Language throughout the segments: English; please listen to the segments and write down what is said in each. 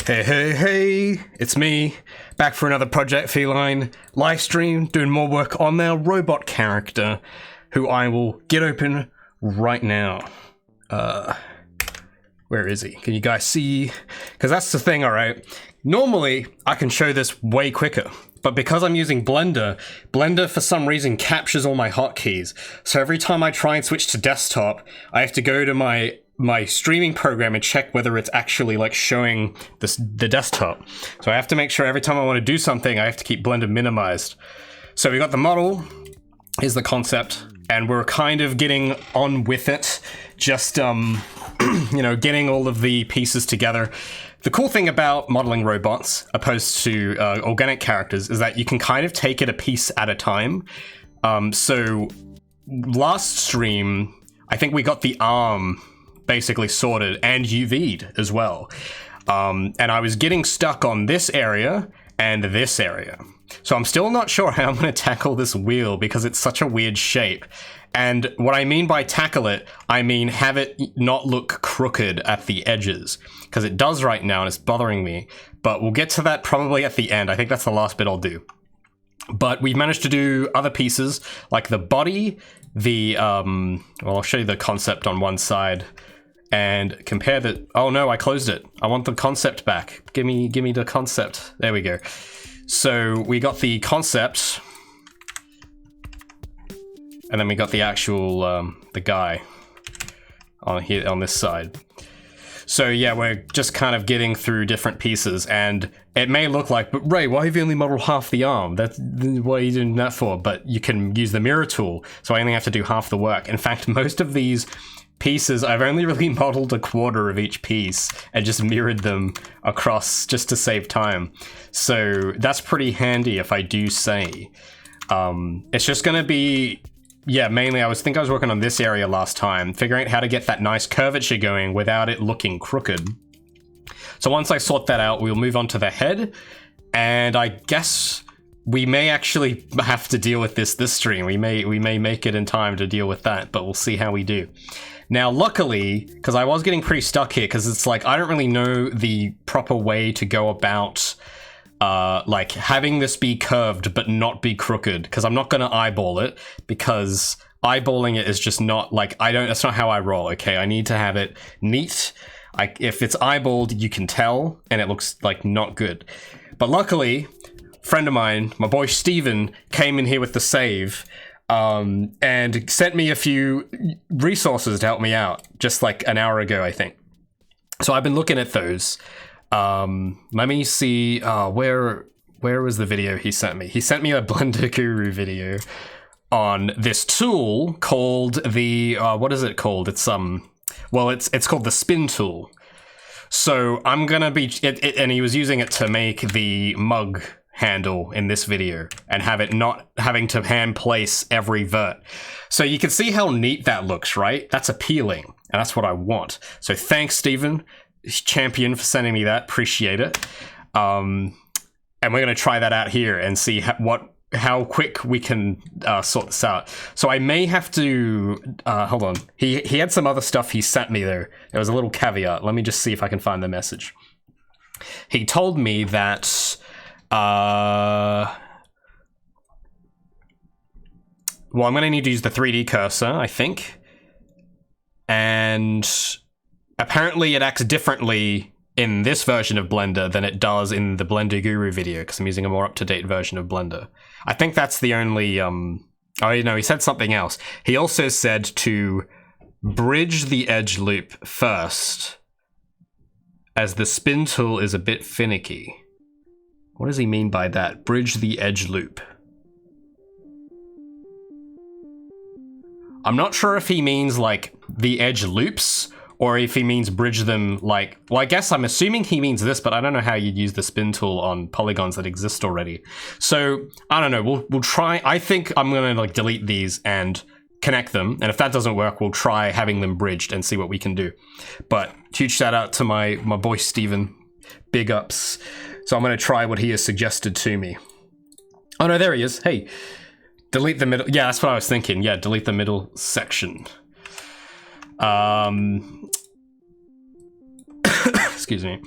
Hey, it's me, back for another Project Feline live stream, doing more work on their robot character, who I will get open right now. Where is he? Can you guys see? Because that's the thing, alright? Normally, I can show this way quicker, but because I'm using Blender, Blender for some reason captures all my hotkeys. So every time I try and switch to desktop, I have to go to my streaming program and check whether it's actually like showing the desktop. So I have to make sure every time I want to do something, I have to keep Blender minimized. So we got the model, is the concept, and we're kind of getting on with it. Just, you know, getting all of the pieces together. The cool thing about modeling robots, opposed to organic characters, is that you can kind of take it a piece at a time. So last stream, I think we got the arm basically sorted and UV'd as well. And I was getting stuck on this area and this area. So I'm still not sure how I'm going to tackle this wheel because it's such a weird shape. And what I mean by tackle it, I mean have it not look crooked at the edges, because it does right now and it's bothering me. But we'll get to that probably at the end. I think that's the last bit I'll do. But we've managed to do other pieces like the body, the well, I'll show you the concept on one side and compare the, oh no, I closed it. I want the concept back. Give me the concept. There we go. So we got the concept, and then we got the actual the guy on here on this side. So yeah, we're just kind of getting through different pieces, and it may look like, but Ray, why have you only modeled half the arm? That's what are you doing that for? But you can use the mirror tool, so I only have to do half the work. In fact, most of these pieces, I've only really modeled a quarter of each piece and just mirrored them across just to save time. So that's pretty handy if I do say. It's just gonna be, yeah, mainly I was working on this area last time, figuring out how to get that nice curvature going without it looking crooked. So once I sort that out, we'll move on to the head, and I guess we may actually have to deal with this stream. We may make it in time to deal with that, but we'll see how we do. Now, luckily, because I was getting pretty stuck here, because it's like I don't really know the proper way to go about like having this be curved but not be crooked, because I'm not going to eyeball it, because eyeballing it is just not like, that's not how I roll. Okay, I need to have it neat. If it's eyeballed, you can tell, and it looks like not good. But luckily, a friend of mine, my boy Steven, came in here with the save, and sent me a few resources to help me out just like an hour ago, I think. So I've been looking at those. Let me see, where was the video he sent me? He sent me a Blender Guru video on this tool called the, what is it called? It's, well, it's called the spin tool. So I'm gonna be, and he was using it to make the mug handle in this video and have it not having to hand place every vert. So you can see how neat that looks, right? That's appealing, and that's what I want. So thanks, Steven, champion, for sending me that. Appreciate it. And we're gonna try that out here and see how quick we can sort this out. So I may have to hold on. He had some other stuff he sent me there. There was a little caveat. Let me just see if I can find the message. He told me that well, I'm going to need to use the 3D cursor, I think. And apparently it acts differently in this version of Blender than it does in the Blender Guru video, because I'm using a more up-to-date version of Blender. I think that's the only, oh, no, he said something else. He also said to bridge the edge loop first, as the spin tool is a bit finicky. What does he mean by that? Bridge the edge loop. I'm not sure if he means like the edge loops, or if he means bridge them like, well, I guess I'm assuming he means this, but I don't know how you'd use the spin tool on polygons that exist already. So I don't know, we'll try. I think I'm gonna like delete these and connect them, and if that doesn't work, we'll try having them bridged and see what we can do. But huge shout out to my boy Steven. Big ups. So I'm going to try what he has suggested to me. Oh no, there he is. Hey, delete the middle. Yeah, that's what I was thinking. Yeah, delete the middle section. Excuse me.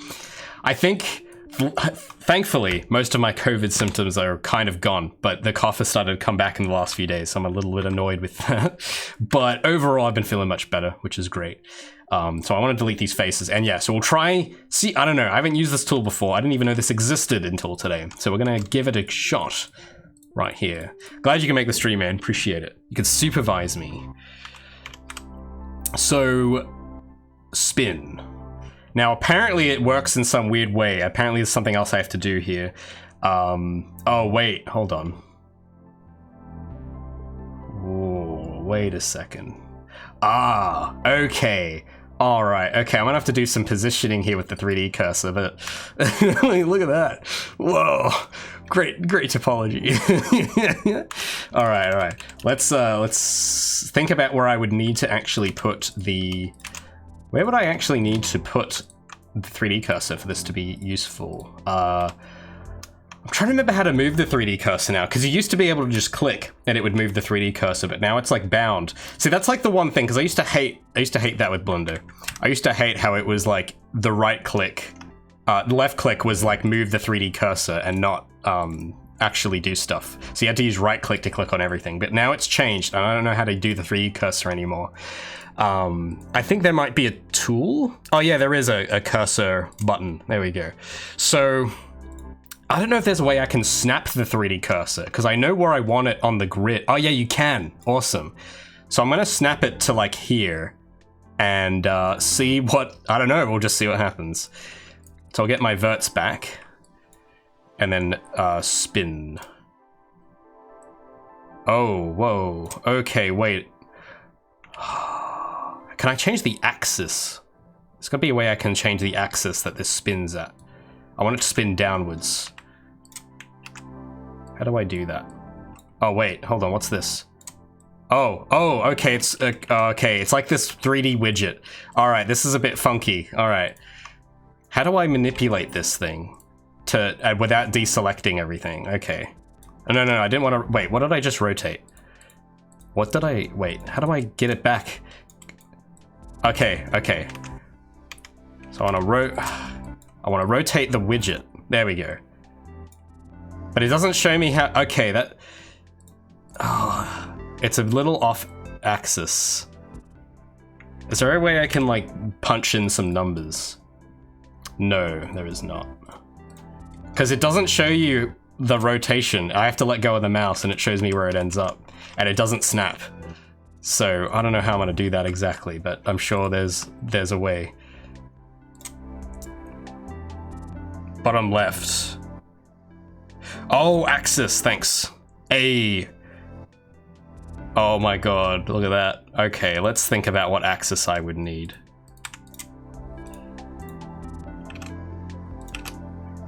I think, thankfully, most of my COVID symptoms are kind of gone, but the cough has started to come back in the last few days, so I'm a little bit annoyed with that. But overall, I've been feeling much better, which is great. So I want to delete these faces, and yeah, so we'll try, see, I don't know, I haven't used this tool before, I didn't even know this existed until today, so we're gonna give it a shot right here. Glad you can make the stream, man, appreciate it. You can supervise me. So, spin. Now, apparently it works in some weird way. Apparently there's something else I have to do here. Oh, wait, hold on. Whoa, wait a second. Ah, okay. All right, okay, I'm gonna have to do some positioning here with the 3D cursor, but look at that. Whoa, great topology. All right. Let's think about where I would need to actually put the, where would I actually need to put the 3D cursor for this to be useful? I'm trying to remember how to move the 3D cursor now, because you used to be able to just click and it would move the 3D cursor, but now it's like bound. See, that's like the one thing, because I used to hate that with Blender. I used to hate how it was like the right click, left click was like move the 3D cursor and not actually do stuff. So you had to use right click to click on everything, but now it's changed and I don't know how to do the 3D cursor anymore. I think there might be a tool. Oh yeah, there is a cursor button. There we go. So I don't know if there's a way I can snap the 3D cursor, because I know where I want it on the grid. Oh yeah, you can. Awesome. So I'm gonna snap it to like here and see what, I don't know, we'll just see what happens. So I'll get my verts back and then spin. Oh, whoa. Okay, wait. Can I change the axis? There's gotta be a way I can change the axis that this spins at. I want it to spin downwards. How do I do that? Oh wait, hold on, what's this? Oh, okay, it's okay, it's like this 3D widget. All right, this is a bit funky. All right, how do I manipulate this thing to without deselecting everything? Okay. No, I didn't want to. Wait, what did I just rotate? What did I? Wait, how do I get it back? Okay. So I want to rotate the widget. There we go. But it doesn't show me how. Okay, that. Oh, it's a little off axis. Is there a way I can like punch in some numbers? No, there is not. Because it doesn't show you the rotation. I have to let go of the mouse and it shows me where it ends up. And it doesn't snap. So I don't know how I'm going to do that exactly, but I'm sure there's a way. Bottom left. Oh, axis, thanks. A. Oh my god, look at that. Okay, let's think about what axis I would need.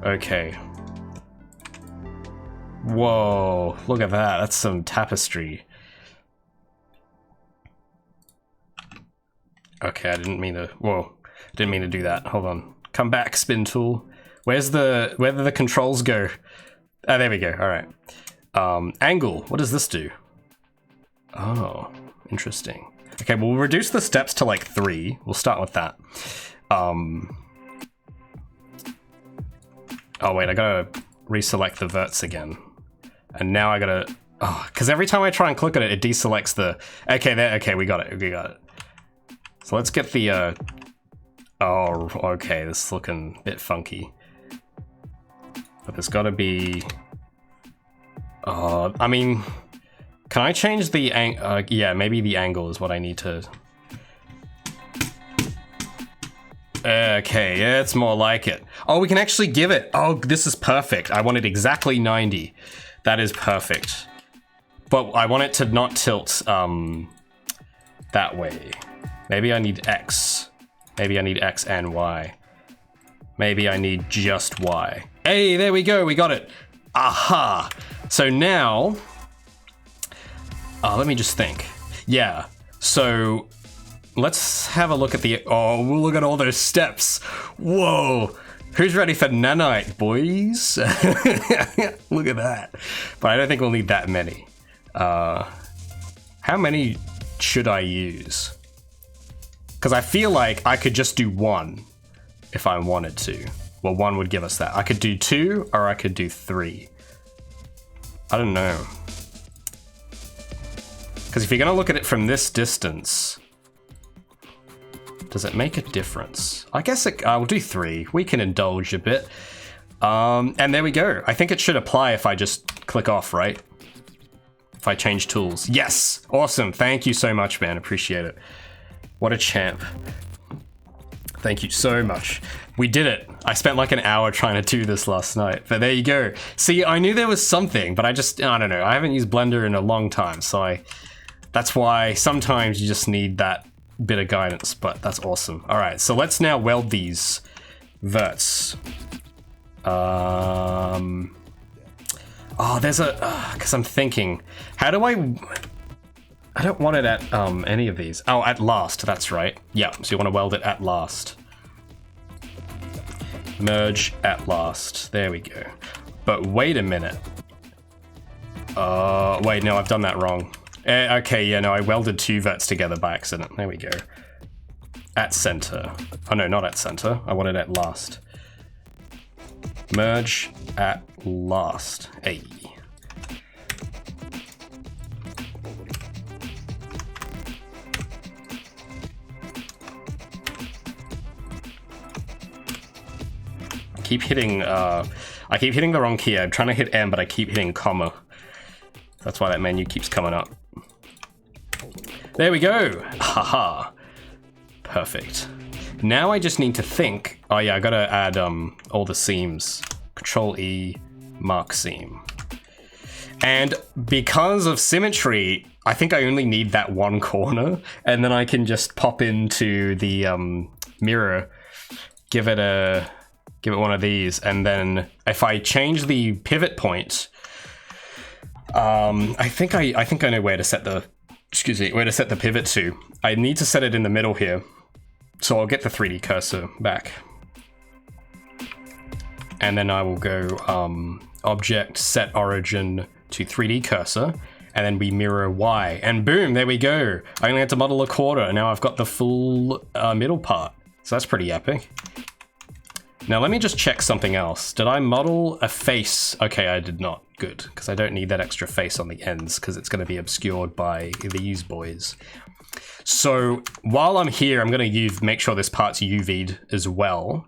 Okay. Whoa, look at that. That's some tapestry. Okay, I didn't mean to. Whoa, I didn't mean to do that. Hold on. Come back, spin tool. Where do the controls go? Oh, there we go. All right. Angle. What does this do? Oh, interesting. Okay, we'll reduce the steps to like 3. We'll start with that. Oh wait, I gotta reselect the verts again. And now I gotta, because every time I try and click on it, it deselects the, okay, we got it. So let's get the, oh, okay, this is looking a bit funky. But there's gotta be, I mean, can I change the yeah, maybe the angle is what I need to. Okay, yeah, it's more like it. Oh, we can actually give it. Oh, this is perfect. I want it exactly 90. That is perfect. But I want it to not tilt that way. Maybe I need X. Maybe I need X and Y. Maybe I need just Y. Hey, there we go. We got it. Aha. So now, let me just think. Yeah. So let's have a look at the, oh, we'll look at all those steps. Whoa. Who's ready for nanite, boys? Look at that. But I don't think we'll need that many. How many should I use? Because I feel like I could just do 1 if I wanted to. Well, 1 would give us that. I could do 2 or I could do 3. I don't know. Because if you're going to look at it from this distance, does it make a difference? I guess I will do 3. We can indulge a bit. And there we go. I think it should apply if I just click off, right? If I change tools. Yes! Awesome. Thank you so much, man. Appreciate it. What a champ. Thank you so much. We did it. I spent like an hour trying to do this last night, but there you go. See, I knew there was something, but I don't know. I haven't used Blender in a long time, so that's why sometimes you just need that bit of guidance, but that's awesome. All right, so let's now weld these verts. Oh, there's a, because I'm thinking, how do I don't want it at any of these. Oh, at last, that's right. Yeah, so you want to weld it at last. Merge at last. There we go. But wait a minute. Wait, no, I've done that wrong. Okay, yeah, no, I welded 2 verts together by accident. There we go. At center. Oh no, not at center. I want it at last. Merge at last. Hey. I keep hitting the wrong key. I'm trying to hit M, but I keep hitting comma. That's why that menu keeps coming up. There we go. Haha. Perfect. Now I just need to think. Oh yeah, I gotta add all the seams. Control E, mark seam. And because of symmetry, I think I only need that one corner, and then I can just pop into the mirror, give it one of these, and then if I change the pivot point, I think I know where to set the pivot to. I need to set it in the middle here. So I'll get the 3D cursor back. And then I will go object set origin to 3D cursor, and then we mirror Y, and boom, there we go. I only had to model a quarter, and now I've got the full middle part. So that's pretty epic. Now let me just check something else. Did I model a face? Okay, I did not. Good, because I don't need that extra face on the ends, because it's going to be obscured by these boys. So while I'm here, I'm going to make sure this part's UV'd as well.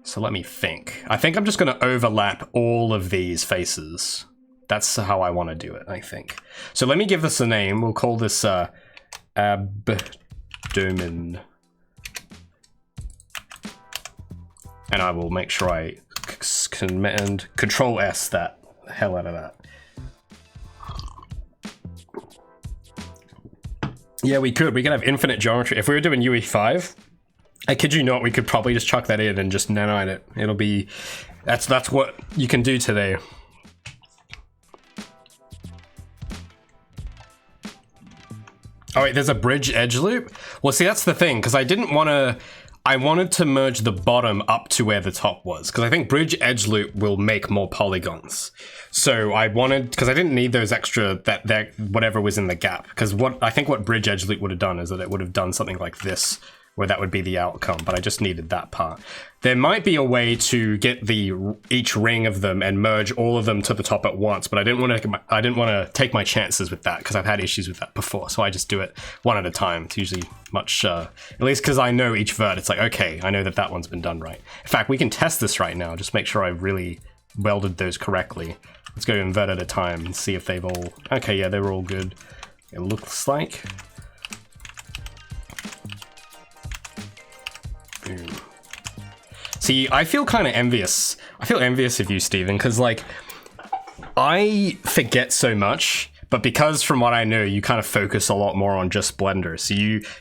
So let me think. I think I'm just going to overlap all of these faces. That's how I want to do it, I think. So let me give this a name. We'll call this abdomen. And I will make sure I command Control S that hell out of that. Yeah, we could have infinite geometry. If we were doing UE5, I kid you not, we could probably just chuck that in and just nanite it. It'll be, that's what you can do today. Oh wait, there's a bridge edge loop? Well, see, that's the thing, because I wanted to merge the bottom up to where the top was, because I think bridge edge loop will make more polygons. So because I didn't need those extra, that whatever was in the gap, because I think what bridge edge loop would have done is that it would have done something like this, where that would be the outcome, but I just needed that part. There might be a way to get each ring of them and merge all of them to the top at once, but I didn't want to take my chances with that, because I've had issues with that before, so I just do it one at a time. It's usually much, at least because I know each vert, it's like, okay, I know that one's been done right. In fact, we can test this right now, just make sure I really welded those correctly. Let's go invert at a time and see if they've all, okay, yeah, they were all good. It looks like. Boom. See, I feel kind of envious. I feel envious of you, Steven, because like, I forget so much, but because from what I know, you kind of focus a lot more on just Blender. So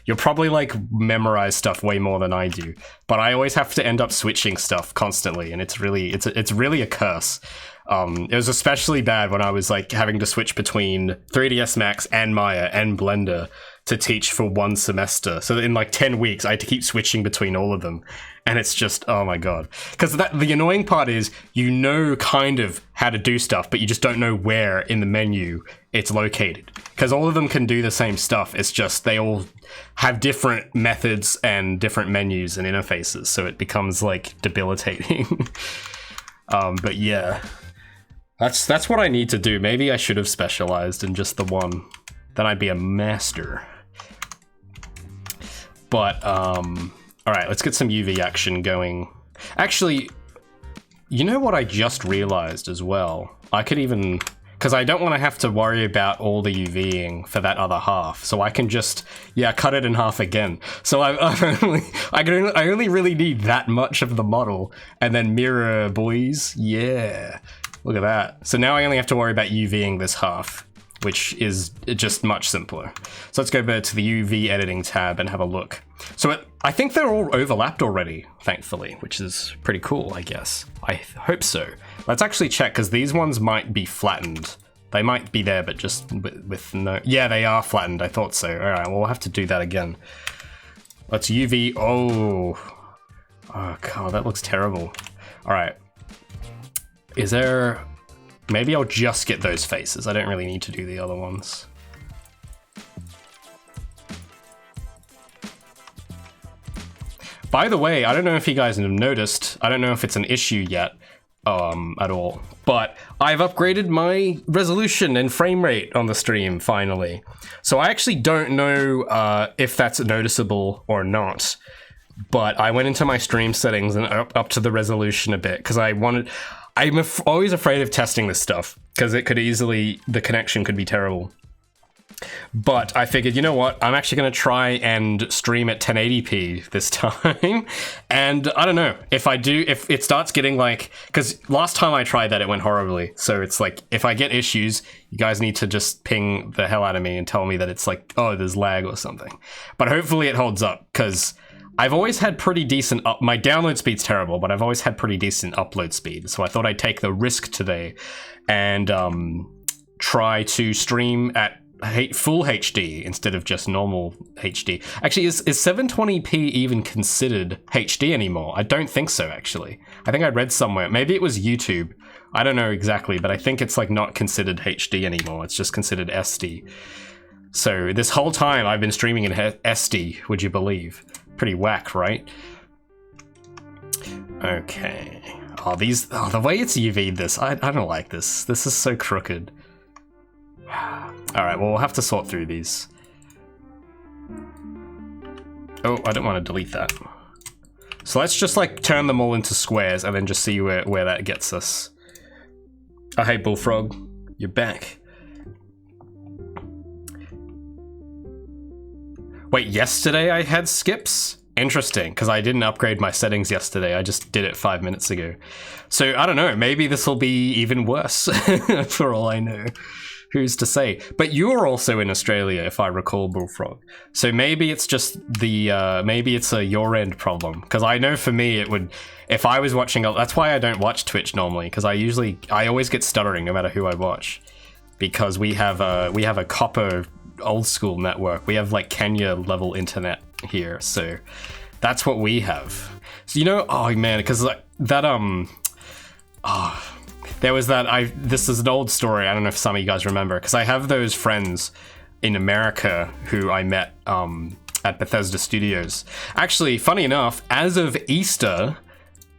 you'll probably like memorize stuff way more than I do. But I always have to end up switching stuff constantly, and it's really a curse. It was especially bad when I was like having to switch between 3ds Max and Maya and Blender. to teach for 1 semester. So in like 10 weeks, I had to keep switching between all of them. And it's just, oh my god. Because the annoying part is, you know kind of how to do stuff, but you just don't know where in the menu it's located. Because all of them can do the same stuff, it's just they all have different methods and different menus and interfaces, so it becomes like debilitating. But yeah, that's what I need to do. Maybe I should have specialized in just the one. Then I'd be a master. But, alright, let's get some UV action going. Actually, you know what I just realized as well? I could even... Because I don't want to have to worry about all the UVing for that other half. So I can just, yeah, cut it in half again. So I only really need that much of the model. And then mirror, boys. Yeah. Look at that. So now I only have to worry about UVing this half, which is just much simpler. So let's go back to the UV editing tab and have a look. So I think they're all overlapped already, thankfully, which is pretty cool, I guess. I hope so. Let's actually check, because these ones might be flattened. They might be there, but just with no... Yeah, they are flattened, I thought so. All right, well, we'll have to do that again. Let's UV... Oh, God, that looks terrible. All right. Is there... Maybe I'll just get those faces. I don't really need to do the other ones. By the way, I don't know if you guys have noticed, I don't know if it's an issue yet at all, but I've upgraded my resolution and frame rate on the stream, finally. So I actually don't know if that's noticeable or not, but I went into my stream settings and up to the resolution a bit, because I'm always afraid of testing this stuff, because the connection could be terrible. But I figured, you know what, I'm actually going to try and stream at 1080p this time. And I don't know, if it starts getting like, because last time I tried that, it went horribly. So it's like, if I get issues, you guys need to just ping the hell out of me and tell me that it's like, oh, there's lag or something. But hopefully it holds up, because I've always had pretty decent, my download speed's terrible, but I've always had pretty decent upload speed. So I thought I'd take the risk today and try to stream at full HD instead of just normal HD. Actually, is 720p even considered HD anymore? I don't think so, actually. I think I read somewhere, maybe it was YouTube. I don't know exactly, but I think it's like not considered HD anymore. It's just considered SD. So this whole time I've been streaming in SD, would you believe? Pretty whack, right? Okay. Oh, the way it's UV'd this, I don't like this. This is so crooked. Alright, well, we'll have to sort through these. Oh, I don't want to delete that. So let's just like turn them all into squares and then just see where that gets us. Oh, hey, Bullfrog, you're back. Wait, yesterday I had skips? Interesting, because I didn't upgrade my settings yesterday. I just did it 5 minutes ago. So I don't know, maybe this will be even worse for all I know. Who's to say? But you're also in Australia, if I recall, Bullfrog. So maybe it's just maybe it's a your end problem. Because I know for me it would, if I was watching, that's why I don't watch Twitch normally. Because I always get stuttering no matter who I watch. Because we have a copper old school network. We have like Kenya level internet here. So that's what we have. So, you know, oh man, because there was that, this is an old story, I don't know if some of you guys remember, because I have those friends in America who I met at Bethesda Studios. Actually, funny enough, as of Easter,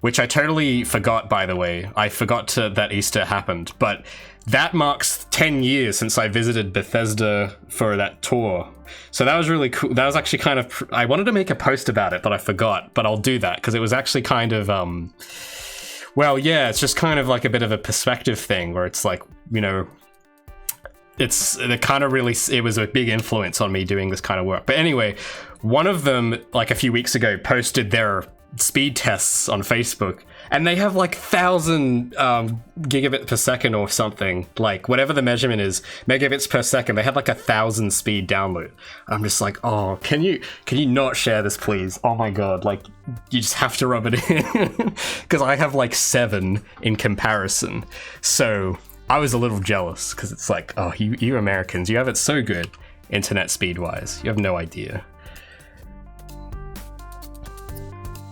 which I totally forgot, by the way, I forgot that Easter happened, but that marks 10 years since I visited Bethesda for that tour. So that was really cool. That was actually kind of, I wanted to make a post about it, but I forgot, but I'll do that, because it was actually kind of, well, yeah, it's just kind of like a bit of a perspective thing where it's like, you know, it was a big influence on me doing this kind of work. But anyway, one of them, like a few weeks ago, posted their speed tests on Facebook, and they have like 1,000 gigabit per second or something, like whatever the measurement is, megabits per second. They had like 1,000 speed download. I'm just like, oh, can you not share this, please? Oh my god, like you just have to rub it in, because I have like 7 in comparison. So I was a little jealous, because it's like, oh, you Americans, you have it so good. internet speed-wise. You have no idea.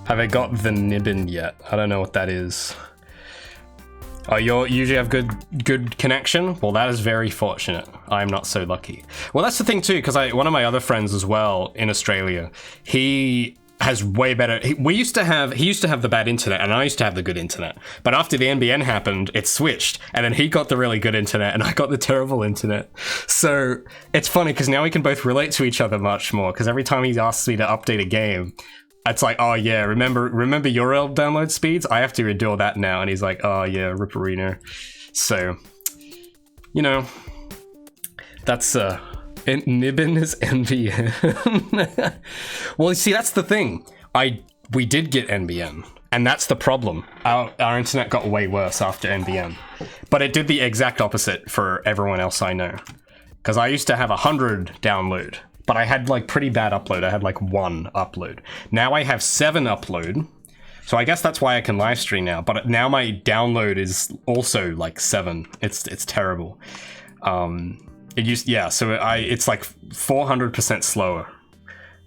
Have I got the nibbin yet? I don't know what that is. Oh, you usually have good connection? Well, that is very fortunate. I'm not so lucky. Well, that's the thing too, because one of my other friends as well in Australia, he has way better. He used to have the bad internet, and I used to have the good internet. But after the NBN happened, it switched, and then he got the really good internet, and I got the terrible internet. So it's funny because now we can both relate to each other much more. Because every time he asks me to update a game, it's like, oh yeah, remember your old download speeds? I have to endure that now. And he's like, oh yeah, Ripperino. So, you know, that's Nibbin is NBN. Well, you see, that's the thing. We did get NBN, and that's the problem. Our internet got way worse after NBN, but it did the exact opposite for everyone else I know. Because I used to have 100 download, but I had like pretty bad upload. I had like 1 upload. Now I have 7 upload. So I guess that's why I can live stream now. But now my download is also like 7. It's terrible. It's like 400% slower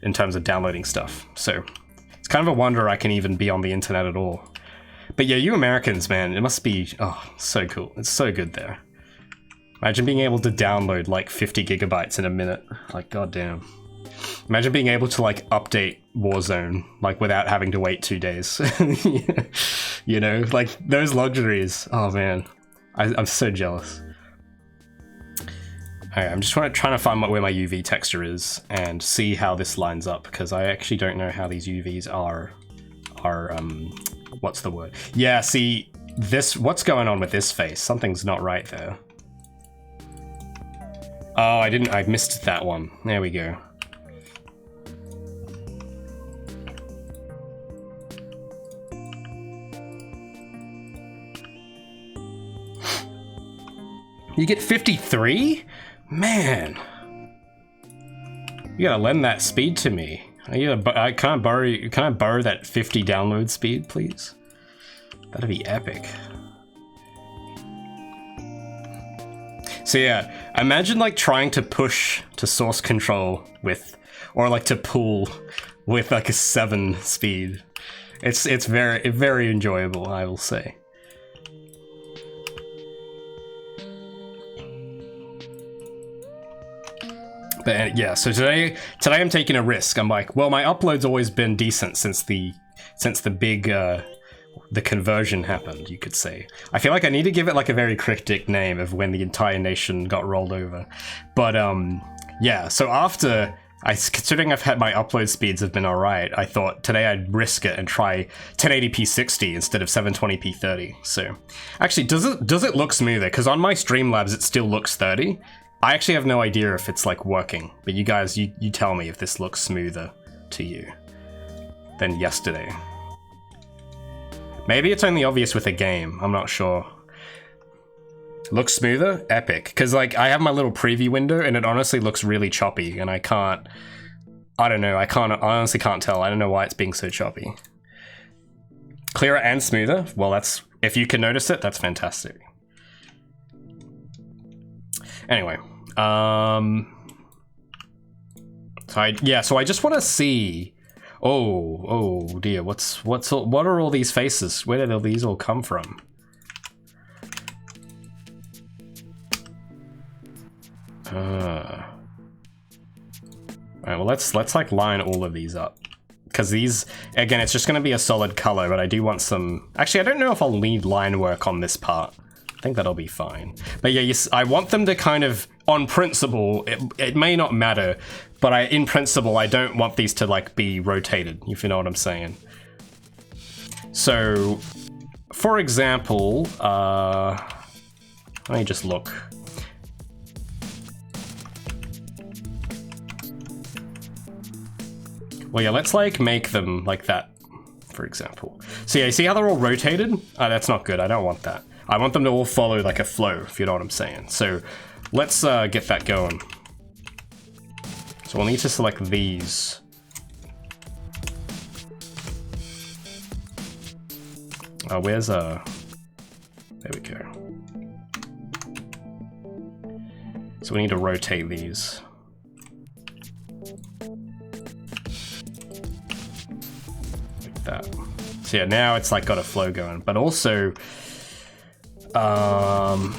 in terms of downloading stuff. So it's kind of a wonder I can even be on the internet at all. But yeah, you Americans, man, it must be, so cool. It's so good there. Imagine being able to download like 50 gigabytes in a minute. Like, goddamn. Imagine being able to like update Warzone, like without having to wait 2 days. You know, like those luxuries. Oh man, I'm so jealous. Alright, I'm just trying to find where my UV texture is and see how this lines up, because I actually don't know how these UVs are what's the word? Yeah, see, what's going on with this face? Something's not right there. Oh, I missed that one. There we go. You get 53? Man. You gotta lend that speed to me. Can I borrow that 50 download speed, please? That'd be epic. So yeah, imagine like trying to push to source control or like to pull with like a 7 speed. It's very, very enjoyable, I will say. But yeah, so today I'm taking a risk. I'm like, well, my upload's always been decent since the big the conversion happened, you could say. I feel like I need to give it like a very cryptic name of when the entire nation got rolled over. But yeah, so considering I've had my upload speeds have been alright, I thought today I'd risk it and try 1080p 60 instead of 720p 30. So actually, does it look smoother? Because on my Streamlabs it still looks 30. I actually have no idea if it's like working, but you guys, you tell me if this looks smoother to you than yesterday. Maybe it's only obvious with a game, I'm not sure. Looks smoother? Epic. Because like I have my little preview window and it honestly looks really choppy and I honestly can't tell. I don't know why it's being so choppy. Clearer and smoother? Well, if you can notice it, that's fantastic. Anyway, so I just want to see. Oh dear, what are all these faces? Where did these all come from? Alright, well let's like line all of these up. Because these, again, it's just going to be a solid color, but I do want some... Actually, I don't know if I'll need line work on this part. I think that'll be fine. But yeah, I want them to kind of, on principle, it may not matter, but in principle, I don't want these to like be rotated, if you know what I'm saying. So, for example, let me just look. Well, yeah, let's like make them like that, for example. So yeah, you see how they're all rotated? That's not good, I don't want that. I want them to all follow like a flow, if you know what I'm saying. So let's get that going. So we'll need to select these. There we go. So we need to rotate these. So yeah, now it's like got a flow going, but also the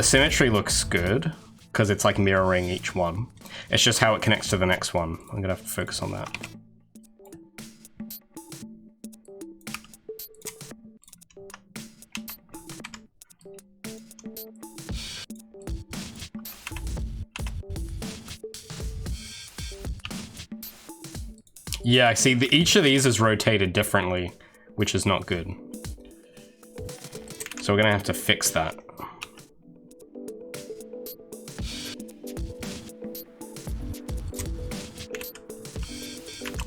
symmetry looks good because it's like mirroring each one. It's just how it connects to the next one. I'm gonna have to focus on that. Yeah, see, each of these is rotated differently, which is not good. So we're gonna have to fix that.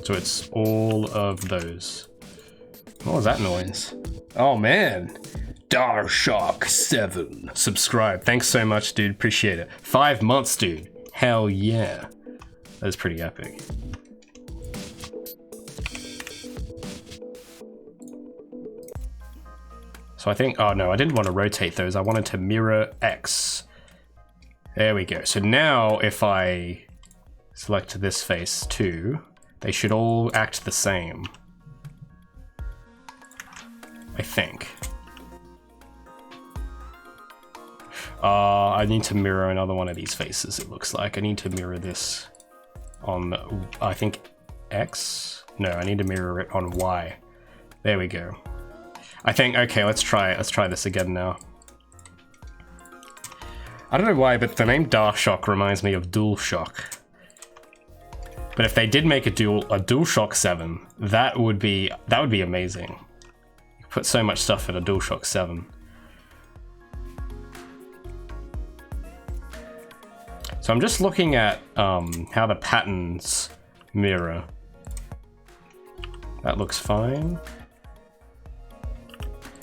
So it's all of those. What was that noise? Oh man, Darshock7 subscribe. Thanks so much, dude. Appreciate it. 5 months, dude. Hell yeah. That is pretty epic. So I think, oh no, I didn't want to rotate those. I wanted to mirror X. There we go. So now if I select this face too, they should all act the same. I think. I need to mirror another one of these faces, it looks like. I need to mirror this on, I think, X? No, I need to mirror it on Y. There we go. I think, okay, let's try this again now. I don't know why, but the name Darshock reminds me of DualShock. But if they did make a DualShock 7, that would be amazing. You put so much stuff in a DualShock 7. So I'm just looking at how the patterns mirror. That looks fine.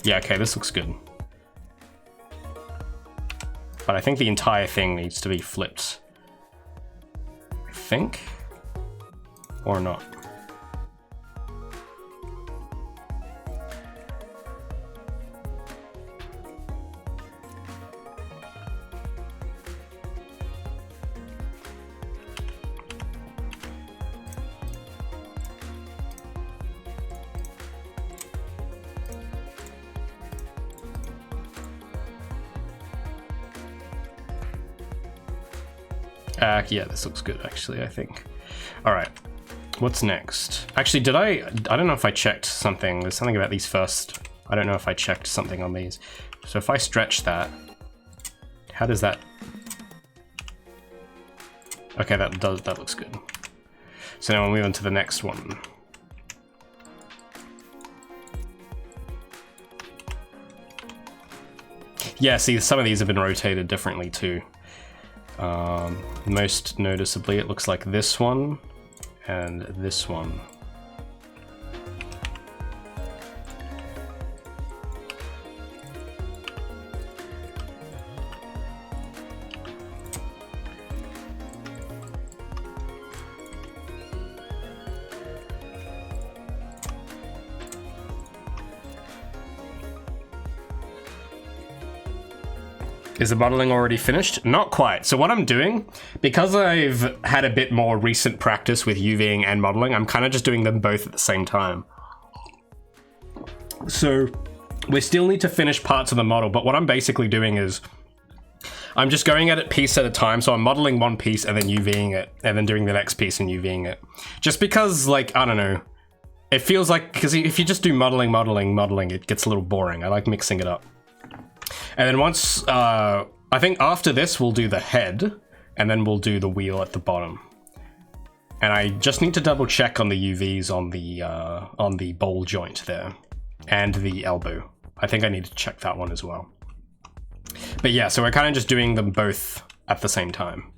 Yeah, okay, this looks good. But I think the entire thing needs to be flipped. I think? Or not. Yeah, this looks good, actually, I think. All right, what's next? Actually, I don't know if I checked something. There's something about these first. I don't know if I checked something on these. So if I stretch that, how does that? Okay, that looks good. So now we'll move on to the next one. Yeah, see, some of these have been rotated differently too. Most noticeably, it looks like this one and this one. Is the modeling already finished? Not quite. So what I'm doing, because I've had a bit more recent practice with UVing and modeling, I'm kind of just doing them both at the same time. So we still need to finish parts of the model, but what I'm basically doing is I'm just going at it piece at a time. So I'm modeling one piece and then UVing it, and then doing the next piece and UVing it. Just because, like, I don't know, it feels like, because if you just do modeling, it gets a little boring. I like mixing it up. And then once, I think after this, we'll do the head, and then we'll do the wheel at the bottom. And I just need to double check on the UVs on the bowl joint there, and the elbow. I think I need to check that one as well. But yeah, so we're kind of just doing them both at the same time,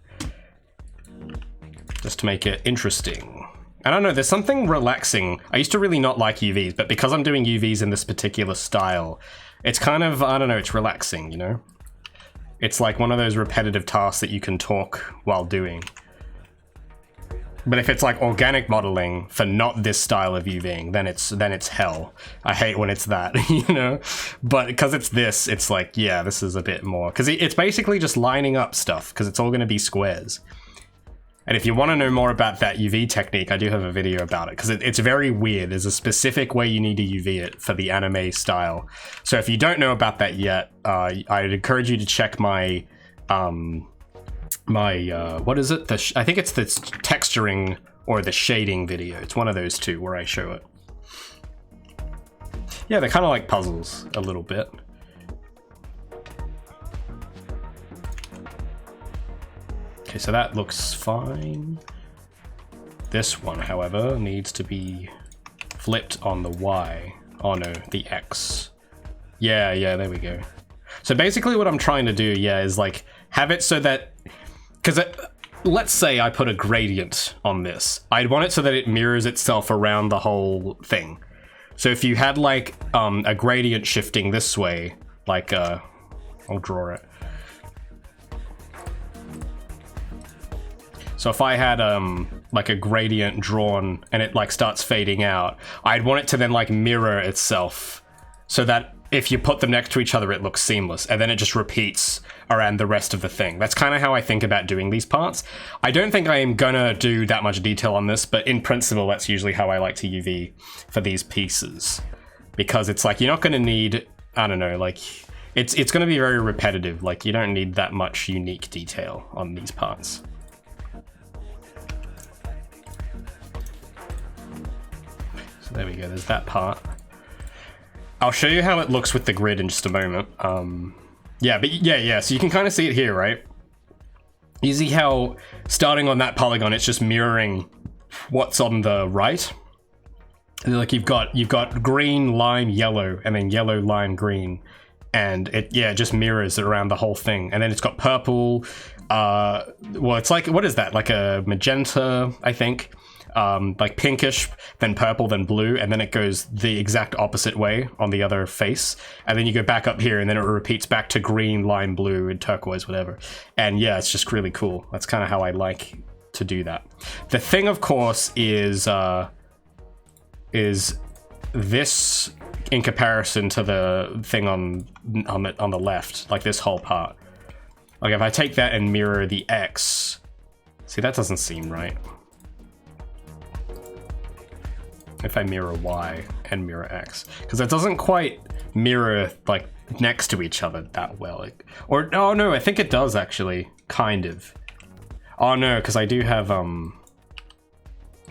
just to make it interesting. I don't know, there's something relaxing. I used to really not like UVs, but because I'm doing UVs in this particular style, it's kind of, I don't know, it's relaxing, you know? It's like one of those repetitive tasks that you can talk while doing. But if it's like organic modeling for not this style of UVing, then it's hell. I hate when it's that, you know? But because it's this, it's like, yeah, this is a bit more. Because it's basically just lining up stuff, because it's all going to be squares. And if you want to know more about that UV technique, I do have a video about it, because it's very weird. There's a specific way you need to UV it for the anime style. So if you don't know about that yet, I'd encourage you to check my, what is it? I think it's the texturing or the shading video. It's one of those two where I show it. Yeah, they're kind of like puzzles a little bit. Okay, so that looks fine. This one, however, needs to be flipped on the Y. Oh no, the X. Yeah, there we go. So basically what I'm trying to do, is like have it so that, because let's say I put a gradient on this. I'd want it so that it mirrors itself around the whole thing. So if you had like a gradient shifting this way, like I'll draw it. So if I had like a gradient drawn and it like starts fading out, I'd want it to then like mirror itself so that if you put them next to each other, it looks seamless, and then it just repeats around the rest of the thing. That's kind of how I think about doing these parts. I don't think I am gonna do that much detail on this, but in principle, that's usually how I like to UV for these pieces, because it's like, you're not gonna need, I don't know, like, it's gonna be very repetitive. Like, you don't need that much unique detail on these parts. There we go, there's that part. I'll show you how it looks with the grid in just a moment. Yeah, so you can kind of see it here, right? You see how, starting on that polygon, it's just mirroring what's on the right. Like you've got green, lime, yellow, and then yellow, lime, green. And it just mirrors around the whole thing. And then it's got purple, well, it's like, what is that? Like a magenta, I think. Like pinkish, then purple, then blue, and then it goes the exact opposite way on the other face, and then you go back up here and then it repeats back to green, lime, blue, and turquoise, whatever. And yeah, it's just really cool. That's kind of how I like to do that. The thing, of course, is this in comparison to the thing on the left, like this whole part. Like if I take that and mirror the X, see, that doesn't seem right. If I mirror Y and mirror X, because it doesn't quite mirror like next to each other that well. Like, or oh no, I think it does actually, kind of. Oh no, because I do have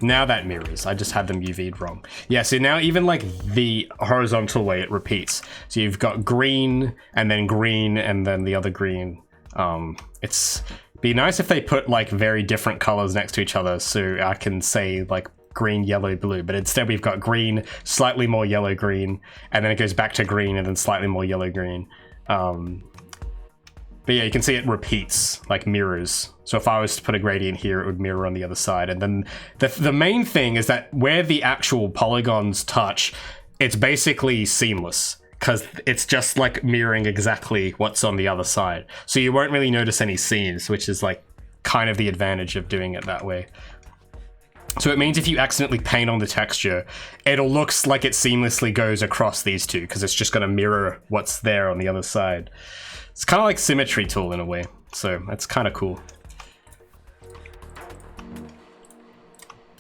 now that mirrors. I just had them UV'd wrong. Yeah, so now even like the horizontal way it repeats. So you've got green and then the other green. It's be nice if they put like very different colors next to each other, so I can say like green, yellow, blue, but instead we've got green, slightly more yellow, green, and then it goes back to green and then slightly more yellow, green. But yeah, you can see it repeats, like mirrors. So if I was to put a gradient here, it would mirror on the other side. And then the main thing is that where the actual polygons touch, it's basically seamless, because it's just like mirroring exactly what's on the other side. So you won't really notice any seams, which is like kind of the advantage of doing it that way. So it means if you accidentally paint on the texture, it'll look like it seamlessly goes across these two, because it's just going to mirror what's there on the other side. It's kind of like symmetry tool in a way, so that's kind of cool.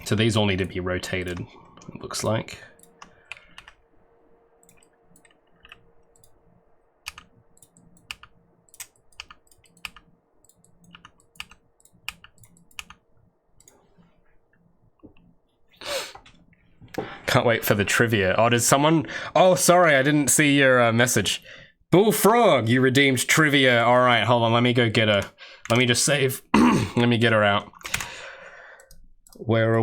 So these all need to be rotated, it looks like. Can't wait for the trivia. Oh, did someone... Oh, sorry, I didn't see your message. Bullfrog, you redeemed trivia. All right, hold on, let me go get her. Let me just save. Let me get her out. Where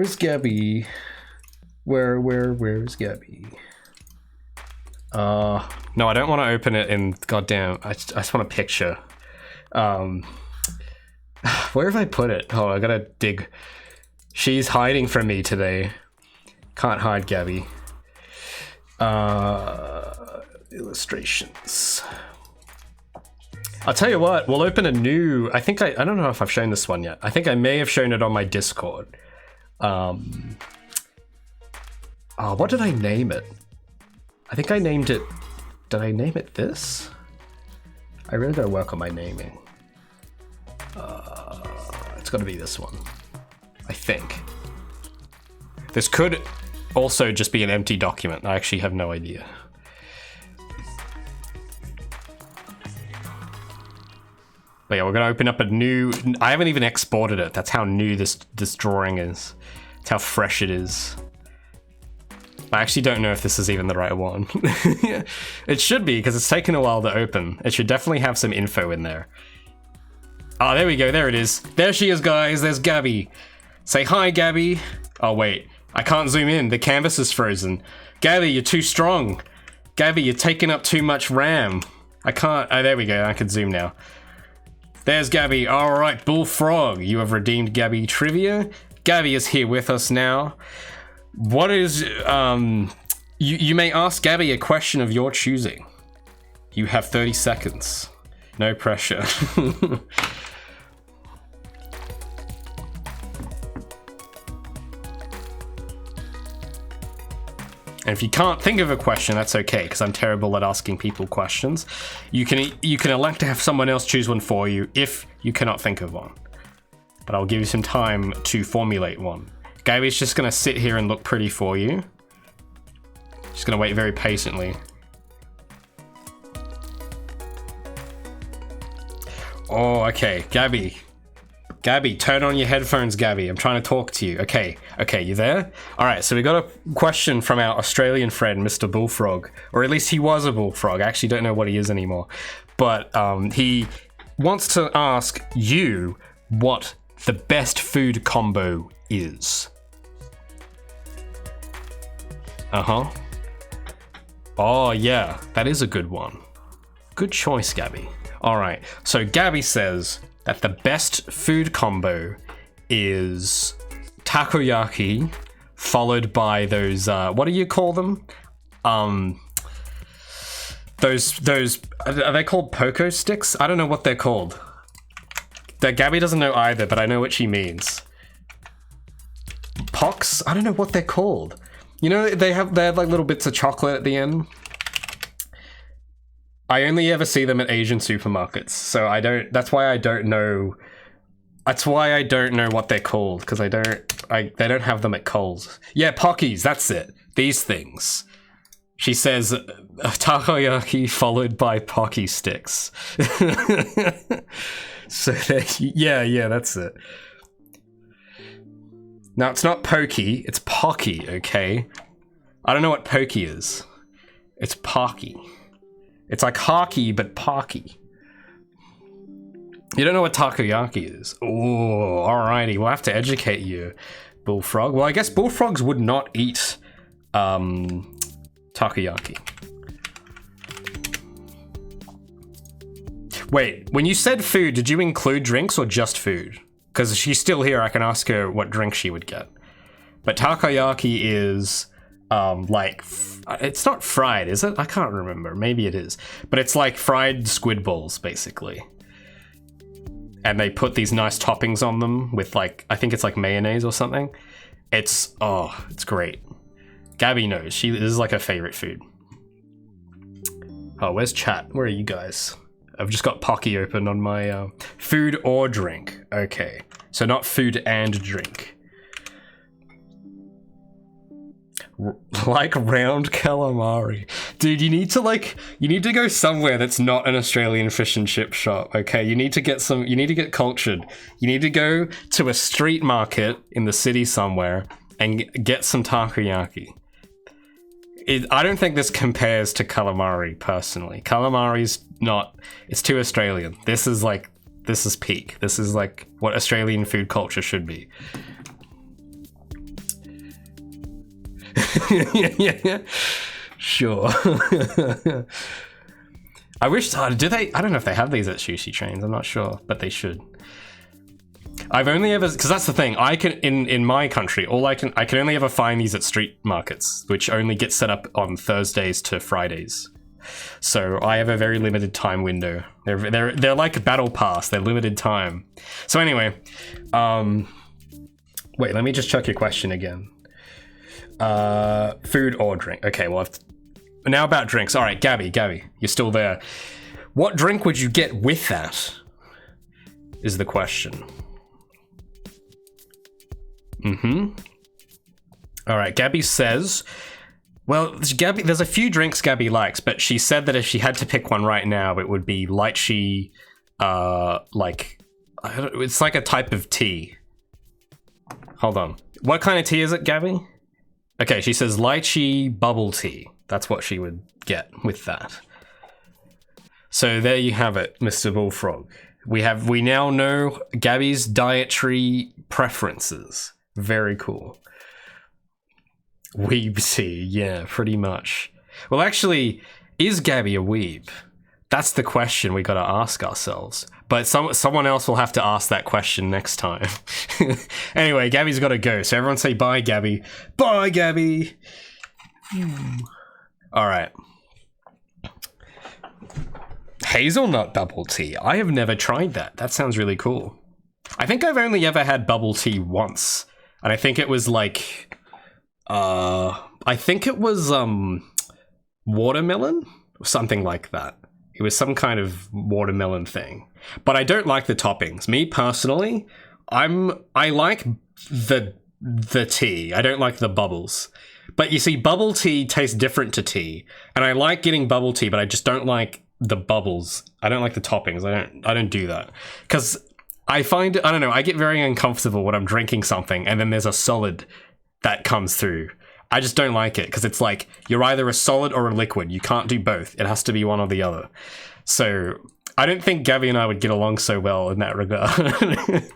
is Gabby? Where is Gabby? No, I don't want to open it in... Goddamn, I just want a picture. Where have I put it? Oh, I gotta dig. She's hiding from me today. Can't hide, Gabby. Illustrations. I'll tell you what, we'll open a new... I don't know if I've shown this one yet. I think I may have shown it on my Discord. Oh, what did I name it? I think I named it... Did I name it this? I really gotta work on my naming. It's got to be this one. I think. This could also just be an empty document. I actually have no idea. But yeah, we're gonna open up a new... I haven't even exported it. That's how new this drawing is. That's how fresh it is. I actually don't know if this is even the right one. It should be, because it's taken a while to open. It should definitely have some info in there. Oh, there we go. There it is. There she is, guys. There's Gabby. Say hi, Gabby. Oh, wait. I can't zoom in. The canvas is frozen. Gabby, you're too strong. Gabby, you're taking up too much RAM. I can't... Oh, there we go. I can zoom now. There's Gabby. All right, Bullfrog. You have redeemed Gabby Trivia. Gabby is here with us now. What is... You may ask Gabby a question of your choosing. You have 30 seconds. No pressure. And if you can't think of a question, that's okay, because I'm terrible at asking people questions. You can elect to have someone else choose one for you if you cannot think of one. But I'll give you some time to formulate one. Gabby's just gonna sit here and look pretty for you. Just gonna wait very patiently. Oh, okay, Gabby. Gabby, turn on your headphones, Gabby. I'm trying to talk to you. Okay, you there? All right, so we got a question from our Australian friend, Mr. Bullfrog. Or at least he was a bullfrog. I actually don't know what he is anymore. But he wants to ask you what the best food combo is. Uh-huh. Oh, yeah, that is a good one. Good choice, Gabby. All right, so Gabby says that the best food combo is takoyaki, followed by those, what do you call them? Those, are they called poco sticks? I don't know what they're called. That Gabby doesn't know either, but I know what she means. Pox? I don't know what they're called. You know, they have like little bits of chocolate at the end. I only ever see them at Asian supermarkets, so that's why I don't know what they're called, because they don't have them at Coles. Yeah, Pockies, that's it. These things. She says takoyaki followed by Pocky sticks. So yeah, that's it. Now it's not pokey, it's Pocky, okay? I don't know what pokey is. It's Pocky. It's like hockey, but pocky. You don't know what takoyaki is? Oh, alrighty. We'll have to educate you, Bullfrog. Well, I guess bullfrogs would not eat takoyaki. Wait, when you said food, did you include drinks or just food? Because she's still here, I can ask her what drink she would get. But takoyaki is... like, it's not fried, is it? I can't remember. Maybe it is. But it's like fried squid balls, basically. And they put these nice toppings on them with like, I think it's like mayonnaise or something. It's great. Gabby knows. This is like her favorite food. Oh, where's chat? Where are you guys? I've just got Pocky open on my food or drink. Okay. So not food and drink. Like round calamari. Dude, you need to go somewhere that's not an Australian fish and chip shop, okay? You need to get cultured. You need to go to a street market in the city somewhere and get some takoyaki. I don't think this compares to calamari, personally. Calamari's not... It's too Australian. This is peak. This is like what Australian food culture should be. yeah. Sure. I wish... do they... I don't know if they have these at sushi trains. I'm not sure, but they should. I've only ever... Because that's the thing. I can... In my country, I can only ever find these at street markets, which only get set up on Thursdays to Fridays. So I have a very limited time window. They're like battle pass. They're limited time. So anyway, wait, let me just check your question again. Food or drink? Okay, well, now about drinks. All right, Gabby, you're still there. What drink would you get with that? Is the question. All right, Gabby says, well, Gabby, there's a few drinks Gabby likes, but she said that if she had to pick one right now, it would be lychee, it's like a type of tea. Hold on. What kind of tea is it, Gabby? Okay, she says lychee bubble tea. That's what she would get with that. So there you have it, Mr. Bullfrog. We now know Gabby's dietary preferences. Very cool. Weeb tea, yeah, pretty much. Well, actually, is Gabby a weeb? That's the question we gotta ask ourselves. But someone else will have to ask that question next time. Anyway, Gabby's gotta go, so everyone say bye, Gabby. Bye, Gabby! Alright. Hazelnut bubble tea. I have never tried that. That sounds really cool. I think I've only ever had bubble tea once. And I think it was like... I think it was, watermelon? Or something like that. It was some kind of watermelon thing. But I don't like the toppings. Me, personally, I like the tea. I don't like the bubbles. But you see, bubble tea tastes different to tea. And I like getting bubble tea, but I just don't like the bubbles. I don't like the toppings. I don't do that. Because I find, I don't know, I get very uncomfortable when I'm drinking something and then there's a solid that comes through. I just don't like it because it's like you're either a solid or a liquid. You can't do both. It has to be one or the other. So I don't think Gabby and I would get along so well in that regard.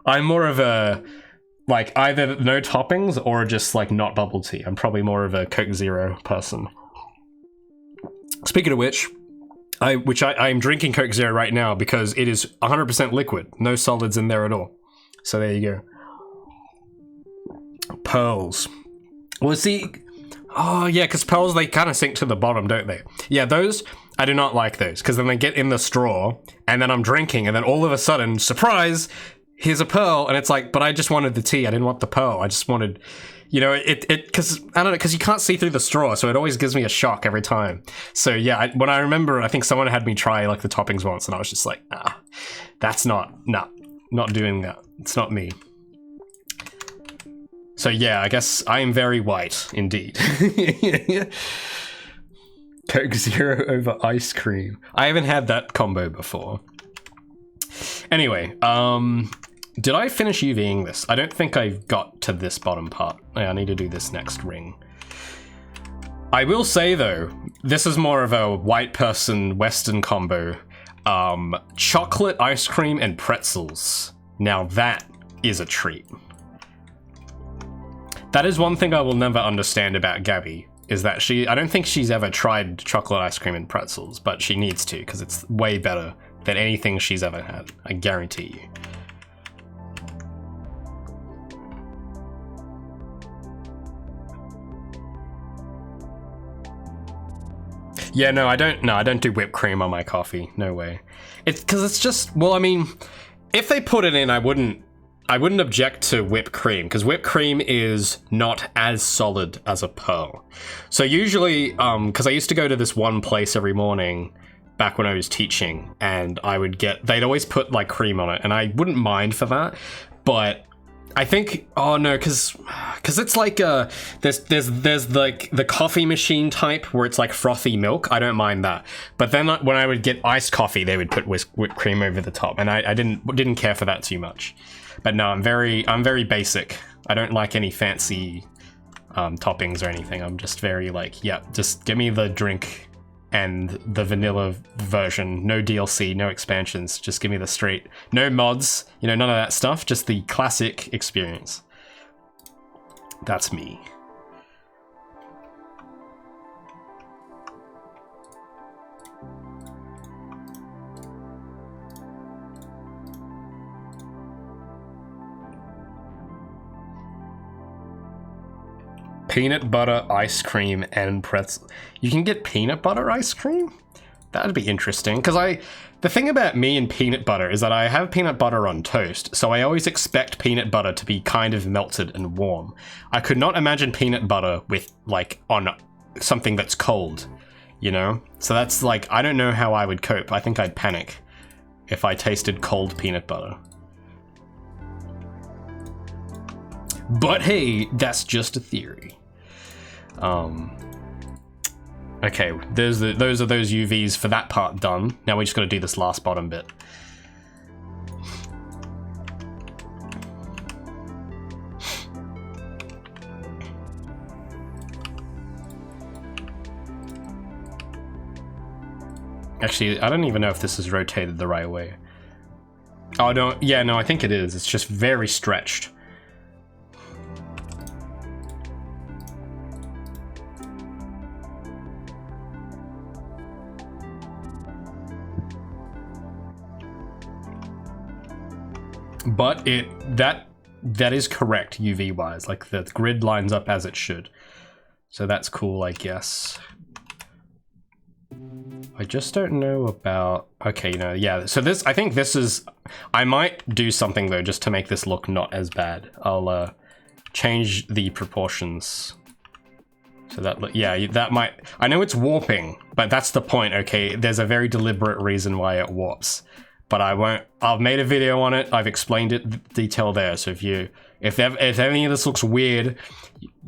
I'm more of a like either no toppings or just like not bubble tea. I'm probably more of a Coke Zero person. Speaking of which, I'm drinking Coke Zero right now because it is 100% liquid. No solids in there at all. So there you go. Pearls. Well, see, oh yeah, because pearls, they kind of sink to the bottom, don't they? Yeah, those, I do not like those, because then they get in the straw, and then I'm drinking, and then all of a sudden, surprise, here's a pearl, and it's like, but I just wanted the tea, I didn't want the pearl, I just wanted, you know, because, I don't know, because you can't see through the straw, so it always gives me a shock every time. So yeah, when I remember, I think someone had me try, like, the toppings once, and I was just like, that's not doing that, it's not me. So yeah, I guess I am very white, indeed. Coke Zero over ice cream. I haven't had that combo before. Anyway, did I finish UVing this? I don't think I got to this bottom part. I need to do this next ring. I will say though, this is more of a white person Western combo. Chocolate ice cream and pretzels. Now that is a treat. That is one thing I will never understand about Gabby, is that I don't think she's ever tried chocolate ice cream and pretzels, but she needs to, because it's way better than anything she's ever had, I guarantee you. Yeah, no, I don't do whipped cream on my coffee, no way. It's because it's just, well, I mean, if they put it in, I wouldn't object to whipped cream, because whipped cream is not as solid as a pearl. So usually, because I used to go to this one place every morning back when I was teaching, and they'd always put like cream on it, and I wouldn't mind for that, but I think, oh no, because it's like, there's like the coffee machine type where it's like frothy milk, I don't mind that. But then when I would get iced coffee, they would put whipped cream over the top, and I didn't care for that too much. But no, I'm very basic. I don't like any fancy toppings or anything. I'm just very like, yeah, just give me the drink and the vanilla version. No DLC, no expansions. Just give me the straight, no mods, you know, none of that stuff. Just the classic experience. That's me. Peanut butter ice cream and pretzel. You can get peanut butter ice cream? That'd be interesting, because the thing about me and peanut butter is that I have peanut butter on toast, so I always expect peanut butter to be kind of melted and warm. I could not imagine peanut butter with, like, on something that's cold, you know? So that's like, I don't know how I would cope. I think I'd panic if I tasted cold peanut butter. But hey, that's just a theory. Okay, those are those UVs for that part done. Now we just got to do this last bottom bit. Actually, I don't even know if this is rotated the right way. Oh, no, yeah, no, I think it is. It's just very stretched. But that is correct UV wise. Like the grid lines up as it should. So that's cool, I guess. I just don't know about, okay, you know, yeah, so this, I think this is, I might do something though just to make this look not as bad. I'll change the proportions. So that, yeah, that might, I know it's warping, but that's the point, okay? There's a very deliberate reason why it warps. But I won't, I've made a video on it, I've explained it detail there, so if any of this looks weird,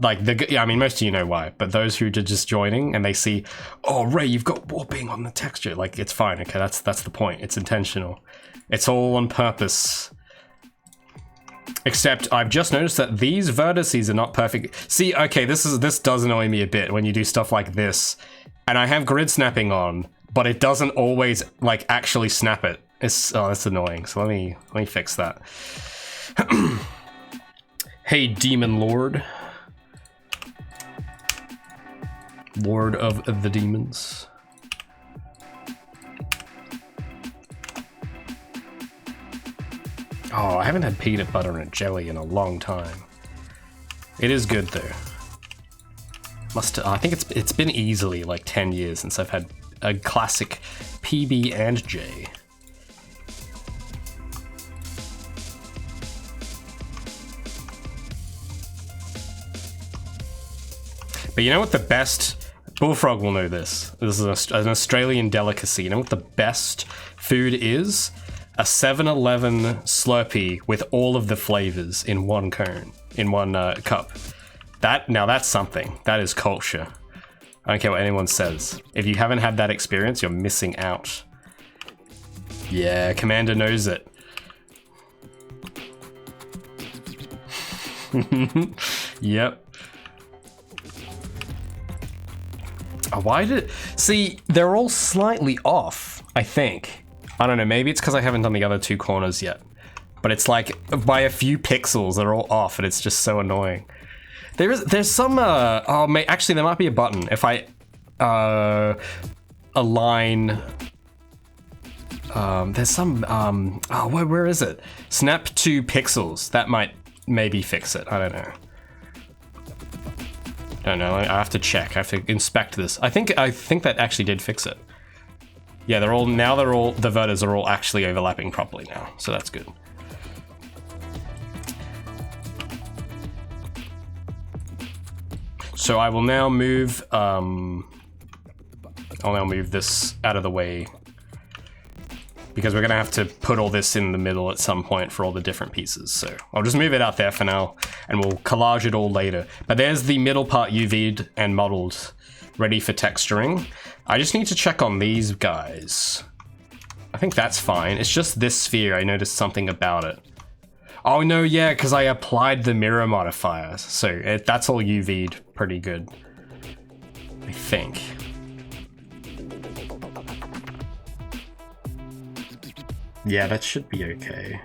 like, I mean, most of you know why, but those who are just joining and they see, oh, Ray, you've got warping on the texture, like, it's fine, okay, that's the point, it's intentional. It's all on purpose. Except, I've just noticed that these vertices are not perfect. See, okay, this does annoy me a bit when you do stuff like this, and I have grid snapping on, but it doesn't always, like, actually snap it. Oh, that's annoying. So let me fix that. Hey, Demon Lord. Lord of the Demons. Oh, I haven't had peanut butter and jelly in a long time. It is good though. I think it's been easily like 10 years since I've had a classic PB and J. But you know what the best, Bullfrog will know this. This is an Australian delicacy. You know what the best food is? A 7-Eleven Slurpee with all of the flavors in one cone, in one cup. Now that's something. That is culture. I don't care what anyone says. If you haven't had that experience, you're missing out. Yeah, Commander knows it. Yep. Oh, see, they're all slightly off, I think. I don't know, maybe it's because I haven't done the other two corners yet. But it's like, by a few pixels, they're all off, and it's just so annoying. There's some, actually, there might be a button. If I, align, there's some, where is it? Snap to pixels. That might maybe fix it. I don't know. I don't know, I have to check. I have to inspect this. I think that actually did fix it. Yeah, the vertices are all actually overlapping properly now, so that's good. So I will now move, I'll now move this out of the way because we're gonna have to put all this in the middle at some point for all the different pieces. So I'll just move it out there for now and we'll collage it all later. But there's the middle part UV'd and modeled, ready for texturing. I just need to check on these guys. I think that's fine. It's just this sphere, I noticed something about it. Oh no, yeah, because I applied the mirror modifiers. So that's all UV'd pretty good, I think. Yeah, that should be okay.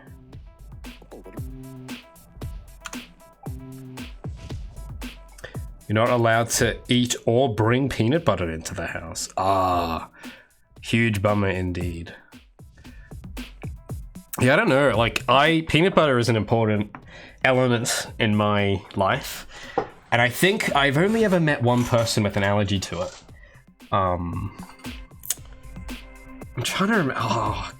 You're not allowed to eat or bring peanut butter into the house. Ah, huge bummer indeed. Yeah, I don't know, like, peanut butter is an important element in my life. And I think I've only ever met one person with an allergy to it. I'm trying to remember, I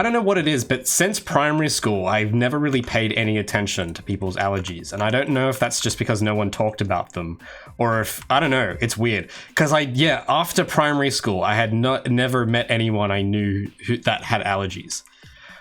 don't know what it is, but since primary school, I've never really paid any attention to people's allergies. And I don't know if that's just because no one talked about them, or if, I don't know, it's weird. Because after primary school, I had never met anyone I knew that had allergies.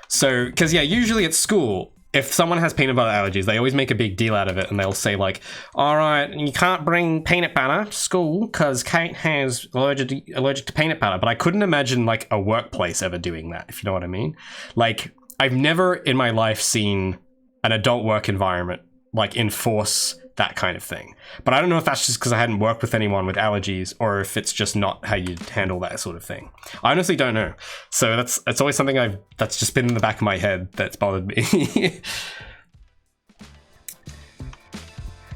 So, because usually at school, if someone has peanut butter allergies, they always make a big deal out of it, and they'll say like, all right, you can't bring peanut butter to school because Kate has allergic to peanut butter. But I couldn't imagine like a workplace ever doing that, if you know what I mean. Like, I've never in my life seen an adult work environment like enforce that kind of thing. But I don't know if that's just because I hadn't worked with anyone with allergies, or if it's just not how you handle that sort of thing. I honestly don't know. So that's always something that's just been in the back of my head that's bothered me.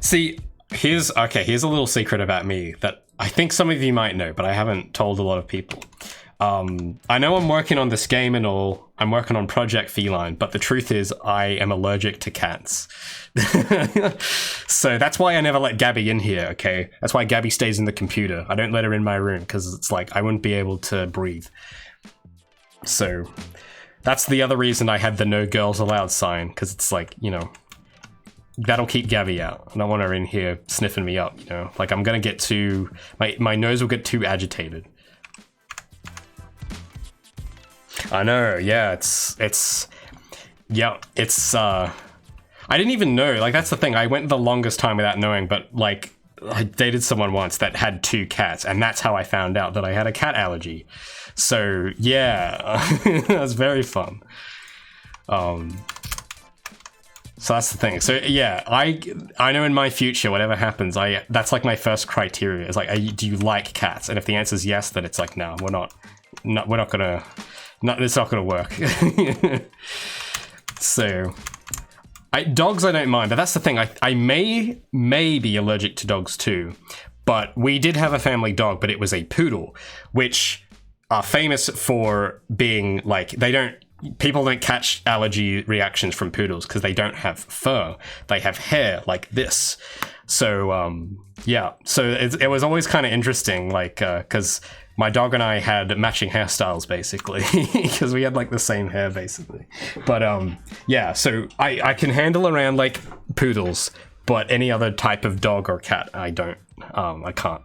See, here's a little secret about me that I think some of you might know, but I haven't told a lot of people. I know I'm working on this game and all, I'm working on Project Feline, but the truth is I am allergic to cats. So that's why I never let Gabby in here, okay? That's why Gabby stays in the computer. I don't let her in my room, because it's like, I wouldn't be able to breathe. So that's the other reason I had the no girls allowed sign, because it's like, you know, that'll keep Gabby out. I don't want her in here sniffing me up, you know? Like, I'm gonna get too... My nose will get too agitated. I know, yeah, I didn't even know, like, that's the thing, I went the longest time without knowing, but, like, I dated someone once that had 2 cats, and that's how I found out that I had a cat allergy. So, yeah, that was very fun. So that's the thing. So, yeah, I know in my future, whatever happens, that's, like, my first criteria, is, like, do you like cats? And if the answer is yes, then it's like, no, we're not gonna... it's not gonna work. So, dogs I don't mind, but that's the thing. I may be allergic to dogs too, but we did have a family dog, but it was a poodle, which are famous for being like, people don't catch allergy reactions from poodles because they don't have fur. They have hair like this. So, yeah. So it was always kind of interesting, like, because my dog and I had matching hairstyles, basically, because we had, like, the same hair, basically. But, yeah, so I can handle around, like, poodles, but any other type of dog or cat, I don't. I can't.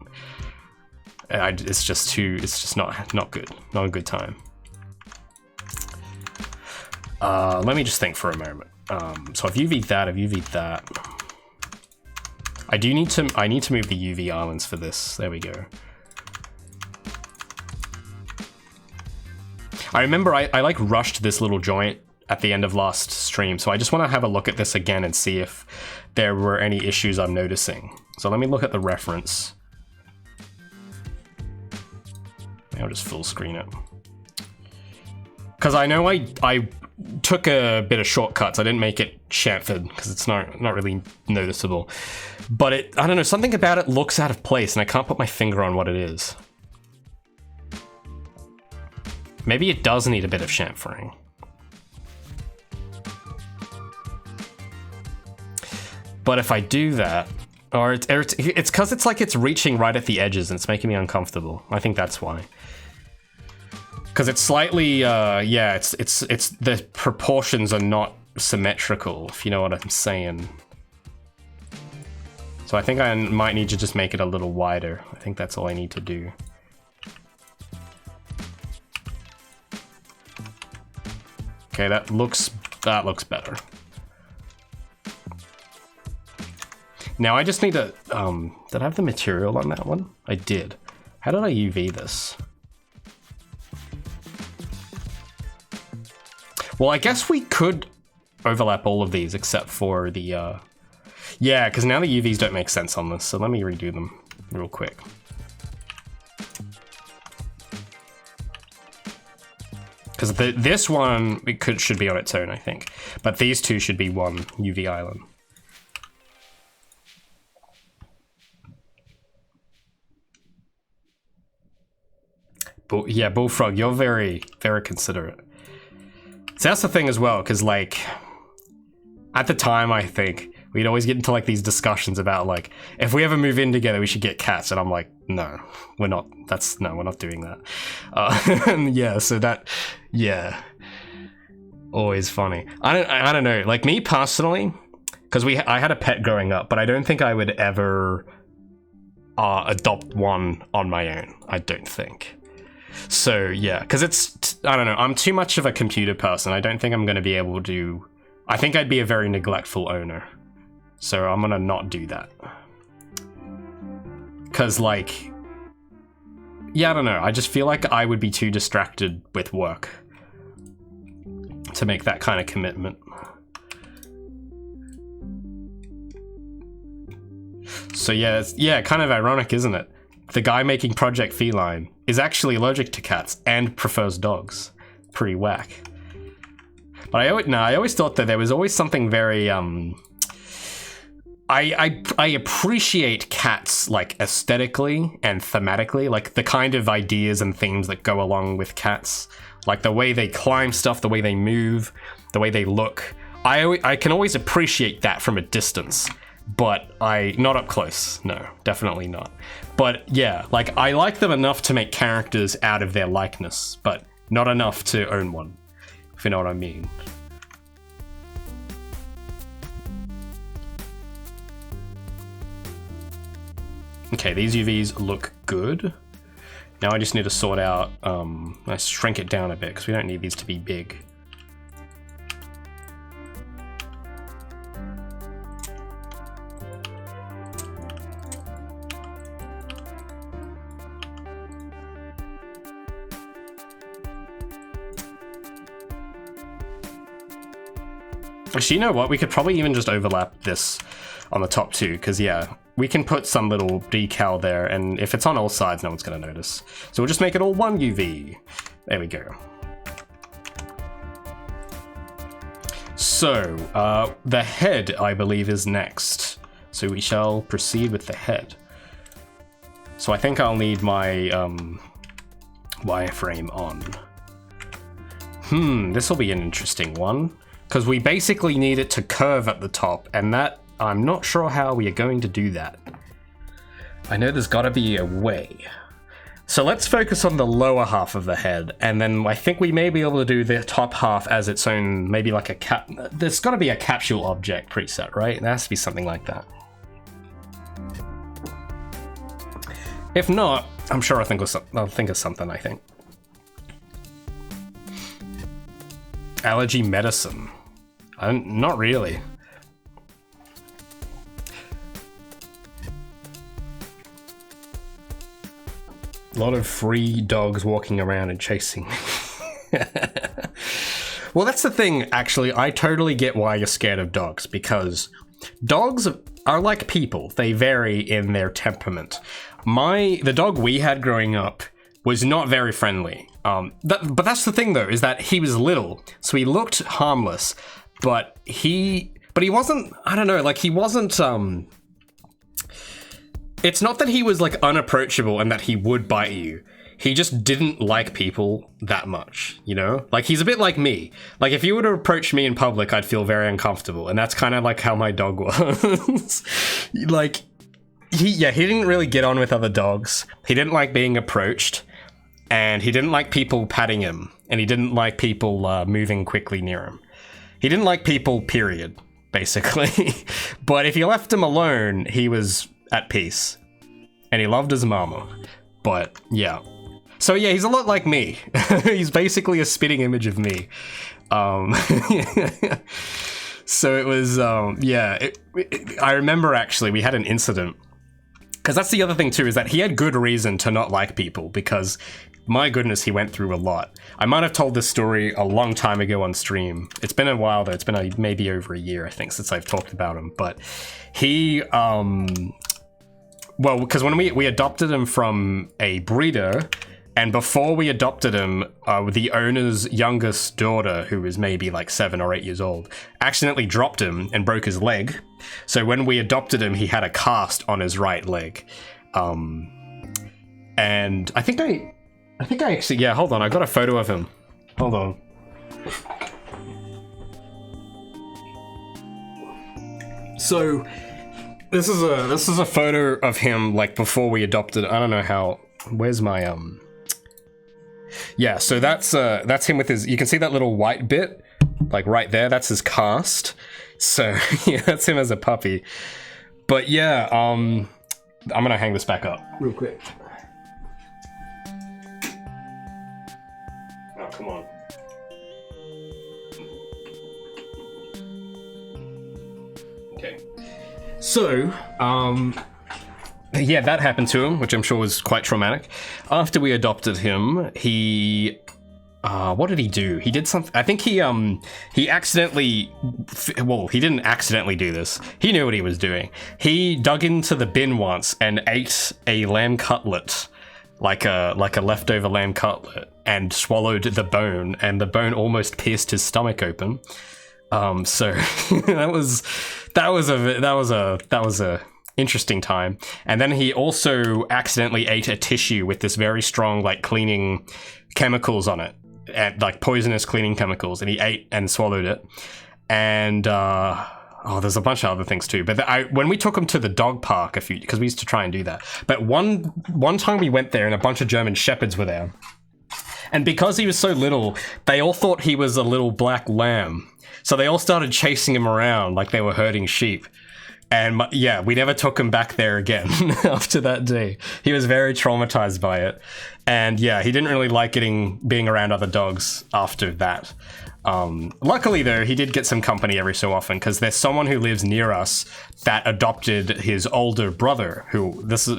It's just not good. Not a good time. Let me just think for a moment. So I've UV'd that, I've UV'd that. I need to move the UV islands for this. There we go. I remember I like rushed this little joint at the end of last stream, so I just want to have a look at this again and see if there were any issues I'm noticing. So let me look at the reference. Maybe I'll just full screen it. Because I know I took a bit of shortcuts. I didn't make it chamfered because it's not really noticeable. But I don't know, something about it looks out of place and I can't put my finger on what it is. Maybe it does need a bit of chamfering. But if I do that, or it's because it's like it's reaching right at the edges and it's making me uncomfortable. I think that's why. Because it's slightly, yeah, it's the proportions are not symmetrical, if you know what I'm saying. So I think I might need to just make it a little wider. I think that's all I need to do. Okay, that looks better. Now I just need to, did I have the material on that one? I did. How did I UV this? Well, I guess we could overlap all of these except for the, yeah, because now the UVs don't make sense on this, so let me redo them real quick. Because this one, should be on its own, I think. But these two should be one UV island. But yeah, Bullfrog, you're very, very considerate. So that's the thing as well, because like, at the time, I think, we'd always get into like these discussions about like, if we ever move in together, we should get cats. And I'm like, no, we're not, we're not doing that. And yeah, so that, yeah, always funny. I don't know, like me personally, because I had a pet growing up, but I don't think I would ever adopt one on my own, I don't think. So yeah, because I don't know, I'm too much of a computer person. I don't think I'm going to be able to I think I'd be a very neglectful owner. So I'm gonna not do that. Cause like, yeah, I don't know. I just feel like I would be too distracted with work to make that kind of commitment. So yeah, yeah, kind of ironic, isn't it? The guy making Project Feline is actually allergic to cats and prefers dogs. Pretty whack. But I always thought that there was always something very I appreciate cats like aesthetically and thematically, like the kind of ideas and themes that go along with cats, like the way they climb stuff, the way they move, the way they look. I can always appreciate that from a distance, but not up close. No, definitely not. But yeah, like I like them enough to make characters out of their likeness, but not enough to own one, if you know what I mean. Okay, these UVs look good. Now I just need to sort out, let's shrink it down a bit because we don't need these to be big. Actually, you know what? We could probably even just overlap this on the top too, because yeah, we can put some little decal there, and if it's on all sides, no one's going to notice. So we'll just make it all one UV. There we go. So, the head, I believe, is next. So we shall proceed with the head. So I think I'll need my wireframe on. This will be an interesting one, because we basically need it to curve at the top, and that, I'm not sure how we are going to do that. I know there's got to be a way. So let's focus on the lower half of the head, and then I think we may be able to do the top half as its own, maybe like a cap. There's got to be a capsule object preset, right? There has to be something like that. If not, I'm sure I'll think of something, I think. Allergy medicine. Not really. A lot of free dogs walking around and chasing me. Well, that's the thing, actually. I totally get why you're scared of dogs, because dogs are like people. They vary in their temperament. The dog we had growing up was not very friendly. But that's the thing, though, is that he was little, so he looked harmless, but he wasn't, I don't know, like he wasn't, it's not that he was like unapproachable and that he would bite you. He just didn't like people that much, you know? Like he's a bit like me. Like if you were to approach me in public, I'd feel very uncomfortable, and that's kind of like how my dog was. Like he didn't really get on with other dogs. He didn't like being approached, and he didn't like people patting him, and he didn't like people moving quickly near him. He didn't like people, period, basically. But if you left him alone, he was at peace, and he loved his mama. But yeah, so yeah, he's a lot like me. He's basically a spitting image of me. So it was I remember actually we had an incident, because that's the other thing too, is that he had good reason to not like people, because my goodness, he went through a lot. I might have told this story a long time ago on stream. It's been a while though. It's been maybe over a year, I think, since I've talked about him. But he, well, because when we adopted him from a breeder, and before we adopted him, the owner's youngest daughter, who was maybe like 7 or 8 years old, accidentally dropped him and broke his leg. So when we adopted him, he had a cast on his right leg. And I think I actually, yeah, hold on, I got a photo of him. Hold on. So this is a photo of him like before we adopted. I don't know how. Where's my Yeah, so that's him with his. You can see that little white bit, like right there. That's his cast. So yeah, that's him as a puppy. But yeah, I'm gonna hang this back up real quick. Oh, come on. Okay. So, yeah, that happened to him, which I'm sure was quite traumatic. After we adopted him, he... what did he do? He did something... I think he accidentally... Well, he didn't accidentally do this. He knew what he was doing. He dug into the bin once and ate a lamb cutlet, like a leftover lamb cutlet, and swallowed the bone, and the bone almost pierced his stomach open. So that was a interesting time. And then he also accidentally ate a tissue with this very strong, like, cleaning chemicals on it, and like poisonous cleaning chemicals, and he ate and swallowed it. And there's a bunch of other things too. But when we took him to the dog park because we used to try and do that. But one time we went there and a bunch of German Shepherds were there. And because he was so little, they all thought he was a little black lamb. So they all started chasing him around like they were herding sheep. And yeah, we never took him back there again after that day. He was very traumatized by it. And yeah, he didn't really like being around other dogs after that. Luckily though, he did get some company every so often, because there's someone who lives near us that adopted his older brother,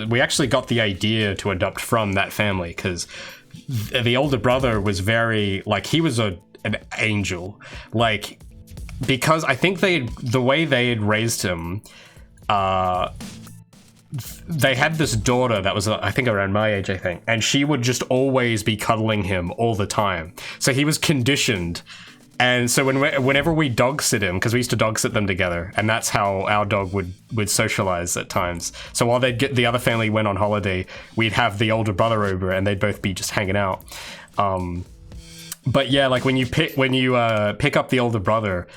we actually got the idea to adopt from that family, because the older brother was very, like, he was an angel. Like, because I think the way they had raised him, they had this daughter that was, I think, around my age, I think, and she would just always be cuddling him all the time. So he was conditioned. And so whenever we dog sit him, because we used to dog sit them together, and that's how our dog would socialize at times. So while the other family went on holiday, we'd have the older brother over, and they'd both be just hanging out. But yeah, like when you pick up the older brother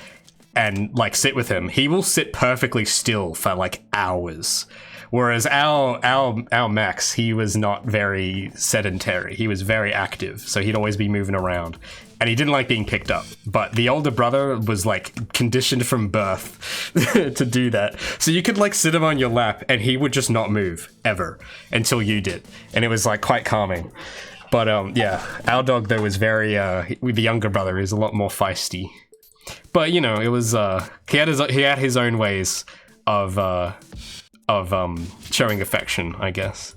and like sit with him, he will sit perfectly still for like hours. Whereas our Max, he was not very sedentary. He was very active, so he'd always be moving around. And he didn't like being picked up. But the older brother was like conditioned from birth to do that. So you could like sit him on your lap and he would just not move ever until you did. And it was like quite calming. But yeah, our dog though was very, the younger brother is a lot more feisty. But you know, it was, he had his own ways of showing affection, I guess.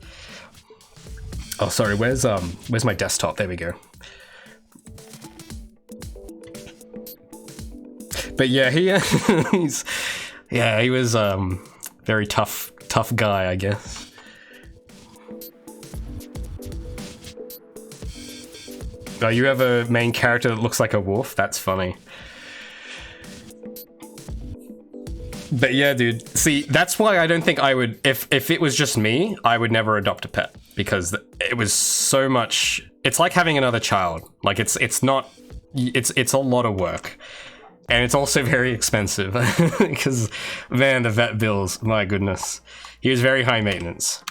Oh, sorry, where's my desktop? There we go. But yeah, he was very tough guy, I guess. Oh, you have a main character that looks like a wolf? That's funny. But yeah, dude, see, that's why I don't think I would, if it was just me, I would never adopt a pet, because it was so much, it's like having another child. Like it's a lot of work. And it's also very expensive, because, man, the vet bills, my goodness. He was very high maintenance,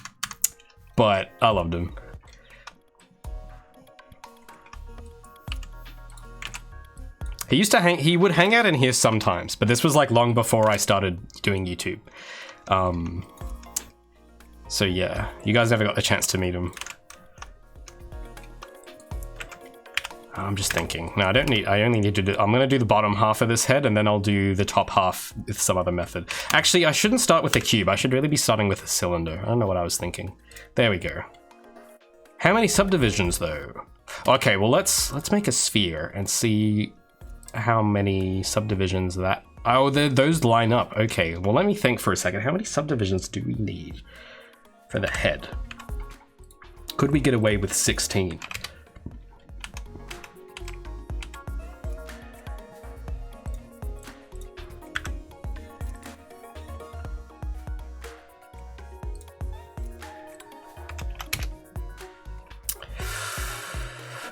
but I loved him. He would hang out in here sometimes, but this was like long before I started doing YouTube. So yeah, you guys never got the chance to meet him. I'm just thinking. No, I only need to do, I'm gonna do the bottom half of this head, and then I'll do the top half with some other method. Actually, I shouldn't start with the cube. I should really be starting with a cylinder. I don't know what I was thinking. There we go. How many subdivisions though? Okay, well let's make a sphere and see how many subdivisions that, oh, those line up. Okay, well let me think for a second. How many subdivisions do we need for the head? Could we get away with 16?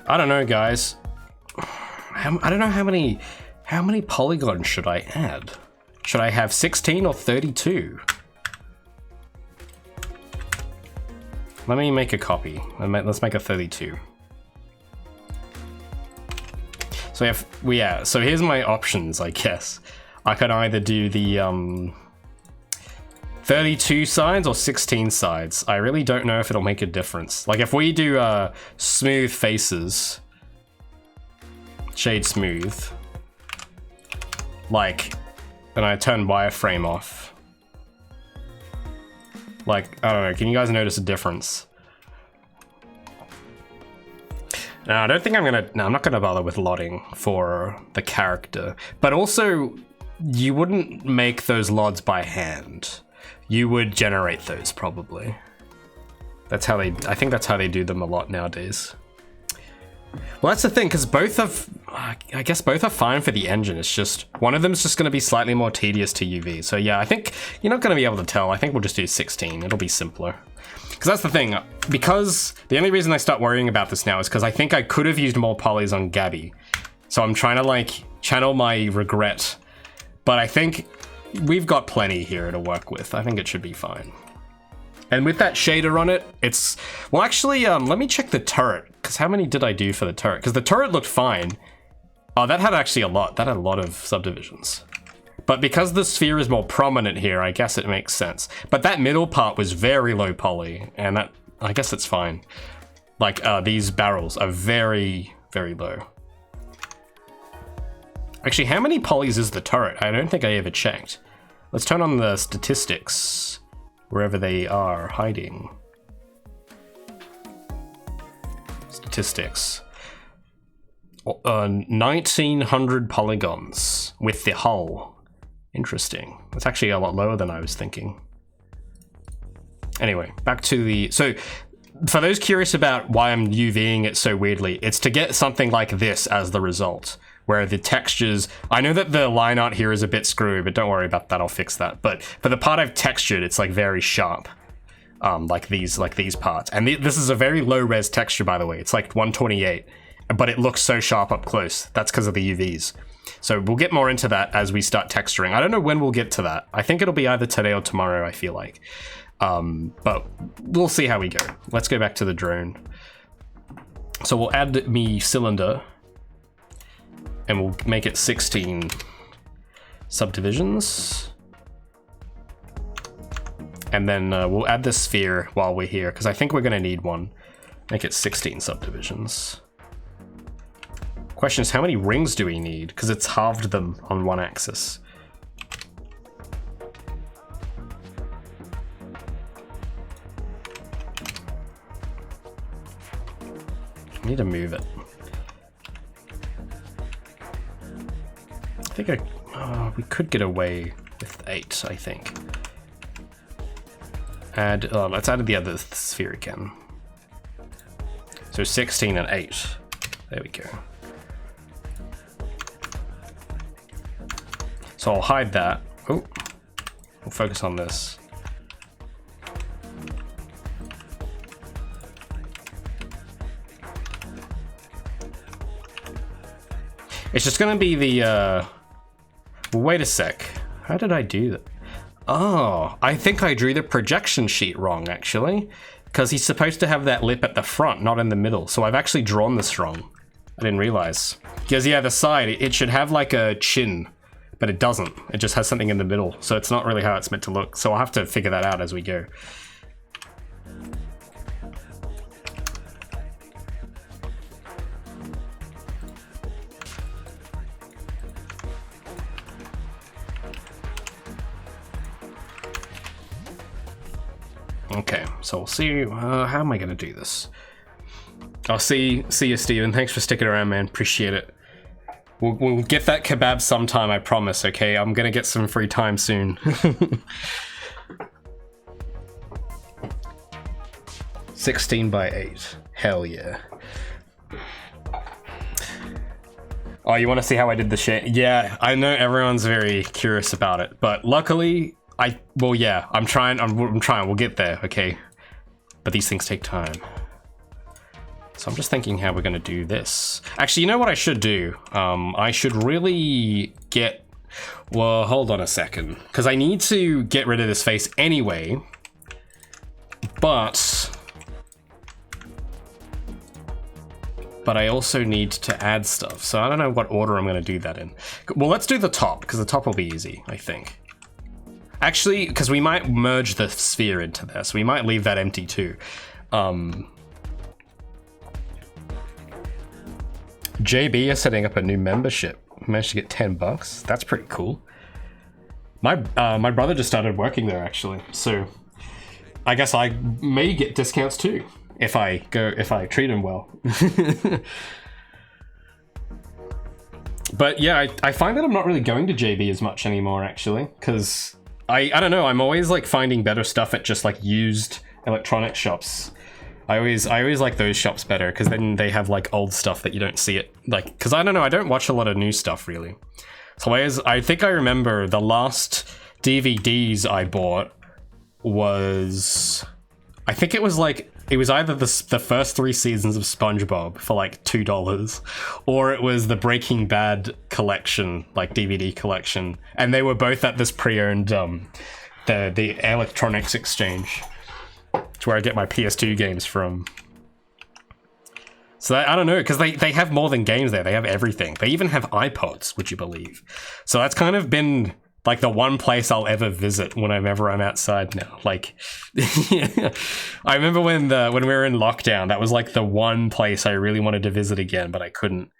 I don't know, guys. I don't know how many polygons should I add? Should I have 16 or 32? Let me make a copy. Let's make a 32. So so here's my options, I guess. I could either do the 32 sides or 16 sides. I really don't know if it'll make a difference. Like if we do smooth faces, shade smooth, like and I turn wireframe off. Like, I don't know, can you guys notice a difference? No, I don't think I'm not gonna bother with LODing for the character. But also, you wouldn't make those LODs by hand. You would generate those, probably. That's how they, I think that's how they do them a lot nowadays. Well, that's the thing, because both of, I guess both are fine for the engine. It's just, one of them is just going to be slightly more tedious to UV. So yeah, I think you're not going to be able to tell. I think we'll just do 16. It'll be simpler. Because that's the thing, because the only reason I start worrying about this now is because I think I could have used more polys on Gabby. So I'm trying to like channel my regret. But I think we've got plenty here to work with. I think it should be fine. And with that shader on it, it's... Well, actually, let me check the turret. Because how many did I do for the turret? Because the turret looked fine. Oh, that had actually a lot. That had a lot of subdivisions. But because the sphere is more prominent here, I guess it makes sense. But that middle part was very low poly. And that... I guess it's fine. Like, these barrels are very, very low. Actually, how many polys is the turret? I don't think I ever checked. Let's turn on the statistics. Wherever they are hiding. Statistics. 1900 polygons with the hull. Interesting. That's actually a lot lower than I was thinking. Anyway, back to the... So, for those curious about why I'm UVing it so weirdly, it's to get something like this as the result. Where the textures, I know that the line art here is a bit screwy, but don't worry about that, I'll fix that. But for the part I've textured, it's like very sharp, like these parts. And this is a very low res texture, by the way. It's like 128, but it looks so sharp up close. That's because of the UVs. So we'll get more into that as we start texturing. I don't know when we'll get to that. I think it'll be either today or tomorrow, I feel like. But we'll see how we go. Let's go back to the drone. So we'll add me cylinder. And we'll make it 16 subdivisions. And then we'll add the sphere while we're here, because I think we're going to need one. Make it 16 subdivisions. Question is, how many rings do we need? Because it's halved them on one axis. I need to move it. I think we could get away with 8, I think. Add, let's add the other sphere again. So 16 and 8. There we go. So I'll hide that. Oh, we'll focus on this. It's just gonna be the, well, wait a sec. How did I do that? Oh, I think I drew the projection sheet wrong, actually. Because he's supposed to have that lip at the front, not in the middle. So I've actually drawn this wrong. I didn't realize. Because, yeah, the side, it should have like a chin. But it doesn't. It just has something in the middle. So it's not really how it's meant to look. So I'll have to figure that out as we go. Okay, so we'll see, how am I gonna do this? I'll see you, Steven. Thanks for sticking around, man. Appreciate it. We'll get that kebab sometime, I promise, okay? I'm gonna get some free time soon. 16 by 8. Hell yeah. Oh, you wanna see how I did the shit? Yeah, I know everyone's very curious about it, but luckily, well, yeah, I'm trying, we'll get there, okay? But these things take time. So I'm just thinking how we're gonna do this. Actually, you know what I should do? I should really get, well, hold on a second. Because I need to get rid of this face anyway. But I also need to add stuff. So I don't know what order I'm gonna do that in. Well, let's do the top, because the top will be easy, I think. Actually, because we might merge the sphere into there, so we might leave that empty too. JB is setting up a new membership. Managed to get $10. That's pretty cool. My brother just started working there actually, so I guess I may get discounts too if I treat him well. But yeah, I find that I'm not really going to JB as much anymore actually, because I don't know, I'm always like finding better stuff at just like used electronic shops. I always like those shops better, because then they have like old stuff that you don't see it, like, because I don't know, I don't watch a lot of new stuff really. So I think I remember the last DVDs I bought was, I think it was either the first 3 seasons of SpongeBob for like $2, or it was the Breaking Bad collection, like DVD collection, and they were both at this pre-owned the Electronics Exchange. It's where I get my PS2 games from. So I don't know, because they have more than games there. They have everything. They even have iPods, would you believe? So that's kind of been like the one place I'll ever visit whenever I'm outside now. Like, I remember when we were in lockdown, that was like the one place I really wanted to visit again, but I couldn't.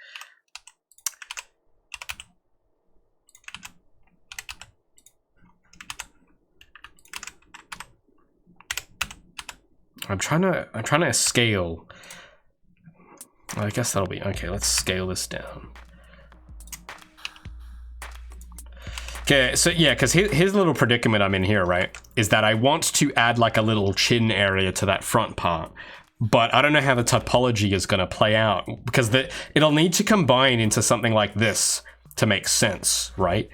I'm trying to scale. I guess that'll be okay. Let's scale this down. Okay, so yeah, because here's the little predicament I'm in here, right? Is that I want to add like a little chin area to that front part, but I don't know how the topology is going to play out, because it'll need to combine into something like this to make sense, right?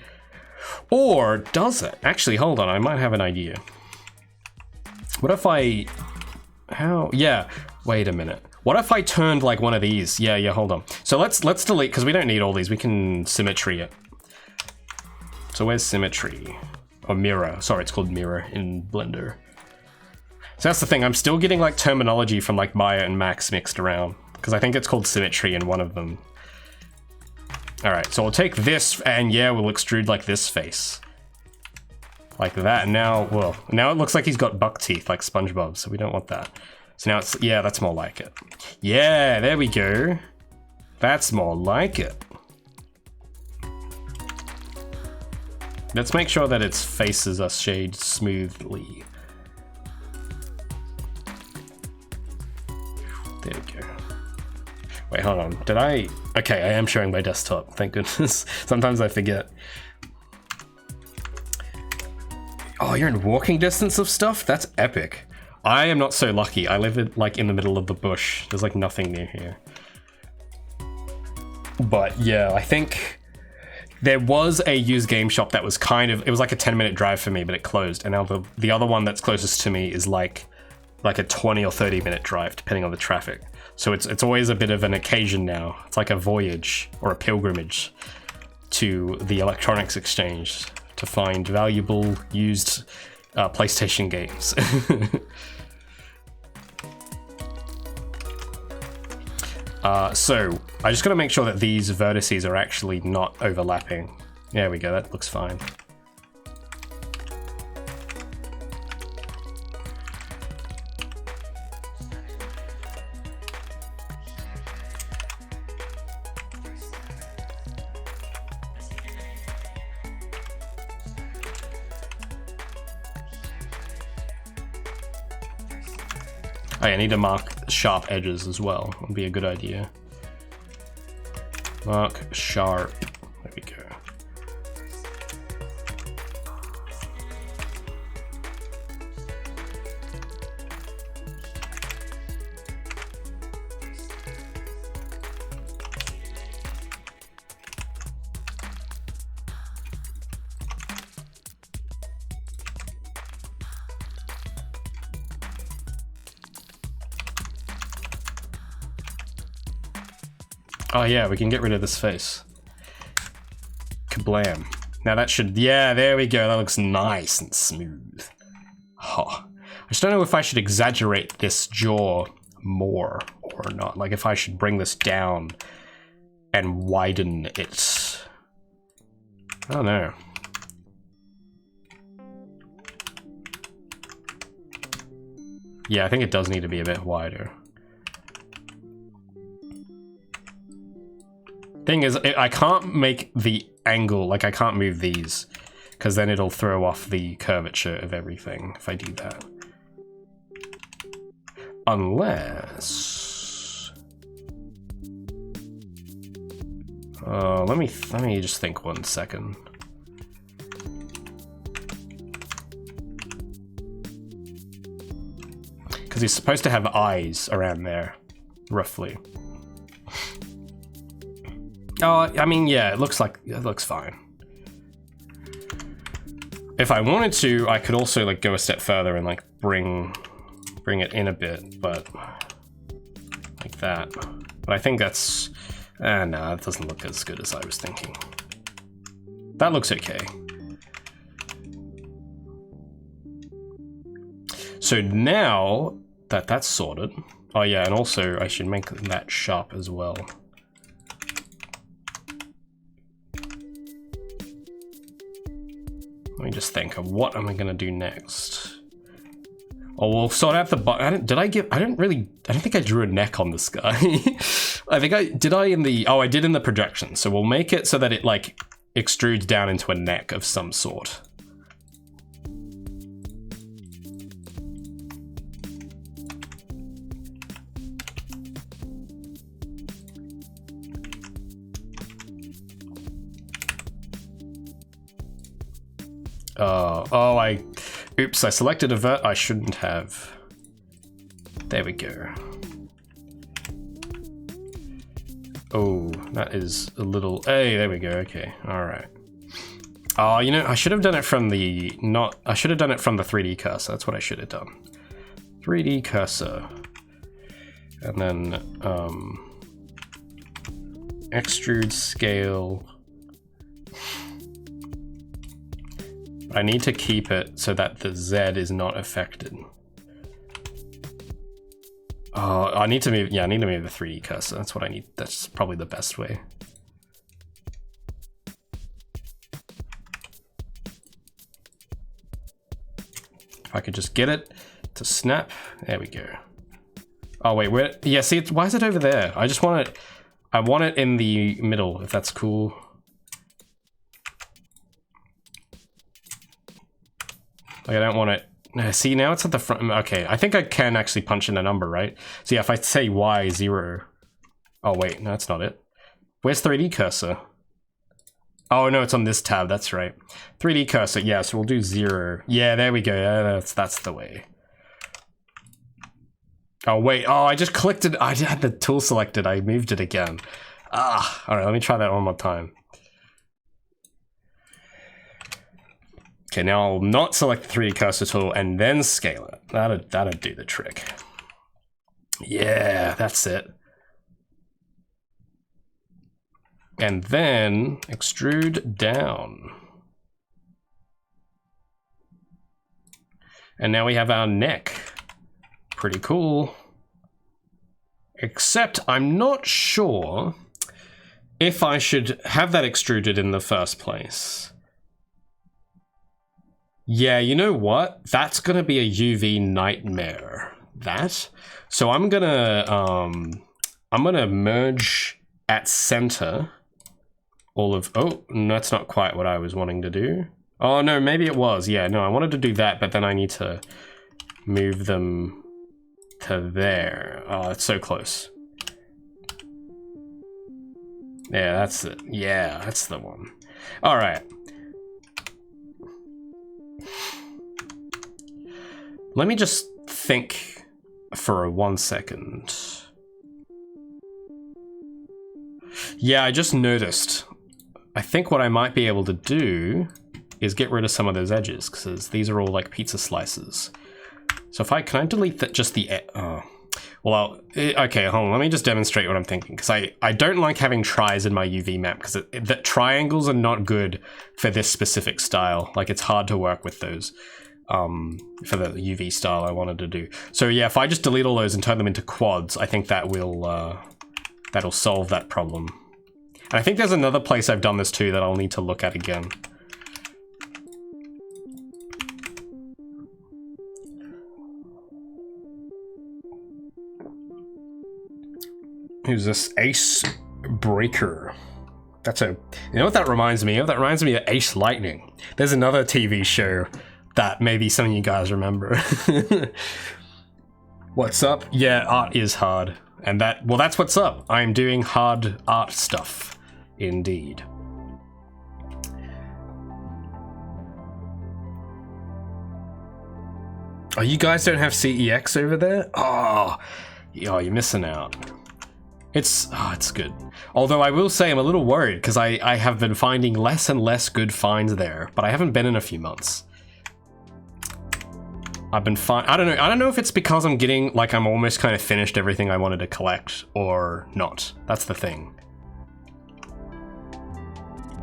Or does it? Actually, hold on, I might have an idea. What if yeah, wait a minute. What if I turned like one of these? Yeah, hold on. So let's delete, because we don't need all these. We can symmetry it. So where's symmetry? Or mirror. Sorry, it's called mirror in Blender. So that's the thing. I'm still getting like terminology from like Maya and Max mixed around, because I think it's called symmetry in one of them. All right, so we'll take this and yeah, we'll extrude like this face. Like that. And now it looks like he's got buck teeth like SpongeBob, so we don't want that. So now it's, yeah, that's more like it. Yeah, there we go. That's more like it. Let's make sure that its faces are shaded smoothly. There we go. Wait, hold on. Okay, I am showing my desktop. Thank goodness. Sometimes I forget. Oh, you're in walking distance of stuff? That's epic. I am not so lucky. I live like in the middle of the bush. There's like nothing near here. But yeah, I think there was a used game shop that was it was like a 10-minute drive for me, but it closed. And now the other one that's closest to me is like a 20 or 30-minute drive, depending on the traffic. So it's always a bit of an occasion now. It's like a voyage or a pilgrimage to the Electronics Exchange to find valuable used PlayStation games. So I just gotta make sure that these vertices are actually not overlapping. There we go, that looks fine. I need to mark sharp edges as well. Would be a good idea. Mark sharp. There we go. Oh yeah, we can get rid of this face. Kablam. Now that should, yeah, there we go. That looks nice and smooth. Oh. I just don't know if I should exaggerate this jaw more or not. Like if I should bring this down and widen it. I don't know. Yeah, I think it does need to be a bit wider. Thing is, I can't make the angle, like I can't move these, because then it'll throw off the curvature of everything if I do that. Unless... let me just think 1 second. Because he's supposed to have eyes around there, roughly. Oh, I mean, yeah, it looks fine. If I wanted to, I could also like go a step further and like bring it in a bit, but like that. But I think that's, no, it doesn't look as good as I was thinking. That looks okay. So now that that's sorted, oh yeah, and also I should make that sharp as well. Let me just think of what am I gonna do next. Oh, we'll sort out the I don't think I drew a neck on this guy. I think I did in the projection. So we'll make it so that it like extrudes down into a neck of some sort. Oops, I selected a vert I shouldn't have. There we go. Oh, that is a little, hey, there we go, okay, all right. Oh, you know, I should have done it from the, I should have done it from the 3D cursor, that's what I should have done. 3D cursor. And then, extrude scale. I need to keep it so that the Z is not affected. Oh, I need to move, yeah, I need to move the 3D cursor. That's what I need. That's probably the best way. If I could just get it to snap. There we go. Oh wait, where? Yeah, see, why is it over there? I just want it, I want it in the middle, if that's cool. Like, I don't want it. See, now it's at the front. Okay, I think I can actually punch in a number, right? So yeah, if I say Y0. Oh wait, no, that's not it. Where's 3D cursor? Oh no, it's on this tab. That's right. 3D cursor. Yeah, so we'll do 0. Yeah, there we go. Yeah, that's the way. Oh wait. Oh, I just clicked it. I had the tool selected. I moved it again. Ah. All right. Let me try that one more time. Okay, now I'll not select the 3D cursor tool and then scale it. That'll do the trick. Yeah, that's it. And then extrude down. And now we have our neck. Pretty cool. Except I'm not sure if I should have that extruded in the first place. Yeah, you know what? That's gonna be a UV nightmare. That. So I'm gonna merge at center all of, oh, that's not quite what I was wanting to do. Oh no, maybe it was. Yeah, no, I wanted to do that, but then I need to move them to there. Oh, it's so close. Yeah, that's it. Yeah, that's the one. All right. Let me just think for 1 second. Yeah, I just noticed. I think what I might be able to do is get rid of some of those edges, because these are all like pizza slices. So if can I delete that, just the, well, okay, hold on, let me just demonstrate what I'm thinking, because I don't like having tris in my UV map, because the triangles are not good for this specific style. Like, it's hard to work with those. For the UV style I wanted to do. So yeah, if I just delete all those and turn them into quads, I think that will that'll solve that problem. And I think there's another place I've done this too that I'll need to look at again. Who's this? Ace Breaker. That's a... You know what that reminds me of? That reminds me of Ace Lightning. There's another TV show that maybe some of you guys remember. What's up? Yeah, art is hard. And that... Well, that's what's up. I'm doing hard art stuff. Indeed. Oh, you guys don't have CEX over there? Oh, you're missing out. It's good. Although I will say I'm a little worried because I have been finding less and less good finds there, but I haven't been in a few months. I've been I don't know if it's because I'm getting, like, I'm almost kind of finished everything I wanted to collect or not. That's the thing.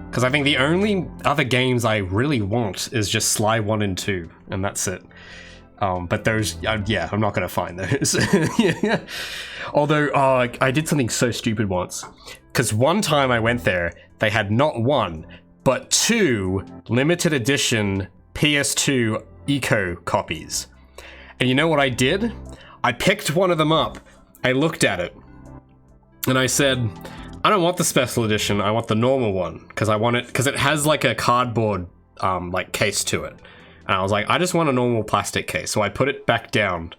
Because I think the only other games I really want is just Sly 1 and 2, and that's it. But those, yeah, I'm not going to find those. Yeah. Although, I did something so stupid once. Because one time I went there, they had not one, but 2 limited edition PS2 Eco copies. And you know what I did? I picked one of them up, I looked at it, and I said, I don't want the special edition, I want the normal one. Because I want it, because it has like a cardboard, like, case to it. And I was like, I just want a normal plastic case. So I put it back down,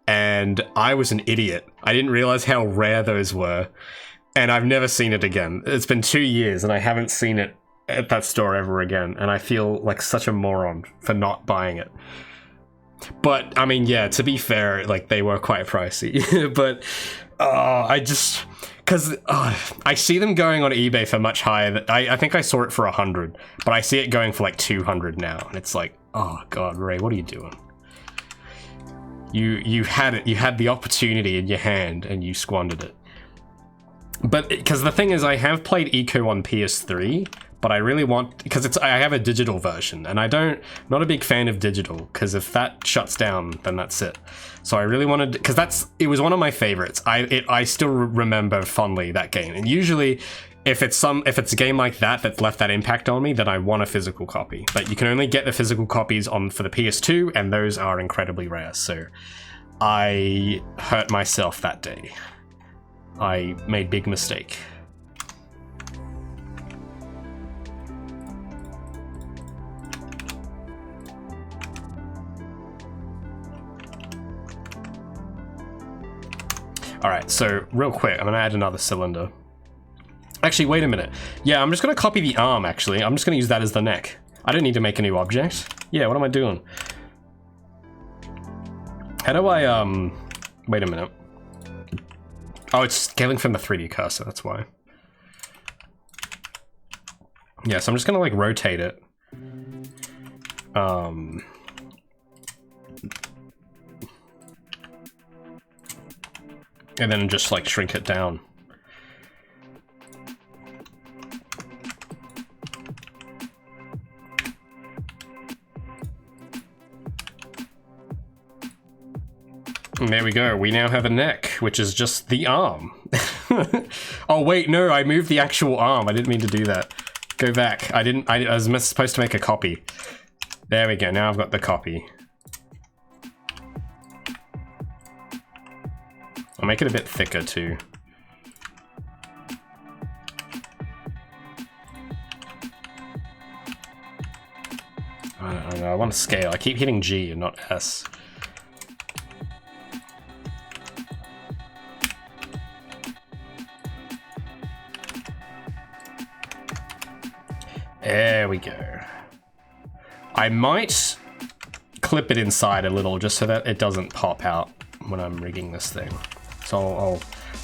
and I was an idiot. I didn't realize how rare those were, and I've never seen it again. It's been 2 years, and I haven't seen it at that store ever again, and I feel like such a moron for not buying it. But, I mean, yeah, to be fair, like, they were quite pricey. But, I just... Because I see them going on eBay for much higher. I think I saw it for 100, but I see it going for like 200 now, and it's like, oh god, Ray, what are you doing? You had it. You had the opportunity in your hand, and you squandered it. But because the thing is, I have played Eco on PS3, but I really want, because I have a digital version, and not a big fan of digital, because if that shuts down, then that's it. So I really wanted, because it was one of my favorites. I still remember fondly that game, and usually if it's a game like that that's left that impact on me, then I want a physical copy. But you can only get the physical copies for the PS2, and those are incredibly rare. So I hurt myself that day. I made big mistake. Alright, so real quick, I'm gonna add another cylinder. Actually, wait a minute. Yeah, I'm just gonna copy the arm, actually. I'm just gonna use that as the neck. I don't need to make a new object. Yeah, what am I doing? How do I, wait a minute. Oh, it's scaling from the 3D cursor, that's why. Yeah, so I'm just gonna, like, rotate it. And then just, like, shrink it down. And there we go. We now have a neck, which is just the arm. Oh, wait, no, I moved the actual arm. I didn't mean to do that. Go back. I was supposed to make a copy. There we go. Now I've got the copy. I'll make it a bit thicker too. I don't know, I want to scale. I keep hitting G and not S. There we go. I might clip it inside a little just so that it doesn't pop out when I'm rigging this thing. So I'll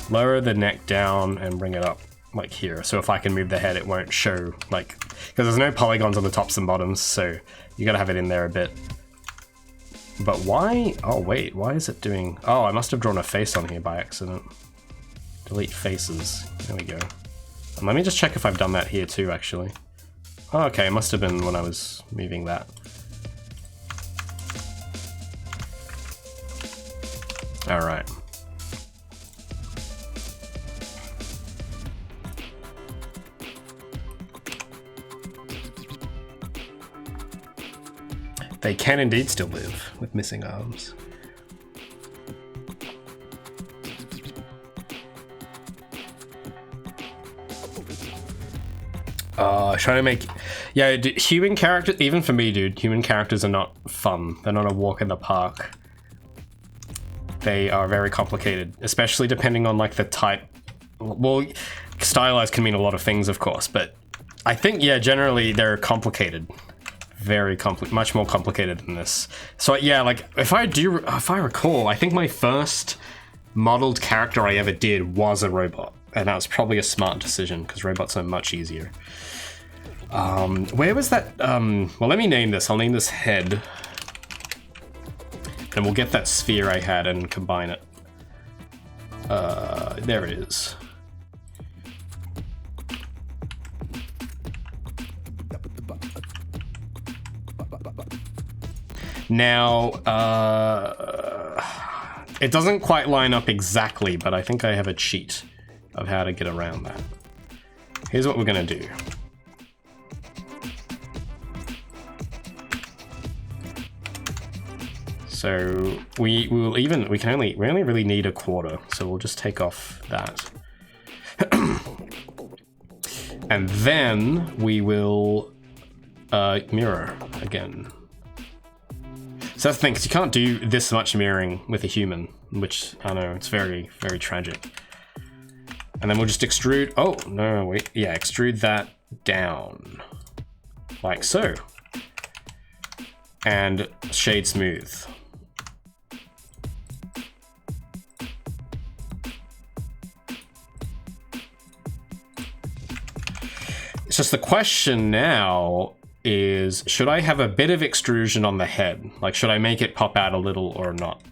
lower the neck down and bring it up like here. So if I can move the head, it won't show, like, because there's no polygons on the tops and bottoms, so you gotta have it in there a bit. But why? Oh wait, why is it doing? Oh, I must have drawn a face on here by accident. Delete faces. There we go. And let me just check if I've done that here too, actually. Oh, okay, it must have been when I was moving that. All right. They can indeed still live with missing arms. Trying to make... Yeah, human characters... Even for me, dude, human characters are not fun. They're not a walk in the park. They are very complicated, especially depending on, like, the type. Well, stylized can mean a lot of things, of course, but I think, yeah, generally they're complicated. Very much more complicated than this. So, yeah, like, if I recall, I think my first modeled character I ever did was a robot. And that was probably a smart decision, because robots are much easier. Where was that? Well, let me name this. I'll name this head. And we'll get that sphere I had and combine it. There it is. Now, it doesn't quite line up exactly, but I think I have a cheat of how to get around that. Here's what we're gonna do. So we only really need a quarter, so we'll just take off that. And then we will mirror again. So that's the thing, because you can't do this much mirroring with a human, which I know, it's very, very tragic. And then we'll just extrude, oh, no, wait, yeah, extrude that down, like so. And shade smooth. It's just the question now is, should I have a bit of extrusion on the head? Like, should I make it pop out a little or not?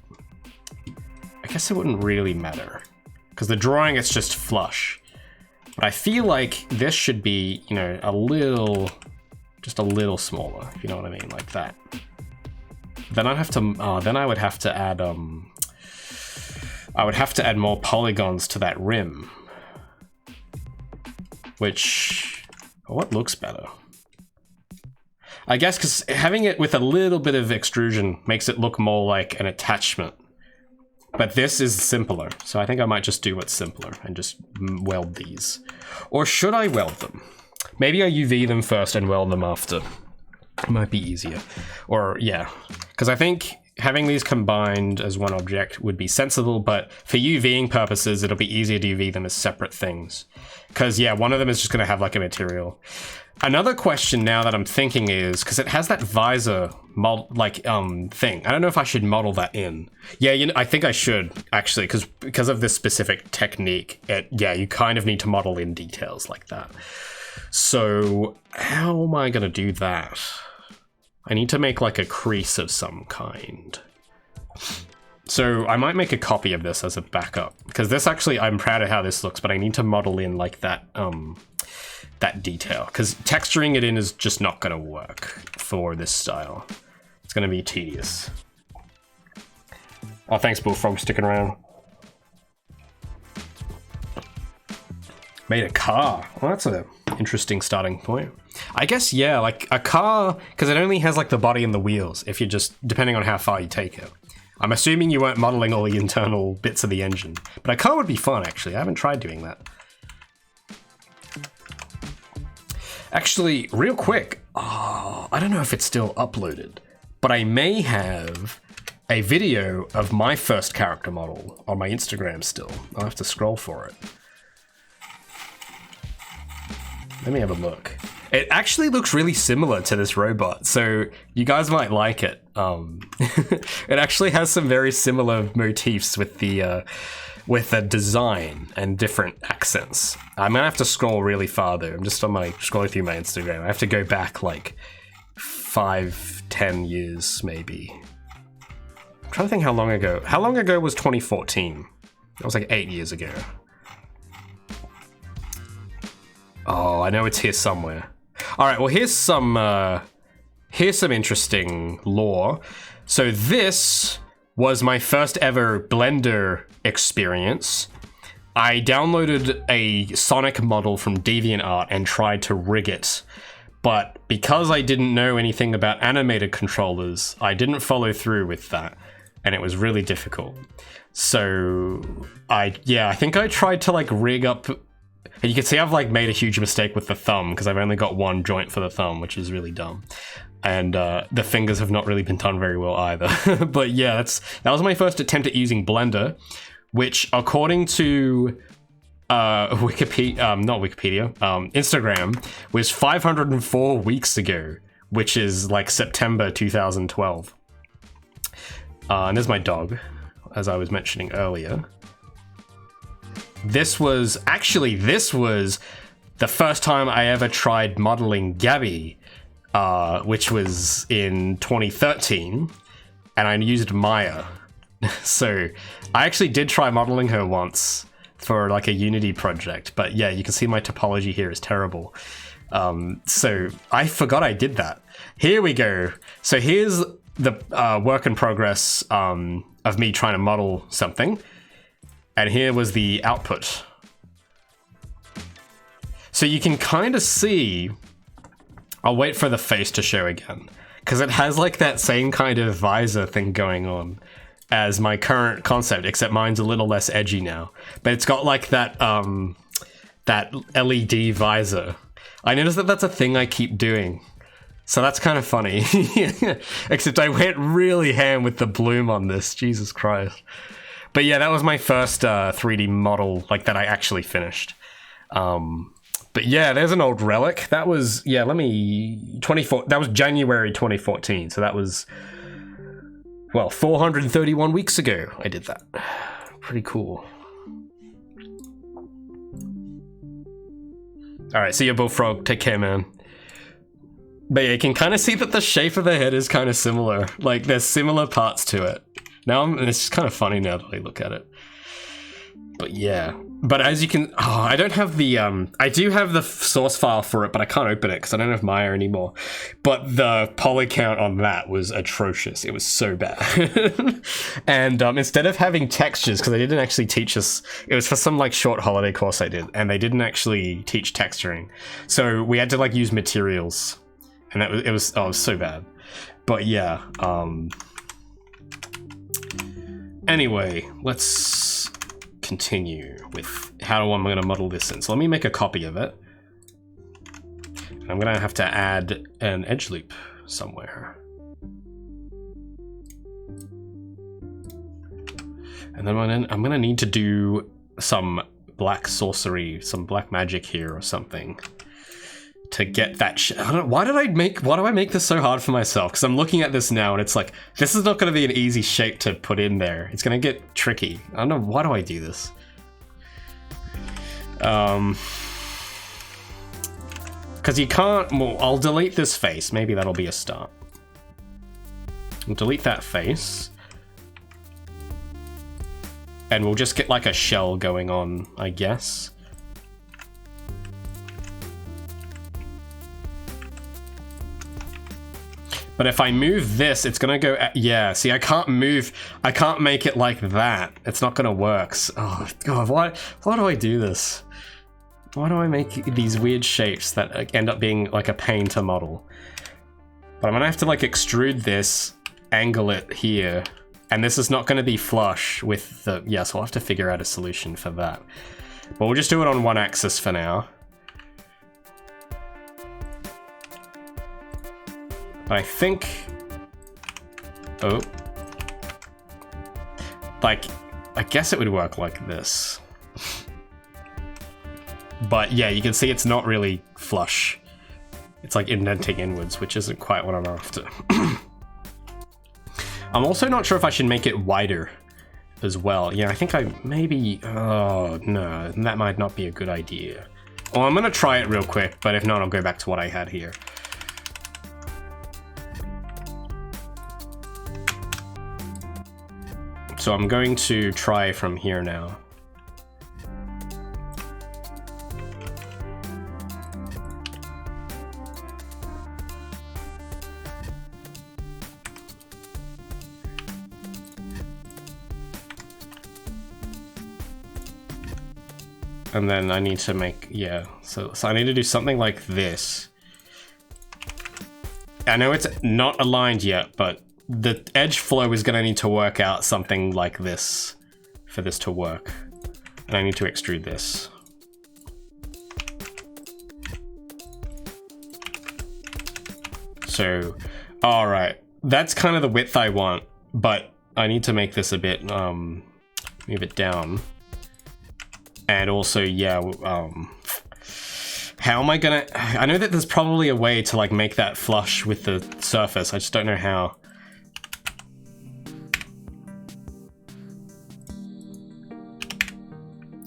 I guess it wouldn't really matter, because the drawing is just flush. But I feel like this should be, you know, just a little smaller, if you know what I mean, like that. Then I'd have to, then I would have to add, more polygons to that rim. Which, what looks better? I guess because having it with a little bit of extrusion makes it look more like an attachment. But this is simpler, so I think I might just do what's simpler and just weld these. Or should I weld them? Maybe I UV them first and weld them after. It might be easier. Or, yeah. Because I think having these combined as one object would be sensible, but for UVing purposes, it'll be easier to UV them as separate things. Because, yeah, one of them is just going to have, like, a material. Another question now that I'm thinking is, because it has that visor thing. I don't know if I should model that in. Yeah, you know, I think I should, actually, because of this specific technique. Yeah, you kind of need to model in details like that. So, how am I going to do that? I need to make, like, a crease of some kind. So, I might make a copy of this as a backup. Because this actually, I'm proud of how this looks, but I need to model in, like, that detail, because texturing it in is just not going to work for this style. It's going to be tedious. Oh, thanks, Bullfrog, sticking around. Made a car. Well, that's an interesting starting point. I guess, yeah, like a car, because it only has like the body and the wheels, if you just, depending on how far you take it. I'm assuming you weren't modeling all the internal bits of the engine, but a car would be fun, actually. I haven't tried doing that. Actually, real quick, I don't know if it's still uploaded, but I may have a video of my first character model on my Instagram still. I'll have to scroll for it. Let me have a look. It actually looks really similar to this robot, so you guys might like it. It actually has some very similar motifs with the design and different accents. I'm gonna have to scroll really far though. I'm just scrolling through my Instagram. I have to go back like 5-10 years maybe. I'm trying to think how long ago. How long ago was 2014? That was like 8 years ago. Oh, I know it's here somewhere. All right, well here's some interesting lore. So this was my first ever Blender experience. I downloaded a Sonic model from DeviantArt and tried to rig it. But because I didn't know anything about animated controllers, I didn't follow through with that. And it was really difficult. So I think I tried to like rig up And you can see I've like made a huge mistake with the thumb because I've only got one joint for the thumb, which is really dumb. And the fingers have not really been done very well either. But yeah, that was my first attempt at using Blender, which according to Wikipedia, not Wikipedia, Instagram, was 504 weeks ago, which is like September 2012. And there's my dog, as I was mentioning earlier. This was the first time I ever tried modeling Gabby, which was in 2013, and I used Maya. So I actually did try modeling her once for like a Unity project, but yeah, you can see my topology here is terrible. So I forgot I did that. Here we go. So here's the work in progress of me trying to model something. And here was the output. So you can kind of see, I'll wait for the face to show again, because it has like that same kind of visor thing going on as my current concept, except mine's a little less edgy now. But it's got like that that LED visor. I noticed that that's a thing I keep doing. So that's kind of funny. Except I went really ham with the bloom on this, Jesus Christ. But yeah, that was my first 3D model like that I actually finished. But yeah, there's an old relic. That was, yeah, that was January 2014. So that was, well, 431 weeks ago I did that. Pretty cool. All right, see you, Bullfrog. Take care, man. But yeah, you can kind of see that the shape of the head is kind of similar. Like, there's similar parts to it. Now, it's kind of funny now that I look at it. But yeah. But as you can... Oh, I don't have the... I do have the source file for it, but I can't open it because I don't have Maya anymore. But the poly count on that was atrocious. It was so bad. And instead of having textures, because they didn't actually teach us... It was for some like short holiday course I did, and they didn't actually teach texturing. So we had to like use materials. And it was so bad. But yeah, anyway, let's continue with how am I going to model this in. So let me make a copy of it. And I'm going to have to add an edge loop somewhere. And then I'm going to need to do some black sorcery, some black magic here or something to get that I don't know, why do I make this so hard for myself? Because I'm looking at this now and it's like, this is not going to be an easy shape to put in there. It's going to get tricky. I don't know, why do I do this? Because you can't, well, I'll delete this face. Maybe that'll be a start. I'll delete that face. And we'll just get like a shell going on, I guess. But if I move this, it's gonna go, yeah, see, I can't make it like that. It's not gonna work. Oh, God, why do I do this? Why do I make these weird shapes that end up being like a pain to model? But I'm gonna have to like extrude this, angle it here, and this is not gonna be flush with the, yeah, so I'll have to figure out a solution for that. But we'll just do it on one axis for now. I think, oh, like, I guess it would work like this. But yeah, you can see it's not really flush. It's like indenting inwards, which isn't quite what I'm after. I'm also not sure if I should make it wider as well. Yeah, I think I maybe, oh no, that might not be a good idea. Well, I'm gonna try it real quick, but if not, I'll go back to what I had here. So I'm going to try from here now. And then I need to make, yeah, so I need to do something like this. I know it's not aligned yet, but the edge flow is going to need to work out something like this for this to work. And I need to extrude this. So, all right, that's kind of the width I want, but I need to make this a bit, move it down. And also, yeah, how am I gonna, I know that there's probably a way to like make that flush with the surface. I just don't know how.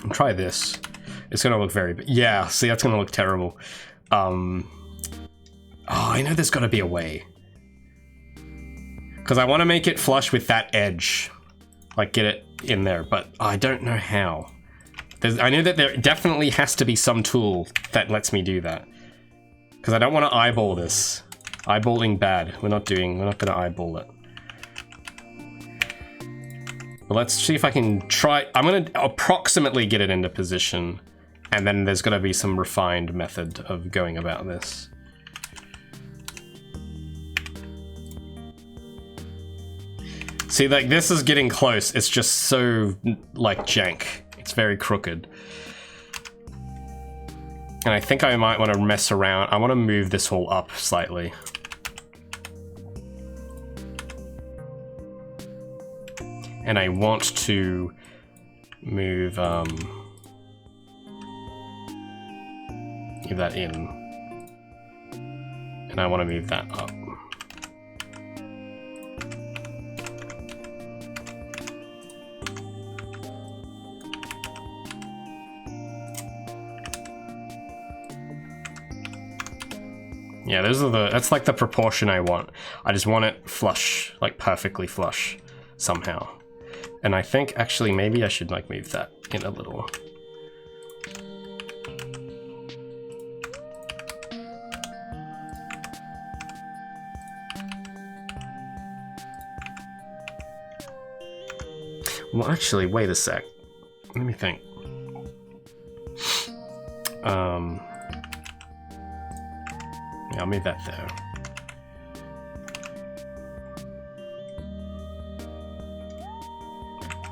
I'll try this. It's gonna look very, yeah, see, that's gonna look terrible. Oh, I know there's gotta be a way. Because I want to make it flush with that edge. Like, get it in there, but I don't know how. I know that there definitely has to be some tool that lets me do that. Because I don't want to eyeball this. Eyeballing bad. We're not gonna eyeball it. But let's see if I can try. I'm gonna approximately get it into position. And then there's gonna be some refined method of going about this. See, like, this is getting close. It's just so, like, jank. It's very crooked. And I think I might want to mess around. I want to move this all up slightly. And I want to move that in. And I want to move that up. Yeah, that's like the proportion I want. I just want it flush, like perfectly flush somehow. And I think actually maybe I should like move that in a little. Well, actually, wait a sec. Let me think. Yeah, I'll move that there.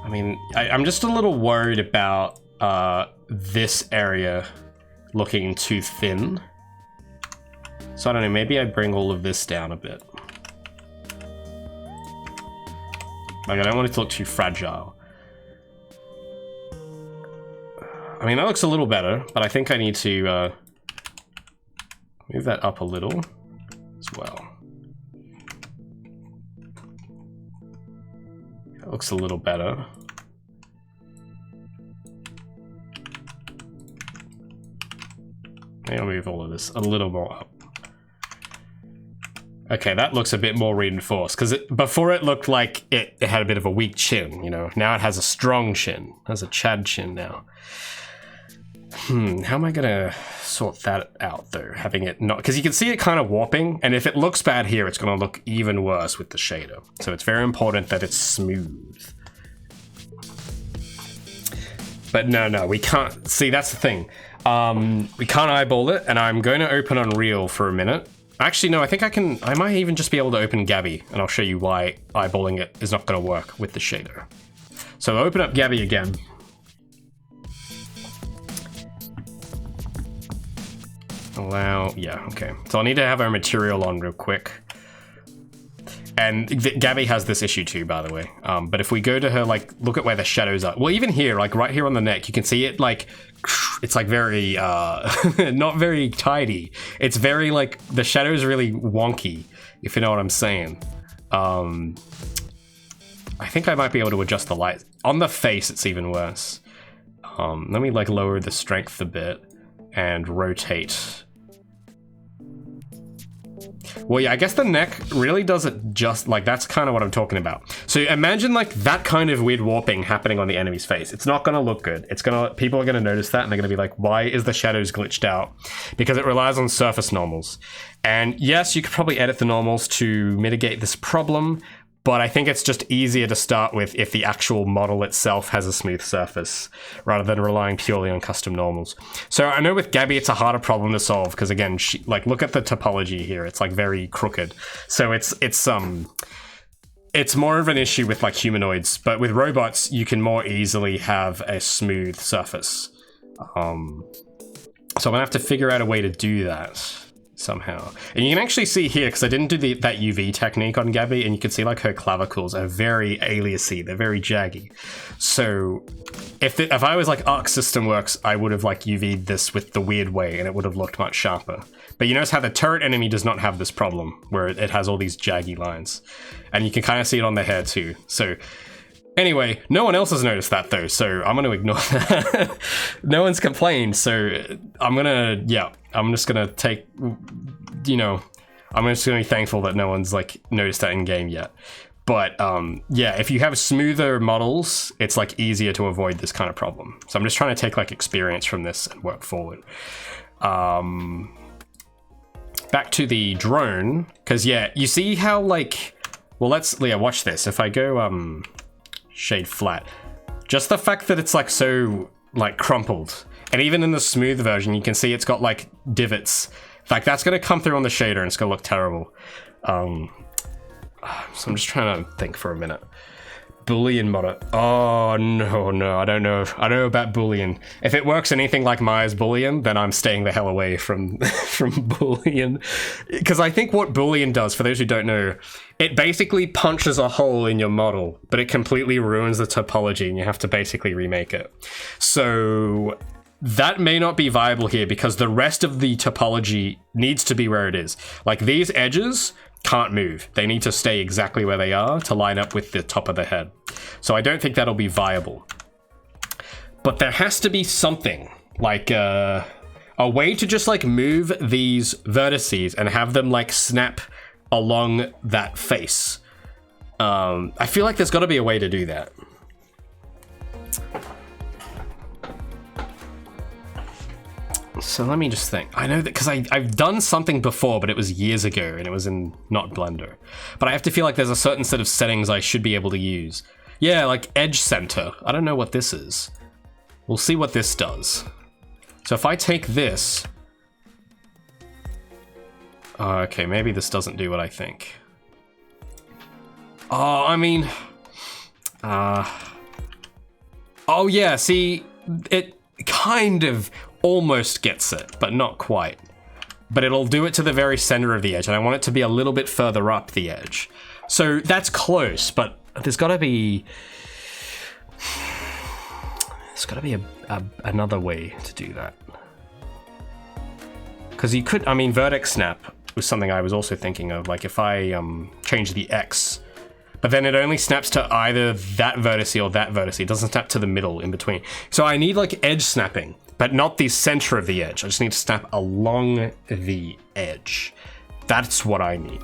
I mean, I'm just a little worried about this area looking too thin. So I don't know, maybe I bring all of this down a bit. Like, I don't want it to look too fragile. I mean, that looks a little better, but I think I need to move that up a little as well. That looks a little better. Maybe I'll move all of this a little more up. Okay, that looks a bit more reinforced, because before it looked like it had a bit of a weak chin, you know? Now it has a strong chin. It has a Chad chin now. How am I gonna sort that out though? Having it not, because you can see it kind of warping, and if it looks bad here, it's gonna look even worse with the shader. So it's very important that it's smooth. But no, we can't, see, that's the thing. We can't eyeball it, and I'm going to open Unreal for a minute. Actually, no, I think I might even just be able to open Gabby, and I'll show you why eyeballing it is not gonna work with the shader. So open up Gabby again. Allow, yeah, okay. So I'll need to have our material on real quick. And Gabby has this issue too, by the way. But if we go to her, like, look at where the shadows are. Well, even here, like right here on the neck, you can see it like, it's like very, not very tidy. It's very like, the shadow's really wonky, if you know what I'm saying. I think I might be able to adjust the light. On the face, it's even worse. Let me like lower the strength a bit and rotate. Well, yeah, I guess the neck really does it just like, that's kind of what I'm talking about. So imagine like that kind of weird warping happening on the enemy's face. It's not going to look good. It's going to, people are going to notice that and they're going to be like, why is the shadows glitched out? Because it relies on surface normals. And yes, you could probably edit the normals to mitigate this problem, but I think it's just easier to start with if the actual model itself has a smooth surface, rather than relying purely on custom normals. So I know with Gabby, it's a harder problem to solve, because again, like, look at the topology here. It's like very crooked. So it's more of an issue with like humanoids, but with robots, you can more easily have a smooth surface. So I'm gonna have to figure out a way to do that. somehow. And you can actually see here, because I didn't do that UV technique on Gabby, and you can see like her clavicles are very aliasy, they're very jaggy. So if I was like Arc System Works, I would have like UV'd this with the weird way and it would have looked much sharper. But you notice how the turret enemy does not have this problem, where it has all these jaggy lines. And you can kind of see it on the hair too. So anyway, no one else has noticed that though, so I'm gonna ignore that. No one's complained, so I'm just gonna take, you know, I'm just gonna be thankful that no one's like noticed that in game yet. But yeah, if you have smoother models, it's like easier to avoid this kind of problem. So I'm just trying to take like experience from this and work forward. Back to the drone, because yeah, you see how like, well, watch this. If I go shade flat, just the fact that it's like so like crumpled, and even in the smooth version you can see it's got like divots, like that's going to come through on the shader and it's going to look terrible. So I'm just trying to think for a minute. Boolean modder. Oh no, I don't know about Boolean. If it works anything like Maya's Boolean, then I'm staying the hell away from Boolean, because I think what Boolean does, for those who don't know, it basically punches a hole in your model, but it completely ruins the topology and you have to basically remake it. So that may not be viable here because the rest of the topology needs to be where it is. Like these edges can't move. They need to stay exactly where they are to line up with the top of the head. So I don't think that'll be viable. But there has to be something, like a way to just like move these vertices and have them like snap along that face. I feel like there's got to be a way to do that. So let me just think. I know that because I've done something before, but it was years ago and it was in not Blender. But I have to feel like there's a certain set of settings I should be able to use. Yeah, like edge center. I don't know what this is. We'll see what this does. So if I take this... okay, maybe this doesn't do what I think. Oh, I mean... oh yeah, see, it kind of almost gets it, but not quite. But it'll do it to the very center of the edge, and I want it to be a little bit further up the edge. So that's close, but there's gotta be... there's gotta be another way to do that. Because you could, I mean, vertex snap was something I was also thinking of, like if I change the X, but then it only snaps to either that vertex or that vertex. It doesn't snap to the middle in between. So I need like edge snapping, but not the center of the edge. I just need to snap along the edge. That's what I need.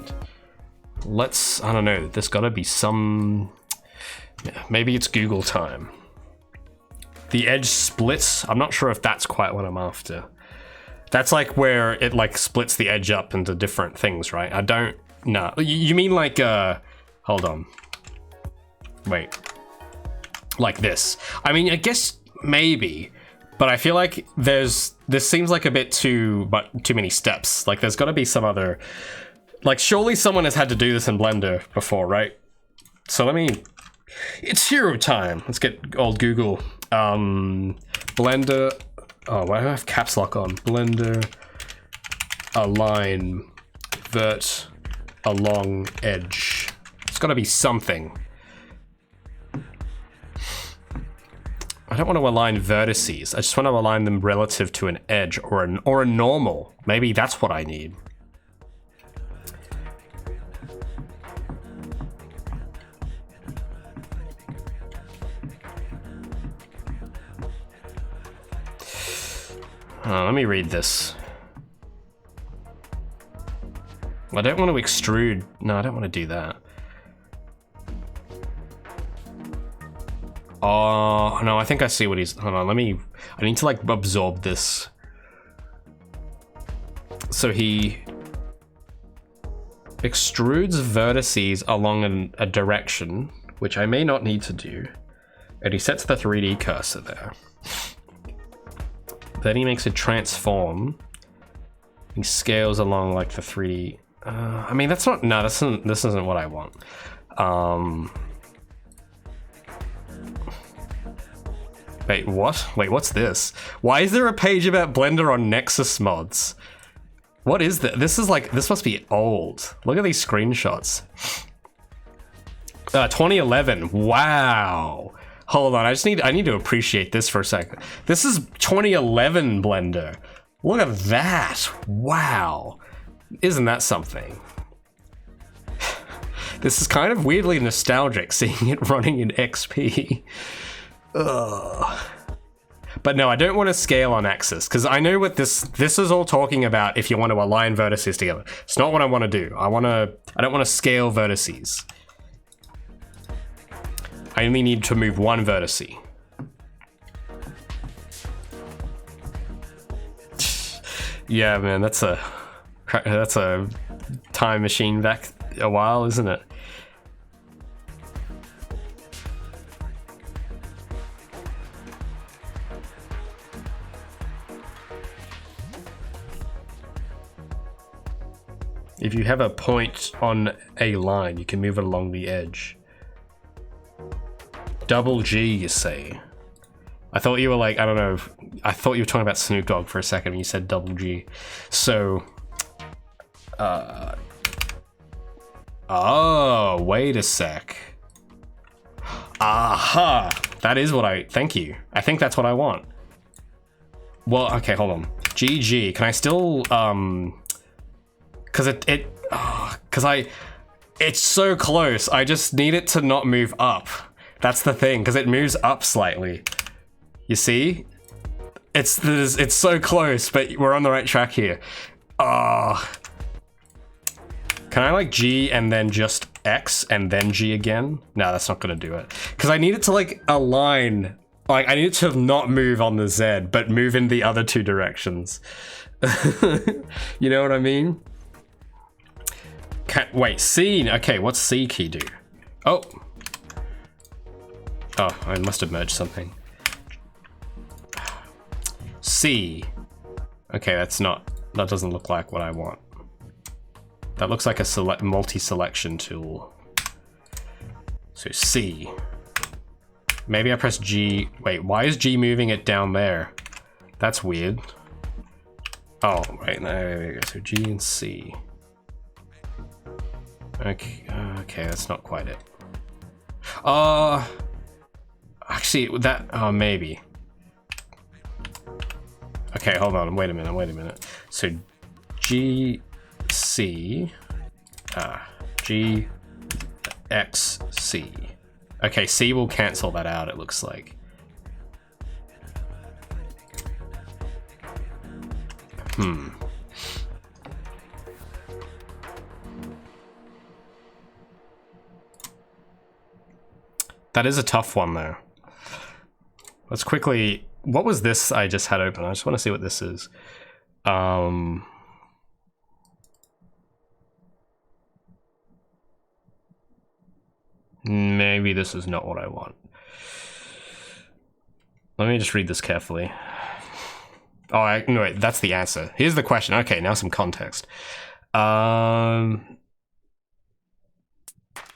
Let's, I don't know, there's gotta be some, yeah, maybe it's Google time. The edge splits. I'm not sure if that's quite what I'm after. That's like where it like splits the edge up into different things, right? I don't, no. You mean like, hold on. Wait. Like this. I mean, I guess maybe, but I feel like this seems like a bit too many steps. Like there's gotta be some other, like surely someone has had to do this in Blender before, right? So it's hero time. Let's get old Google. Blender, oh, why do I have caps lock on? Blender, align, vert, along, edge. It's gotta be something. I don't want to align vertices. I just want to align them relative to an edge or a normal. Maybe that's what I need. Let me read this. I don't want to extrude. No, I don't want to do that. Oh, no, I think I see what he's... Hold on, I need to, like, absorb this. So he extrudes vertices along a direction, which I may not need to do. And he sets the 3D cursor there. Then he makes a transform. He scales along, like, the 3D... I mean, that's not... No, this isn't what I want. Wait, what? Wait, what's this? Why is there a page about Blender on Nexus mods? What is that? This is like, this must be old. Look at these screenshots. 2011. Wow. Hold on, I need to appreciate this for a second. This is 2011 Blender. Look at that. Wow. Isn't that something? This is kind of weirdly nostalgic, seeing it running in XP. Ugh. But no, I don't want to scale on axis, because I know what this is all talking about if you want to align vertices together. It's not what I want to do. I don't want to scale vertices. I only need to move one vertice. Yeah, man, that's a time machine back a while, isn't it? If you have a point on a line, you can move it along the edge. Double G, you say? I thought you were like, I don't know, I thought you were talking about Snoop Dogg for a second when you said double G. So, oh, wait a sec. Aha! That is what thank you. I think that's what I want. Well, okay, hold on. GG, can I still, it's so close. I just need it to not move up. That's the thing, because it moves up slightly. You see? It's so close, but we're on the right track here. Can I like G and then just X and then G again? No, that's not gonna do it. Because I need it to like align. Like I need it to not move on the Z, but move in the other two directions. You know what I mean? Wait, C. Okay, what's C key do? Oh, I must have merged something. C. Okay, that doesn't look like what I want. That looks like a multi-selection tool. So C. Maybe I press G. Wait, why is G moving it down there? That's weird. Oh, right, there we go. So G and C. Okay, that's not quite it. Actually, maybe. Okay, hold on, wait a minute. So, G, C, G, X, C. Okay, C will cancel that out, it looks like. That is a tough one, though. Let's quickly... What was this I just had open? I just want to see what this is. Maybe this is not what I want. Let me just read this carefully. Oh, no, wait, that's the answer. Here's the question. Okay, now some context.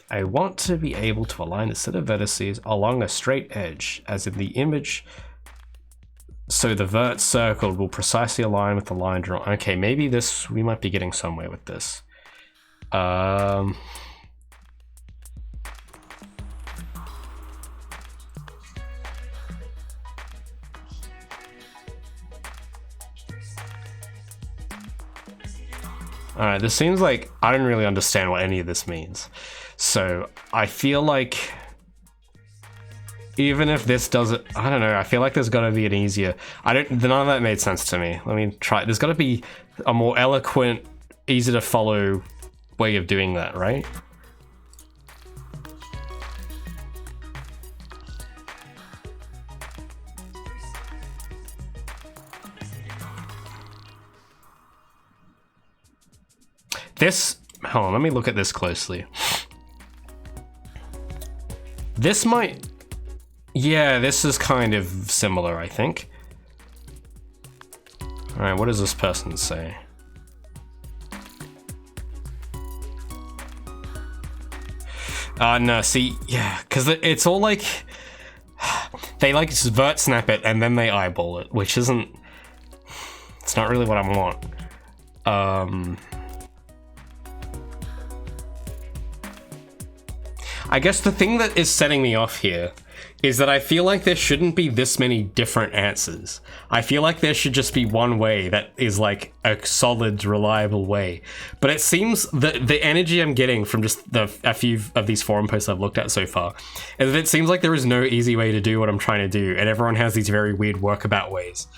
I want to be able to align a set of vertices along a straight edge, as in the image, so the vert circled will precisely align with the line drawn. Okay, maybe this, we might be getting somewhere with this. Alright, this seems like I don't really understand what any of this means. So I feel like even if this doesn't, I don't know, I feel like there's gotta be an easier, none of that made sense to me. Let me try, there's gotta be a more eloquent, easy to follow way of doing that, right? This, hold on, let me look at this closely. This might, yeah, this is kind of similar, I think. All right, what does this person say? No, see, yeah, because it's all like, they like vert snap it and then they eyeball it, which isn't, it's not really what I want. I guess the thing that is setting me off here is that I feel like there shouldn't be this many different answers. I feel like there should just be one way that is like a solid, reliable way. But it seems that the energy I'm getting from just a few of these forum posts I've looked at so far is that it seems like there is no easy way to do what I'm trying to do, and everyone has these very weird workabout ways.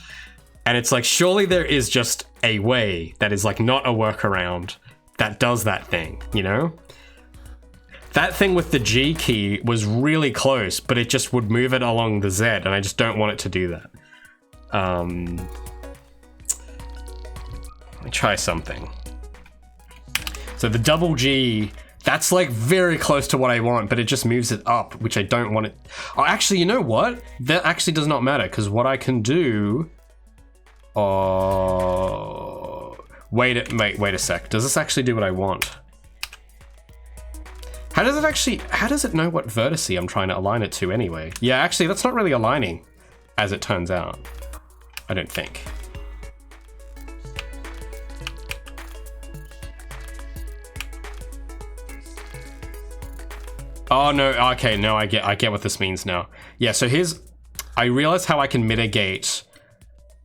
And it's like, surely there is just a way that is like not a workaround that does that thing, you know? That thing with the G key was really close, but it just would move it along the Z, and I just don't want it to do that. Let me try something. So the double G, that's like very close to what I want, but it just moves it up, which I don't want it. Oh, actually, you know what? That actually does not matter, because what I can do... Oh... Wait a sec. Does this actually do what I want? How does it know what vertice I'm trying to align it to anyway? Yeah, actually, that's not really aligning, as it turns out. I don't think. Oh, no, okay, no, I get what this means now. Yeah, so I realize how I can mitigate,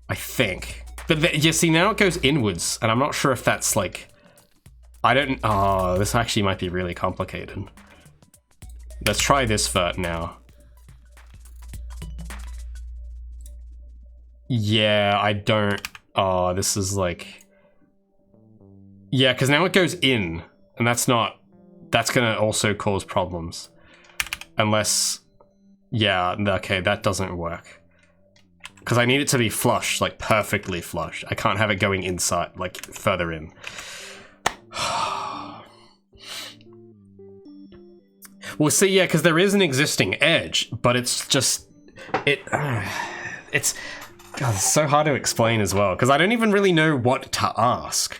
I think. But you see, now it goes inwards, and I'm not sure if that's like... Oh, this actually might be really complicated. Let's try this vert now. Yeah, I don't... Oh, this is like... Yeah, because now it goes in, and that's gonna also cause problems. Unless... Yeah, okay, that doesn't work. Because I need it to be flush, like perfectly flush. I can't have it going inside, like further in. Well, see, yeah, because there is an existing edge, but it's just... It's... God, it's so hard to explain as well, because I don't even really know what to ask.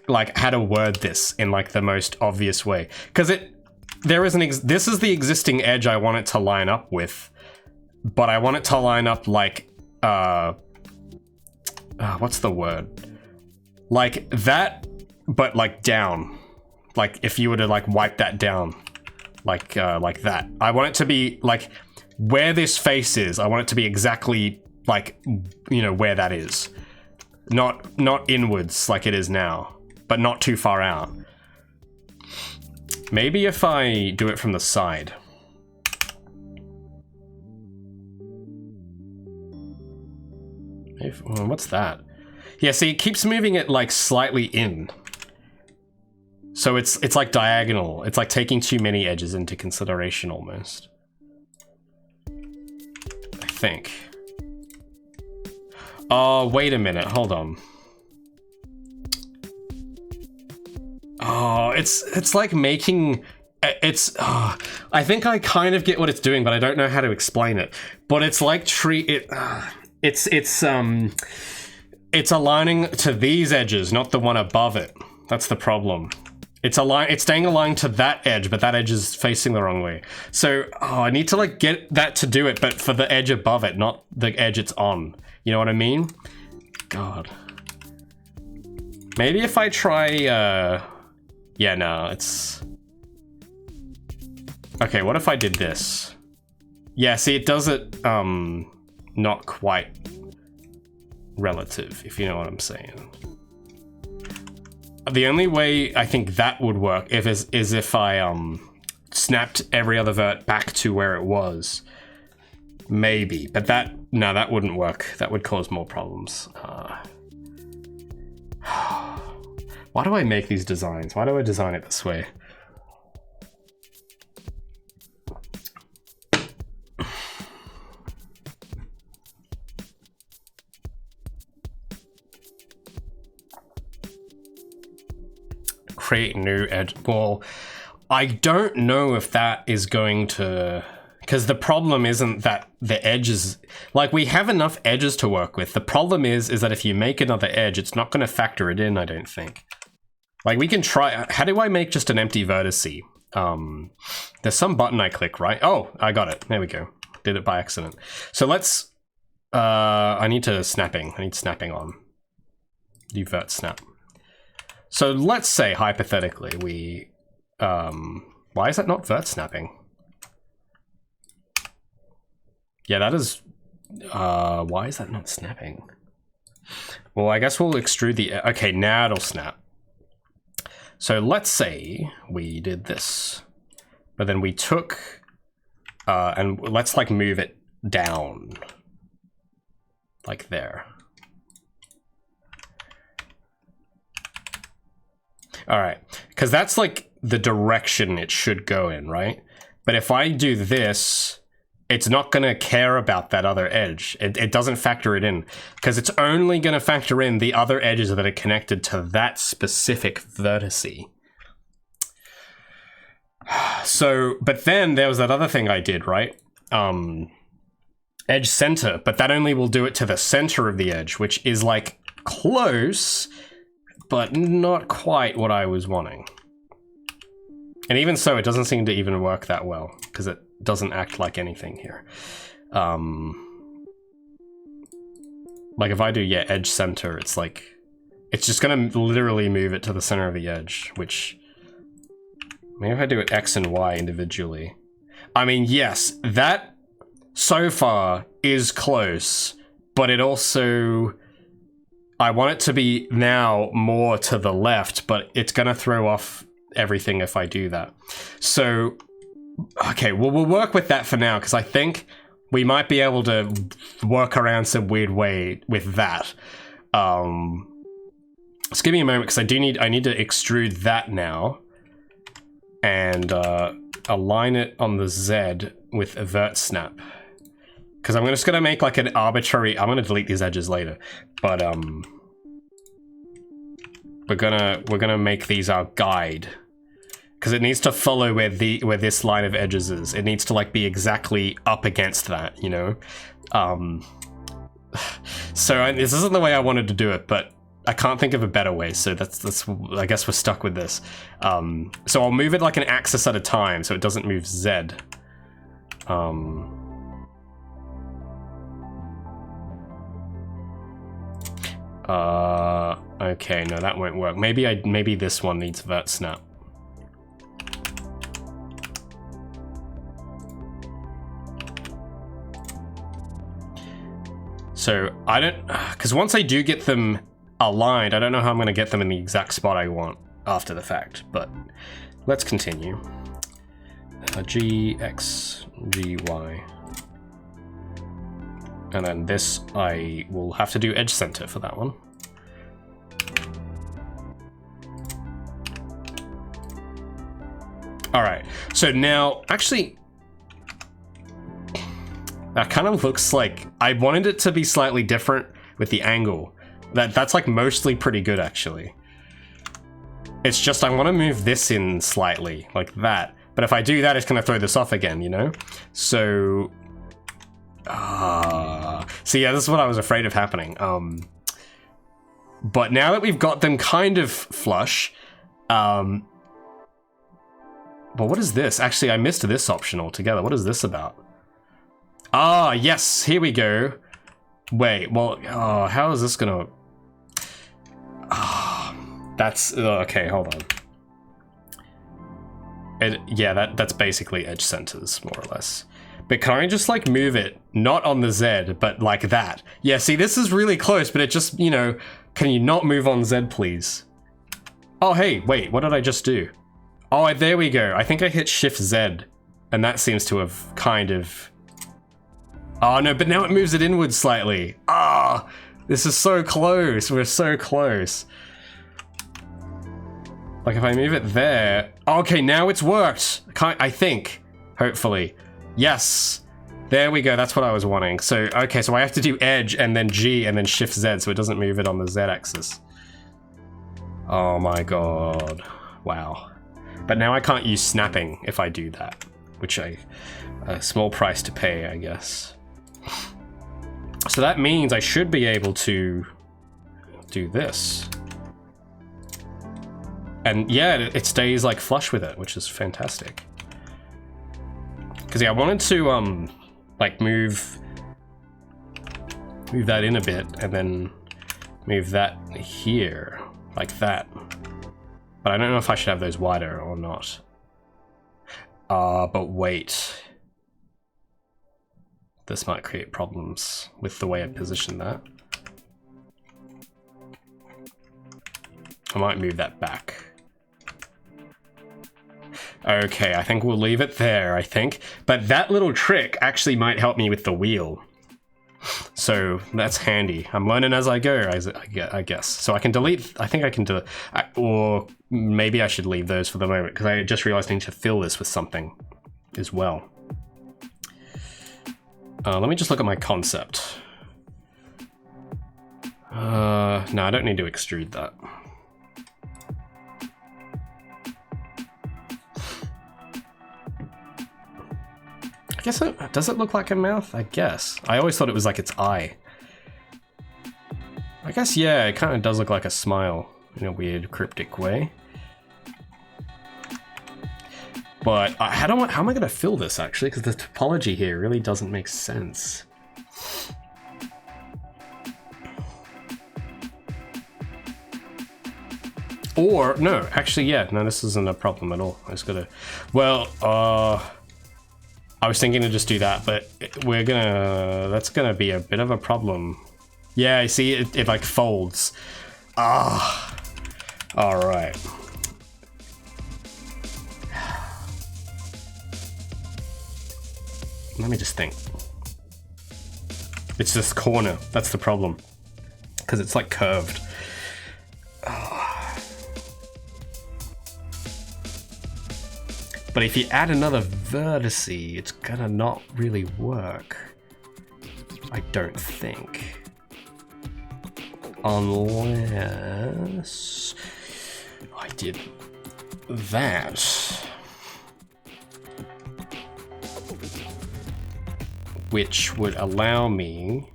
Like, how to word this in, like, the most obvious way. Because this is the existing edge I want it to line up with, but I want it to line up like, what's the word? Like that, but like down. Like if you were to like wipe that down, like that. I want it to be like where this face is. I want it to be exactly like, you know, where that is. Not inwards like it is now, but not too far out. Maybe if I do it from the side. What's that? Yeah, see, it keeps moving it like slightly in. So it's like diagonal. It's like taking too many edges into consideration almost. I think. Oh, wait a minute. Hold on. Oh, it's like making... I think I kind of get what it's doing, but I don't know how to explain it. But it's like it's aligning to these edges, not the one above it. That's the problem. It's staying aligned to that edge, but that edge is facing the wrong way. So, I need to like get that to do it, but for the edge above it, not the edge it's on. You know what I mean? God. Maybe if I try, yeah, no, it's... Okay, what if I did this? Yeah, see, it does it, not quite relative, if you know what I'm saying. The only way I think that would work is if I snapped every other vert back to where it was. Maybe, but that wouldn't work. That would cause more problems. Why do I make these designs? Why do I design it this way? Create new edge. Well, I don't know if that is going to... Because the problem isn't that the edges... Like, we have enough edges to work with. The problem is that if you make another edge, it's not going to factor it in, I don't think. Like, we can try... How do I make just an empty vertice? There's some button I click, right? Oh, I got it. There we go. Did it by accident. So let's... I need snapping on. Do vert snap. So let's say, hypothetically, we... why is that not vert snapping? Yeah, that is... why is that not snapping? Well, I guess we'll extrude the... Okay, now it'll snap. So let's say we did this. But then we took... and let's, like, move it down. Like there. Alright, because that's, like, the direction it should go in, right? But if I do this... it's not going to care about that other edge. It doesn't factor it in, because it's only going to factor in the other edges that are connected to that specific vertice. So, but then there was that other thing I did, right? Edge center, but that only will do it to the center of the edge, which is like close, but not quite what I was wanting. And even so, it doesn't seem to even work that well, because it doesn't act like anything here. Like if I do, yeah, edge center, it's like, it's just gonna literally move it to the center of the edge, which, maybe if I do it X and Y individually. I mean, yes, that so far is close, but it also, I want it to be now more to the left, but it's gonna throw off everything if I do that. So, okay, well, we'll work with that for now, because I think we might be able to work around some weird way with that. Just give me a moment, because I need to extrude that now. And align it on the Z with a vert snap. Because I'm just going to make like an arbitrary... I'm going to delete these edges later. But we're gonna make these our guide. Because it needs to follow where this line of edges is. It needs to like be exactly up against that, you know? So this isn't the way I wanted to do it, but I can't think of a better way, so that's I guess we're stuck with this. So I'll move it like an axis at a time, so it doesn't move Z. Okay, no, that won't work. Maybe this one needs vert snap. So I don't, because once I do get them aligned, I don't know how I'm going to get them in the exact spot I want after the fact, but let's continue. G, X, G, Y. And then this, I will have to do edge center for that one. All right, so now, actually, that kind of looks like, I wanted it to be slightly different with the angle. That's like mostly pretty good, actually. It's just I want to move this in slightly, like that. But if I do that, it's going to throw this off again, you know? So... so yeah, this is what I was afraid of happening. But now that we've got them kind of flush... but what is this? Actually, I missed this option altogether. What is this about? Ah, yes, here we go. Wait, well, how is this gonna... that's... okay, hold on. Yeah, that's basically edge centers, more or less. But can I just, like, move it, not on the Z, but like that? Yeah, see, this is really close, but it just, you know... Can you not move on Z, please? Oh, hey, wait, what did I just do? Oh, there we go. I think I hit Shift Z, and that seems to have kind of... Oh no, but now it moves it inwards slightly. Ah, this is so close. We're so close. Like if I move it there. Okay, now it's worked. I think, hopefully. Yes, there we go. That's what I was wanting. So, okay, so I have to do edge and then G and then Shift Z so it doesn't move it on the Z axis. Oh my God. Wow. But now I can't use snapping if I do that, which a small price to pay, I guess. So that means I should be able to do this. And yeah, it stays like flush with it, which is fantastic. Because yeah, I wanted to like move that in a bit and then move that here, like that. But I don't know if I should have those wider or not. But wait. This might create problems with the way I position that. I might move that back. Okay, I think we'll leave it there, I think. But that little trick actually might help me with the wheel. So that's handy. I'm learning as I go, I guess. So I can delete, I think I can delete, or maybe I should leave those for the moment, because I just realized I need to fill this with something as well. Let me just look at my concept. No, I don't need to extrude that. I guess does it look like a mouth? I guess. I always thought it was like its eye. I guess, yeah, it kind of does look like a smile in a weird cryptic way. But how am I going to fill this actually? Because the topology here really doesn't make sense. Or, no, actually, yeah, no, this isn't a problem at all. I just gotta, well, I was thinking to just do that, but that's gonna be a bit of a problem. Yeah, I see it like folds. Ah, all right. Let me just think. It's this corner, that's the problem. Because it's like curved. But if you add another vertex, it's gonna not really work. I don't think. Unless I did that. Which would allow me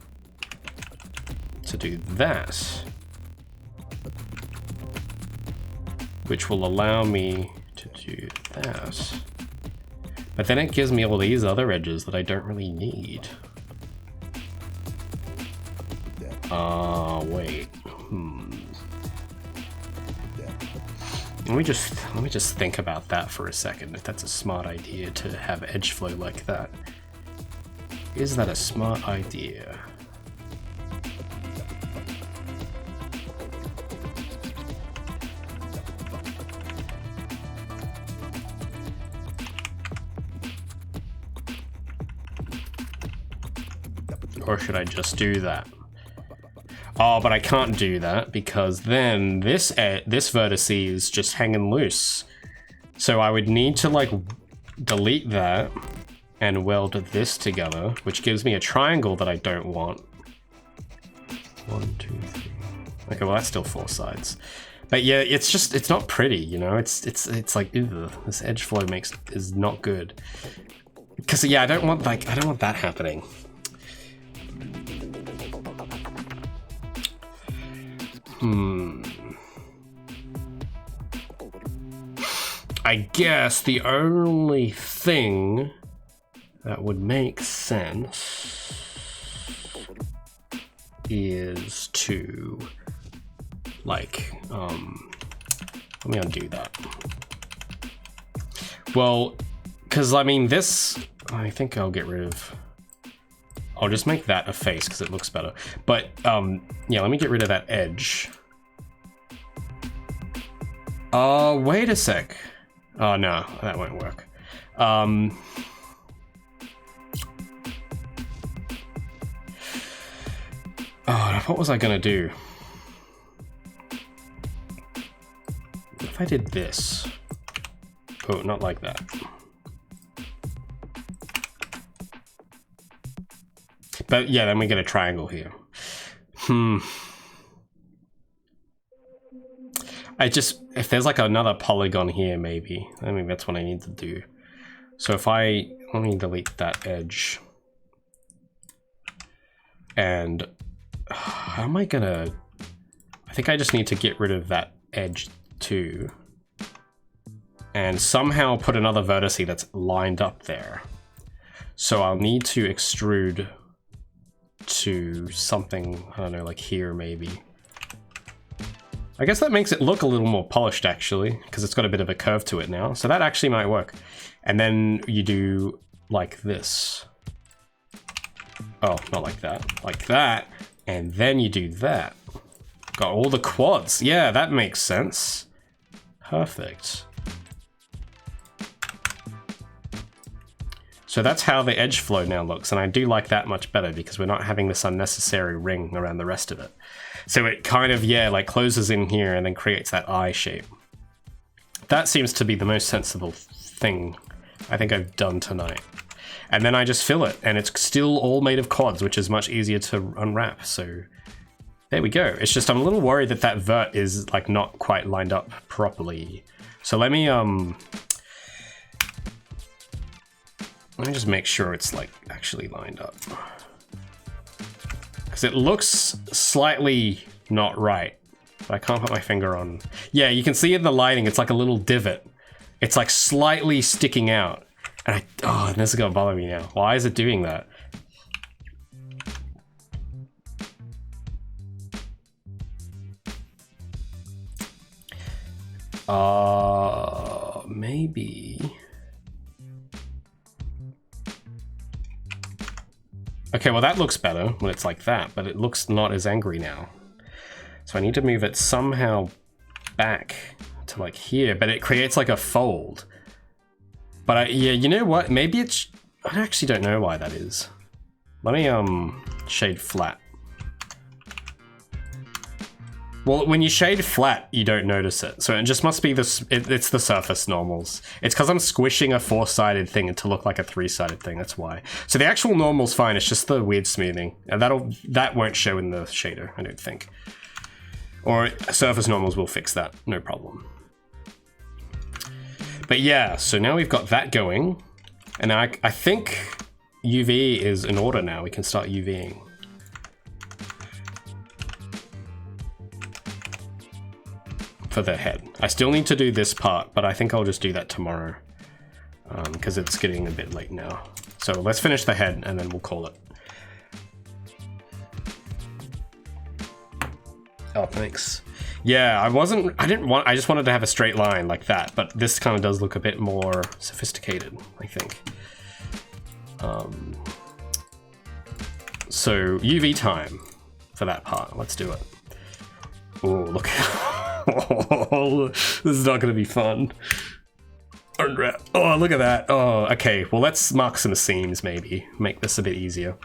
to do that. Which will allow me to do that. But then it gives me all these other edges that I don't really need. Wait. Let me just think about that for a second, if that's a smart idea to have edge flow like that. Is that a smart idea? Or should I just do that? Oh, but I can't do that because then this vertex is just hanging loose. So I would need to like delete that and weld this together, which gives me a triangle that I don't want. 1, 2, 3. Okay, well that's still 4 sides. But yeah, it's not pretty, you know. It's like, ew, this edge flow is not good. Because yeah, I don't want that happening. I guess the only thing that would make sense is to like let me undo that. Well, because I mean this, I think I'll get rid of, I'll just make that a face because it looks better. But yeah, let me get rid of that edge. Wait a sec. Oh no, that won't work. Oh, what was I gonna do? What if I did this? Oh, not like that. But yeah, then we get a triangle here. If there's like another polygon here, maybe. I mean, that's what I need to do. So if let me delete that edge. And how am I gonna, I think I just need to get rid of that edge too. And somehow put another vertex that's lined up there. So I'll need to extrude to something, I don't know, like here maybe. I guess that makes it look a little more polished, actually, because it's got a bit of a curve to it now. So that actually might work. And then you do like this. Oh, not like that. Like that. And then you do that. Got all the quads. Yeah, that makes sense. Perfect. So that's how the edge flow now looks, and I do like that much better because we're not having this unnecessary ring around the rest of it. So it kind of, yeah, like closes in here and then creates that eye shape. That seems to be the most sensible thing I think I've done tonight. And then I just fill it, and it's still all made of quads, which is much easier to unwrap, so there we go. It's just I'm a little worried that that vert is like not quite lined up properly. So let me just make sure it's like actually lined up. Because it looks slightly not right, but I can't put my finger on. Yeah, you can see in the lighting, it's like a little divot. It's like slightly sticking out. And oh, this is gonna bother me now. Why is it doing that? Maybe. Okay, well that looks better when it's like that, but it looks not as angry now. So I need to move it somehow back to like here, but it creates like a fold. But yeah, you know what? Maybe it's, I actually don't know why that is. Let me shade flat. Well, when you shade flat, you don't notice it. So it just must be this, it's the surface normals. It's because I'm squishing a 4-sided thing to look like a 3-sided thing, that's why. So the actual normal's fine, it's just the weird smoothing. And that won't show in the shader, I don't think. Or surface normals will fix that, no problem. But yeah, so now we've got that going. And I think UV is in order now, we can start UVing. For the head. I still need to do this part, but I think I'll just do that tomorrow because it's getting a bit late now. So let's finish the head and then we'll call it. Oh, thanks. Yeah, I just wanted to have a straight line like that, but this kind of does look a bit more sophisticated, I think. So UV time for that part. Let's do it. Oh, look. Oh, this is not going to be fun. Unwrap. Oh, look at that. Oh, okay. Well, let's mark some seams, maybe. Make this a bit easier.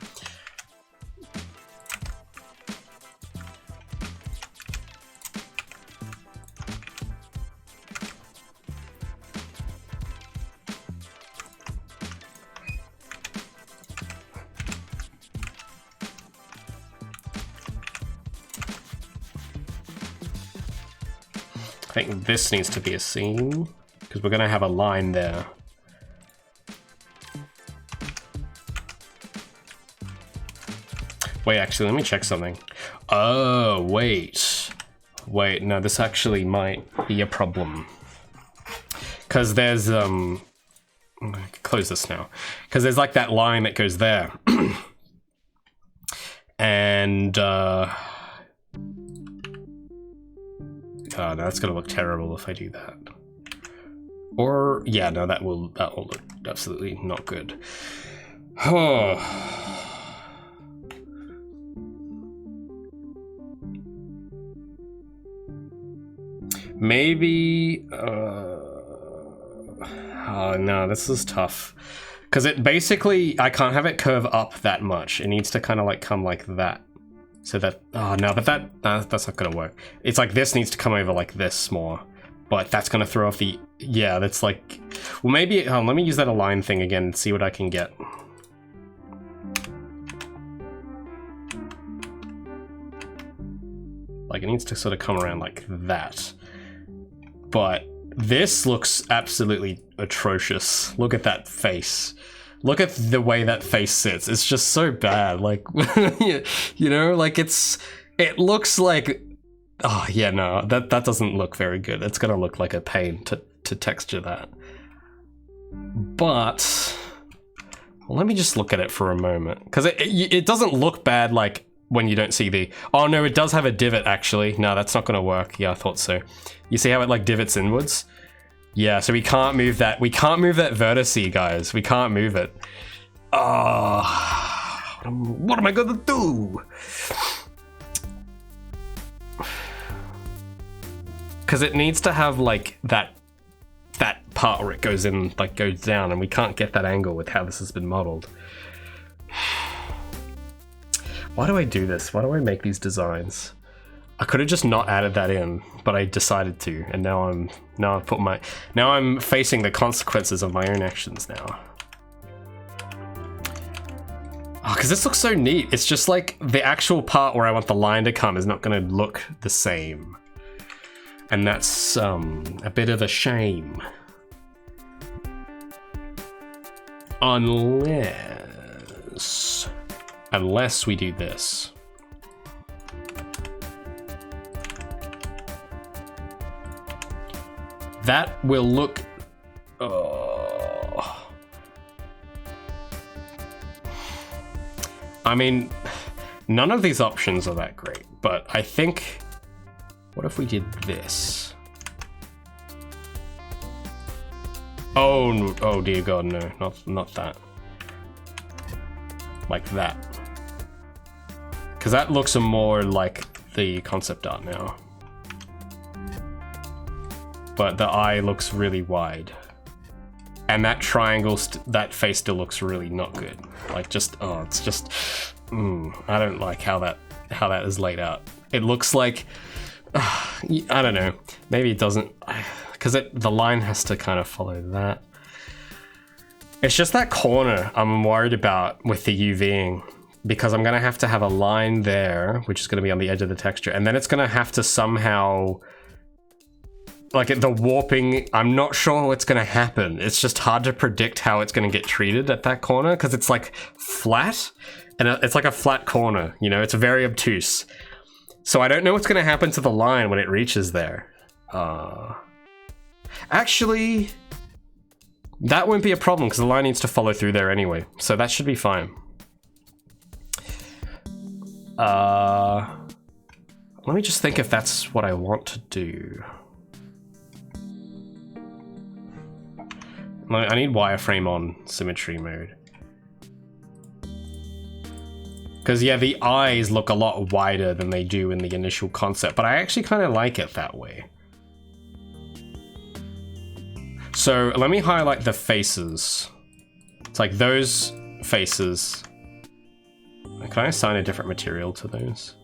I think this needs to be a seam, because we're going to have a line there. Wait, actually, let me check something. Oh, wait. Wait, no, this actually might be a problem. Because there's, close this now. Because there's like that line that goes there. And, oh, no, that's gonna look terrible if I do that. Or, yeah, no, that will look absolutely not good. Oh. Maybe, oh no, this is tough. Because it basically, I can't have it curve up that much. It needs to kind of like come like that. So that, oh no, but that's not gonna work. It's like this needs to come over like this more, but that's gonna throw off the, yeah, that's like, well maybe, let me use that align thing again and see what I can get. Like it needs to sort of come around like that. But this looks absolutely atrocious. Look at that face. Look at the way that face sits. It's just so bad. Like, you know, like it looks like, oh yeah, no, that doesn't look very good. It's gonna look like a pain to texture that. But, well, let me just look at it for a moment. Because it doesn't look bad like when you don't see the... Oh no, it does have a divot actually. No, that's not gonna work. Yeah, I thought so. You see how it like divots inwards? Yeah, so we can't move that. We can't move that vertice, guys. We can't move it. What am I gonna do? Because it needs to have like that part where it goes in, like goes down, and we can't get that angle with how this has been modeled. Why do I do this? Why do I make these designs? I could have just not added that in, but I decided to, and now I'm facing the consequences of my own actions now. Oh, because this looks so neat. It's just like the actual part where I want the line to come is not going to look the same. And that's a bit of a shame. Unless we do this. That will look... I mean, none of these options are that great, but I think... What if we did this? Oh dear God, no, not that. Like that. Because that looks more like the concept art now. But the eye looks really wide. And that triangle, that face still looks really not good. Like just, it's just, I don't like how that is laid out. It looks like, I don't know, maybe it doesn't, because the line has to kind of follow that. It's just that corner I'm worried about with the UVing, because I'm going to have a line there, which is going to be on the edge of the texture, and then it's going to have to somehow, like the warping, I'm not sure what's going to happen. It's just hard to predict how it's going to get treated at that corner, because it's like flat, and it's like a flat corner, you know, it's very obtuse. So I don't know what's going to happen to the line when it reaches there. Actually, that won't be a problem because the line needs to follow through there anyway. So that should be fine. Let me just think if that's what I want to do. I need wireframe on symmetry mode. Because, yeah, the eyes look a lot wider than they do in the initial concept, but I actually kind of like it that way. So, let me highlight the faces. It's like those faces. Can I assign a different material to those?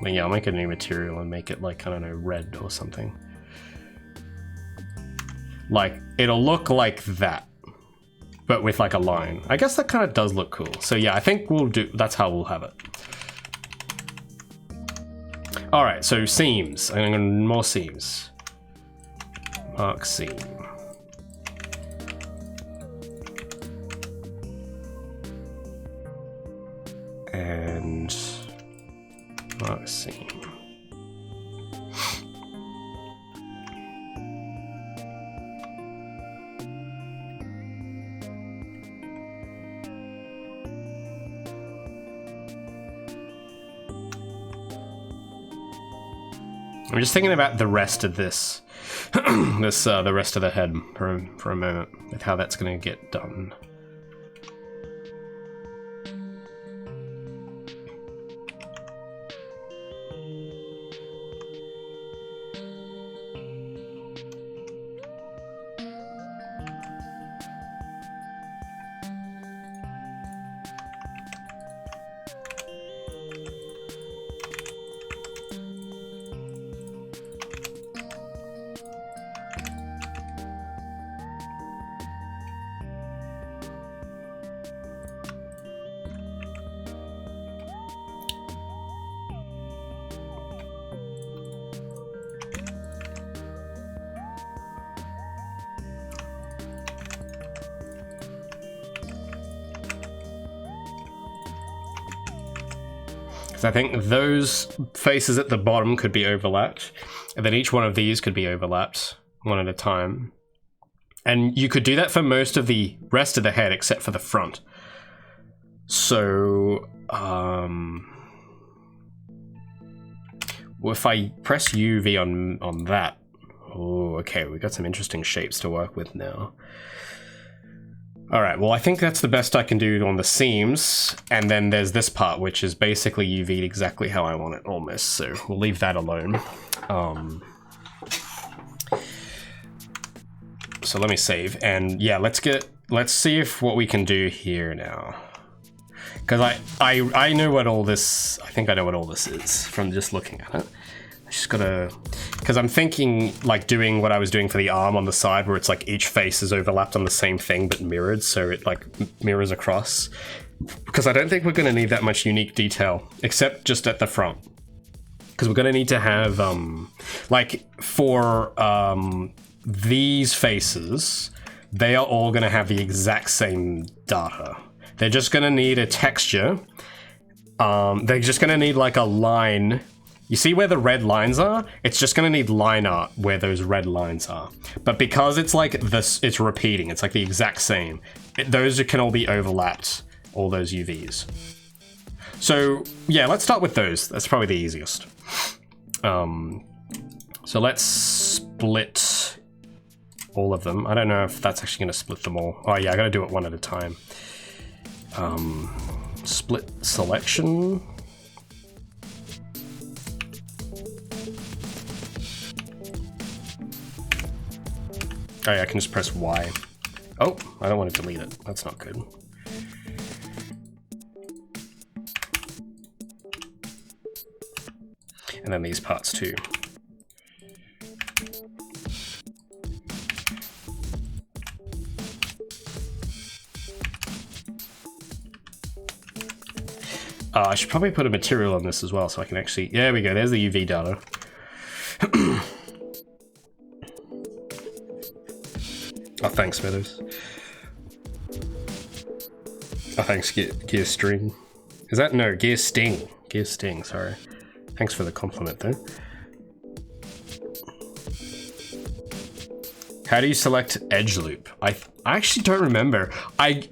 Well, yeah, I'll make a new material and make it like, I don't know, red or something. Like, it'll look like that, but with like a line. I guess that kind of does look cool. So yeah, I think that's how we'll have it. All right, so seams, I'm gonna more seams. Mark seam. And mark seam. I'm just thinking about the rest of this, the rest of the head for a moment, with how that's going to get done. I think those faces at the bottom could be overlapped, and then each one of these could be overlapped one at a time. And you could do that for most of the rest of the head except for the front. So, if I press UV on that, oh, okay, we got some interesting shapes to work with now. All right, well, I think that's the best I can do on the seams, and then there's this part, which is basically UV'd exactly how I want it, almost, so we'll leave that alone. So let me save, and yeah, let's see if what we can do here now. Because I know what all this, I think I know what all this is from just looking at it. I just gotta, because I'm thinking like doing what I was doing for the arm on the side where it's like each face is overlapped on the same thing but mirrored, so it like mirrors across. Because I don't think we're gonna need that much unique detail, except just at the front. Because we're gonna need to have, like for these faces, they are all gonna have the exact same data. They're just gonna need a texture. They're just gonna need like a line. You see where the red lines are? It's just gonna need line art where those red lines are. But because it's like this, it's repeating, it's like the exact same. Those can all be overlapped, all those UVs. So yeah, let's start with those. That's probably the easiest. So let's split all of them. I don't know if that's actually gonna split them all. Oh yeah, I gotta do it one at a time. Split selection. Oh yeah, I can just press Y. Oh, I don't want to delete it. That's not good. And then these parts too. I should probably put a material on this as well so I can actually... There we go, there's the UV data. Oh, thanks, Meadows. Oh, thanks, Gear String. Is that? No, Gear Sting. Gear Sting, sorry. Thanks for the compliment, though. How do you select edge loop? I actually don't remember.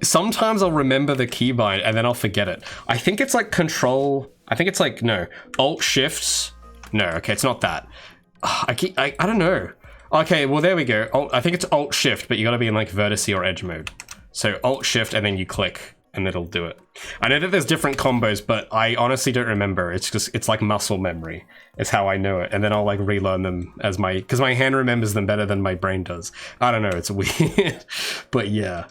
Sometimes I'll remember the keybind and then I'll forget it. I think it's like Control... I think it's like, no. Alt Shifts. No, okay, it's not that. I don't know. Okay, well there we go. I think it's Alt Shift, but you gotta be in like vertice or edge mode. So Alt Shift and then you click and it'll do it. I know that there's different combos, but I honestly don't remember. It's just, it's like muscle memory is how I know it. And then I'll like relearn them as because my hand remembers them better than my brain does. I don't know, it's weird. But yeah,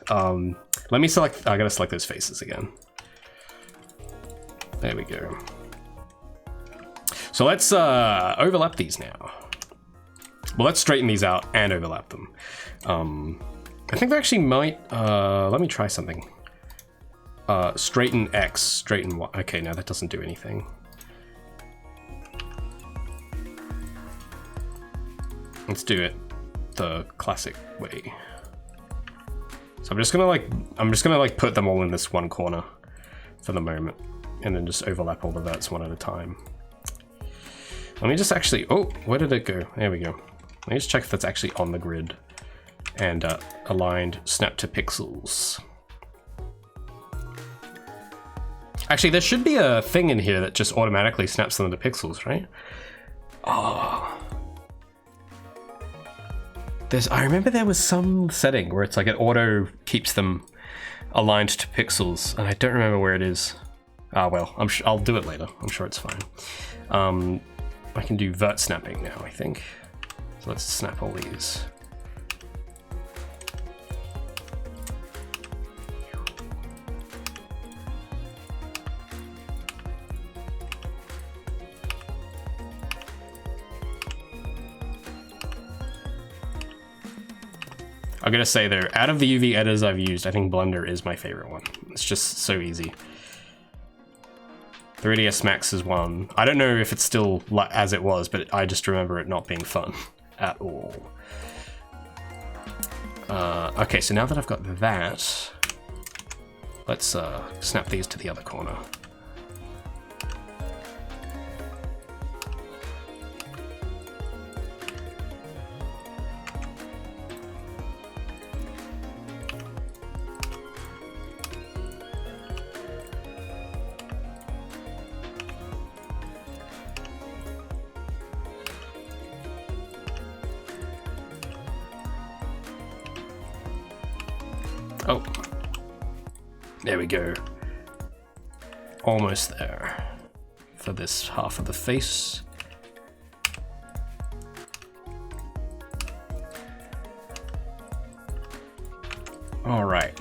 let me select, I gotta select those faces again. There we go. So let's overlap these now. Well, let's straighten these out and overlap them. I think they actually might, let me try something. Straighten X, straighten Y. Okay, no, that doesn't do anything. Let's do it the classic way. So I'm just gonna like put them all in this one corner for the moment, and then just overlap all the verts one at a time. Let me just actually, oh, where did it go? There we go. Let me just check if that's actually on the grid and aligned snap to pixels. Actually, there should be a thing in here that just automatically snaps them to pixels, right? Oh. I remember there was some setting where it's like it auto keeps them aligned to pixels, and I don't remember where it is. Ah, well, I'll do it later. I'm sure it's fine. I can do vert snapping now, I think. So let's snap all these. I'm gonna say though, out of the UV editors I've used, I think Blender is my favorite one. It's just so easy. 3ds Max is one. I don't know if it's still as it was, but I just remember it not being fun at all. Okay, so now that I've got that, let's snap these to the other corner. Oh, there we go. Almost there for this half of the face. All right.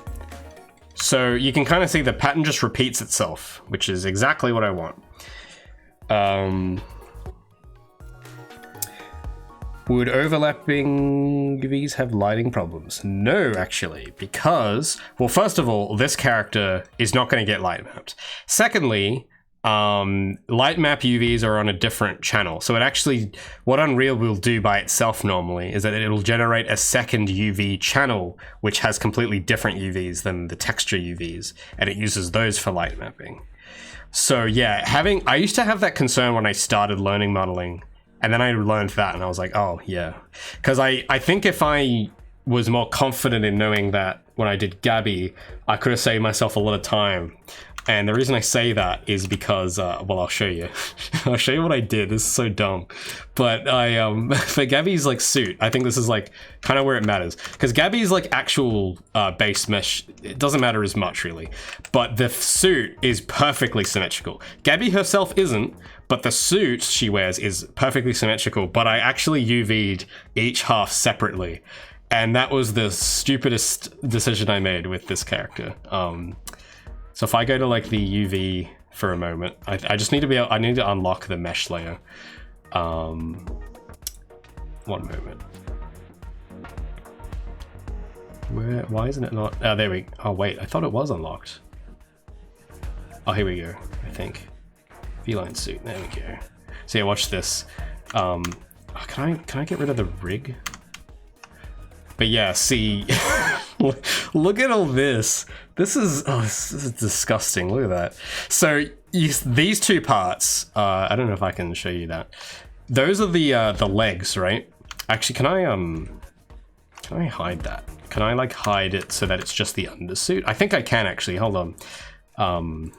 So you can kind of see the pattern just repeats itself, which is exactly what I want. Would overlapping UVs have lighting problems? No, actually, because, well, first of all, this character is not going to get light mapped. Secondly, light map UVs are on a different channel. So it actually, what Unreal will do by itself normally is that it'll generate a second UV channel, which has completely different UVs than the texture UVs, and it uses those for light mapping. So yeah, I used to have that concern when I started learning modeling, and then I learned that and I was like, oh yeah. Because I think if I was more confident in knowing that when I did Gabby, I could have saved myself a lot of time. And the reason I say that is because, well, I'll show you. I'll show you what I did. This is so dumb. But I, for Gabby's like suit, I think this is like kind of where it matters. Because Gabby's like actual base mesh, it doesn't matter as much really. But the suit is perfectly symmetrical. Gabby herself isn't, but the suit she wears is perfectly symmetrical. But I actually UV'd each half separately. And that was the stupidest decision I made with this character. So if I go to like the UV for a moment, I just need to be able, I need to unlock the mesh layer. One moment. Why isn't it not? Oh, there we go. Oh wait, I thought it was unlocked. Oh, here we go, I think. Feline suit, there we go. So yeah, watch this. Can I get rid of the rig? But yeah, see, look at all this. This is disgusting. Look at that. So these two parts, I don't know if I can show you that. Those are the legs, right? Actually, can I hide that? Can I like hide it so that it's just the undersuit? I think I can actually. Hold on.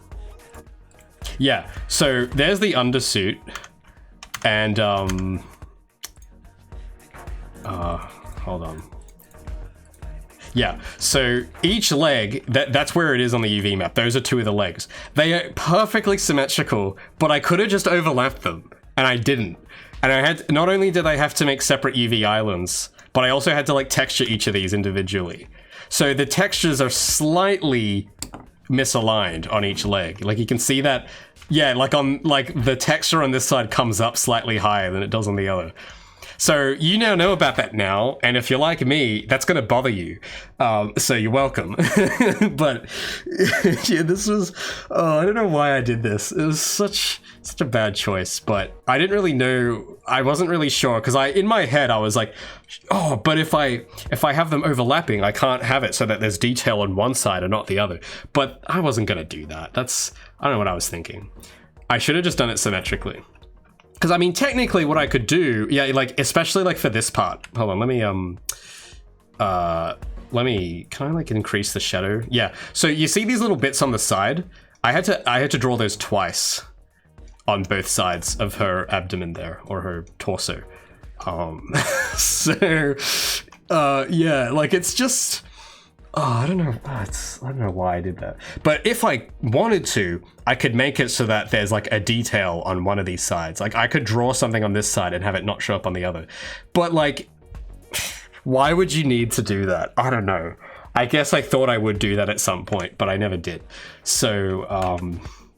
Yeah. So there's the undersuit, and hold on. Yeah, so each leg, that's where it is on the UV map. Those are two of the legs. They are perfectly symmetrical, but I could have just overlapped them, and I didn't. And I had, not only did I have to make separate UV islands, but I also had to like texture each of these individually. So the textures are slightly misaligned on each leg. Like you can see that, yeah, like the texture on this side comes up slightly higher than it does on the other. So you now know about that now, and if you're like me, that's going to bother you. So you're welcome. But yeah, this was, I don't know why I did this. It was such a bad choice, but I didn't really know. I wasn't really sure because in my head I was like, oh, but if I have them overlapping, I can't have it so that there's detail on one side and not the other. But I wasn't going to do that. I don't know what I was thinking. I should have just done it symmetrically. Because, I mean, technically what I could do, yeah, like, especially, like, for this part. Hold on, can I, like, increase the shadow? Yeah, so you see these little bits on the side? I had to draw those twice on both sides of her abdomen there, or her torso. Yeah, like, it's just... Oh, I don't know. I don't know why I did that. But if I wanted to, I could make it so that there's like a detail on one of these sides. Like I could draw something on this side and have it not show up on the other. But like, why would you need to do that? I don't know. I guess I thought I would do that at some point, but I never did. So,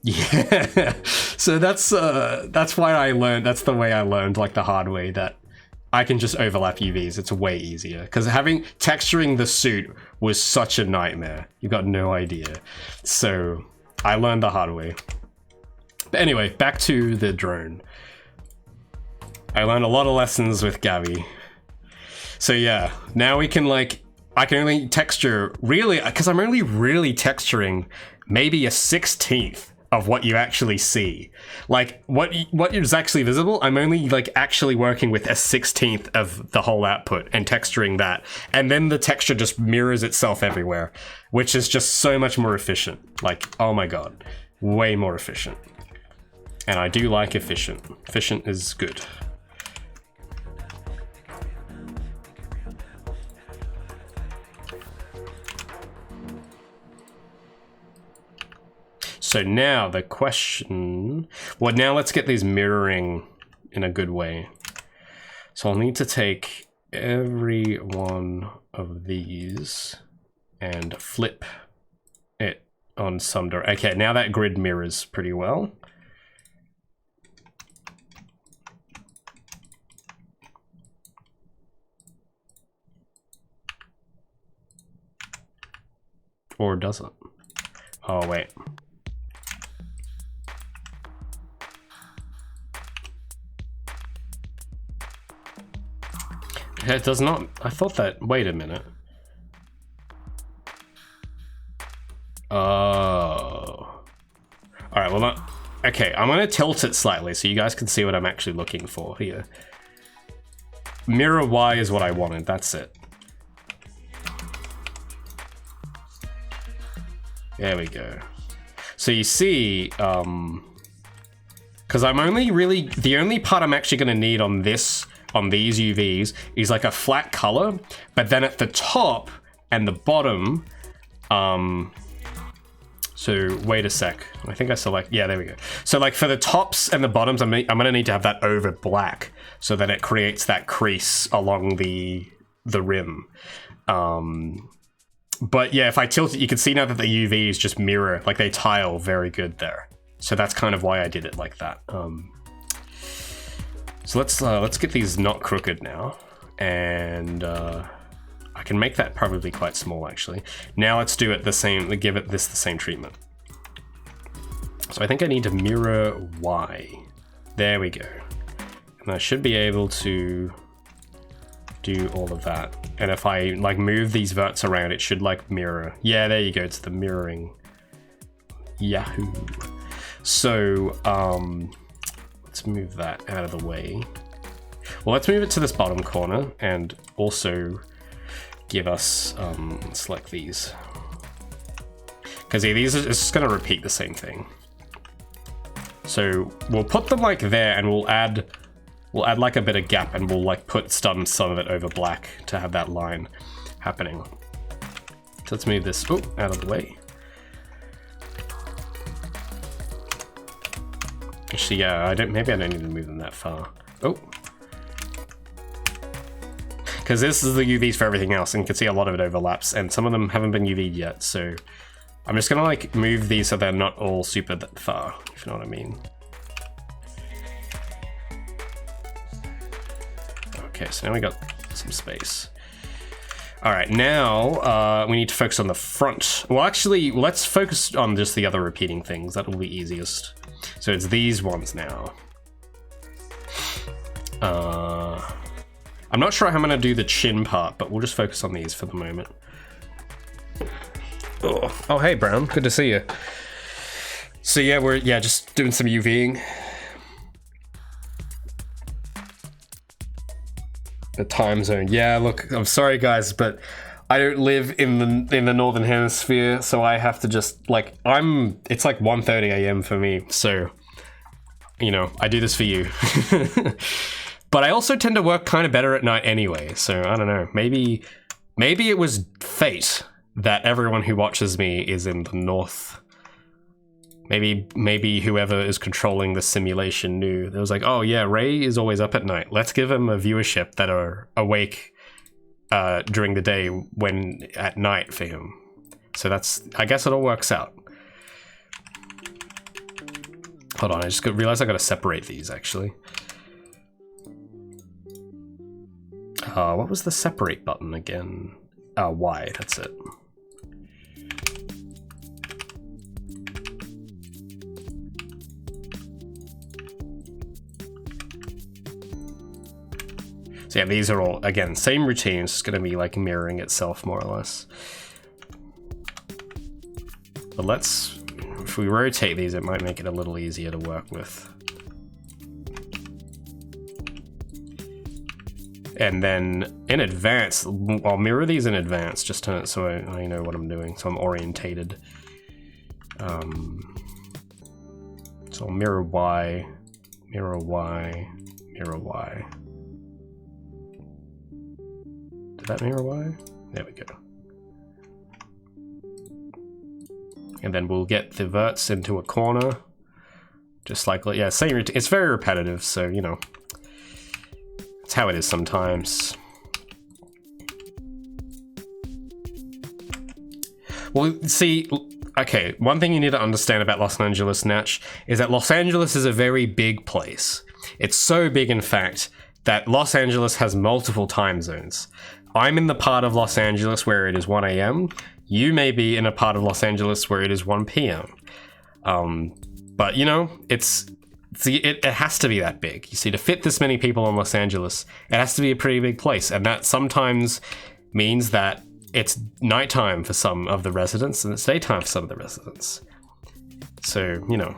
yeah. So that's why I learned. That's the way I learned, like the hard way, that I can just overlap UVs. It's way easier because texturing the suit was such a nightmare. You got no idea. So I learned the hard way. But anyway, back to the drone. I learned a lot of lessons with Gabby. So yeah, now we can like, I can only texture really, because I'm only really texturing maybe a 1/16 of what you actually see. Like what is actually visible, I'm only like actually working with a 1/16 of the whole output and texturing that. And then the texture just mirrors itself everywhere, which is just so much more efficient. Like, oh my God, way more efficient. And I do like efficient. Efficient is good. So now the question, well, now let's get these mirroring in a good way. So I'll need to take every one of these and flip it on some direction. Okay, now that grid mirrors pretty well. Or does it? Oh, wait. It does not. I thought that. Wait a minute. Oh. Alright, well, that. Okay, I'm going to tilt it slightly so you guys can see what I'm actually looking for here. Mirror Y is what I wanted. That's it. There we go. So you see, because I'm only really, the only part I'm actually going to need on this, on these UVs, is like a flat color, but then at the top and the bottom, so wait a sec. I think I select, yeah, there we go. So like for the tops and the bottoms, I'm going to need to have that over black so that it creates that crease along the rim. But yeah, if I tilt it, you can see now that the UVs just mirror, like they tile very good there. So that's kind of why I did it like that. So let's get these not crooked now. And I can make that probably quite small actually. Now let's do it the same, give it this the same treatment. So I think I need to mirror Y. There we go. And I should be able to do all of that. And if I like move these verts around, it should like mirror. Yeah, there you go, it's the mirroring. Yahoo. So let's move that out of the way. Well, let's move it to this bottom corner and also give us select these. Because yeah, these are just gonna repeat the same thing. So we'll put them like there and we'll add like a bit of gap and we'll like put some of it over black to have that line happening. So let's move this out of the way. Actually, yeah, maybe I don't need to move them that far. Oh. Because this is the UVs for everything else and you can see a lot of it overlaps and some of them haven't been UV'd yet, so I'm just gonna like move these so they're not all super that far, if you know what I mean. Okay, so now we got some space. All right, now we need to focus on the front. Well, actually, let's focus on just the other repeating things. That will be easiest. So it's these ones now. I'm not sure how I'm gonna do the chin part, but we'll just focus on these for the moment. Oh, hey, Brown, good to see you. So yeah, we're just doing some UVing. The time zone. Yeah, look, I'm sorry guys, but I don't live in the northern hemisphere, so I have to just like it's like 1:30 a.m. for me, so you know, I do this for you. But I also tend to work kind of better at night anyway, so I don't know. Maybe it was fate that everyone who watches me is in the north. Maybe whoever is controlling the simulation knew. It was like, oh yeah, Ray is always up at night. Let's give him a viewership that are awake during the day when at night for him. So I guess it all works out. Hold on, I just realized I gotta separate these actually. What was the separate button again? Y, that's it. So yeah, these are all, again, same routine, it's just gonna be like mirroring itself more or less. But if we rotate these, it might make it a little easier to work with. And then in advance, I'll mirror these in advance just so I know what I'm doing, so I'm orientated. So I'll mirror Y, mirror Y, mirror Y. Did that mirror Y? There we go. and then we'll get the verts into a corner. Just like, yeah, same. It's very repetitive, so, you know, it's how it is sometimes. Well, see, okay, one thing you need to understand about Los Angeles, Natch, is that Los Angeles is a very big place. It's so big, in fact, that Los Angeles has multiple time zones. I'm in the part of Los Angeles where it is 1 a.m. You may be in a part of Los Angeles where it is 1 p.m. But, you know, it has to be that big. You see, to fit this many people in Los Angeles, it has to be a pretty big place. And that sometimes means that it's nighttime for some of the residents and it's daytime for some of the residents. So, you know.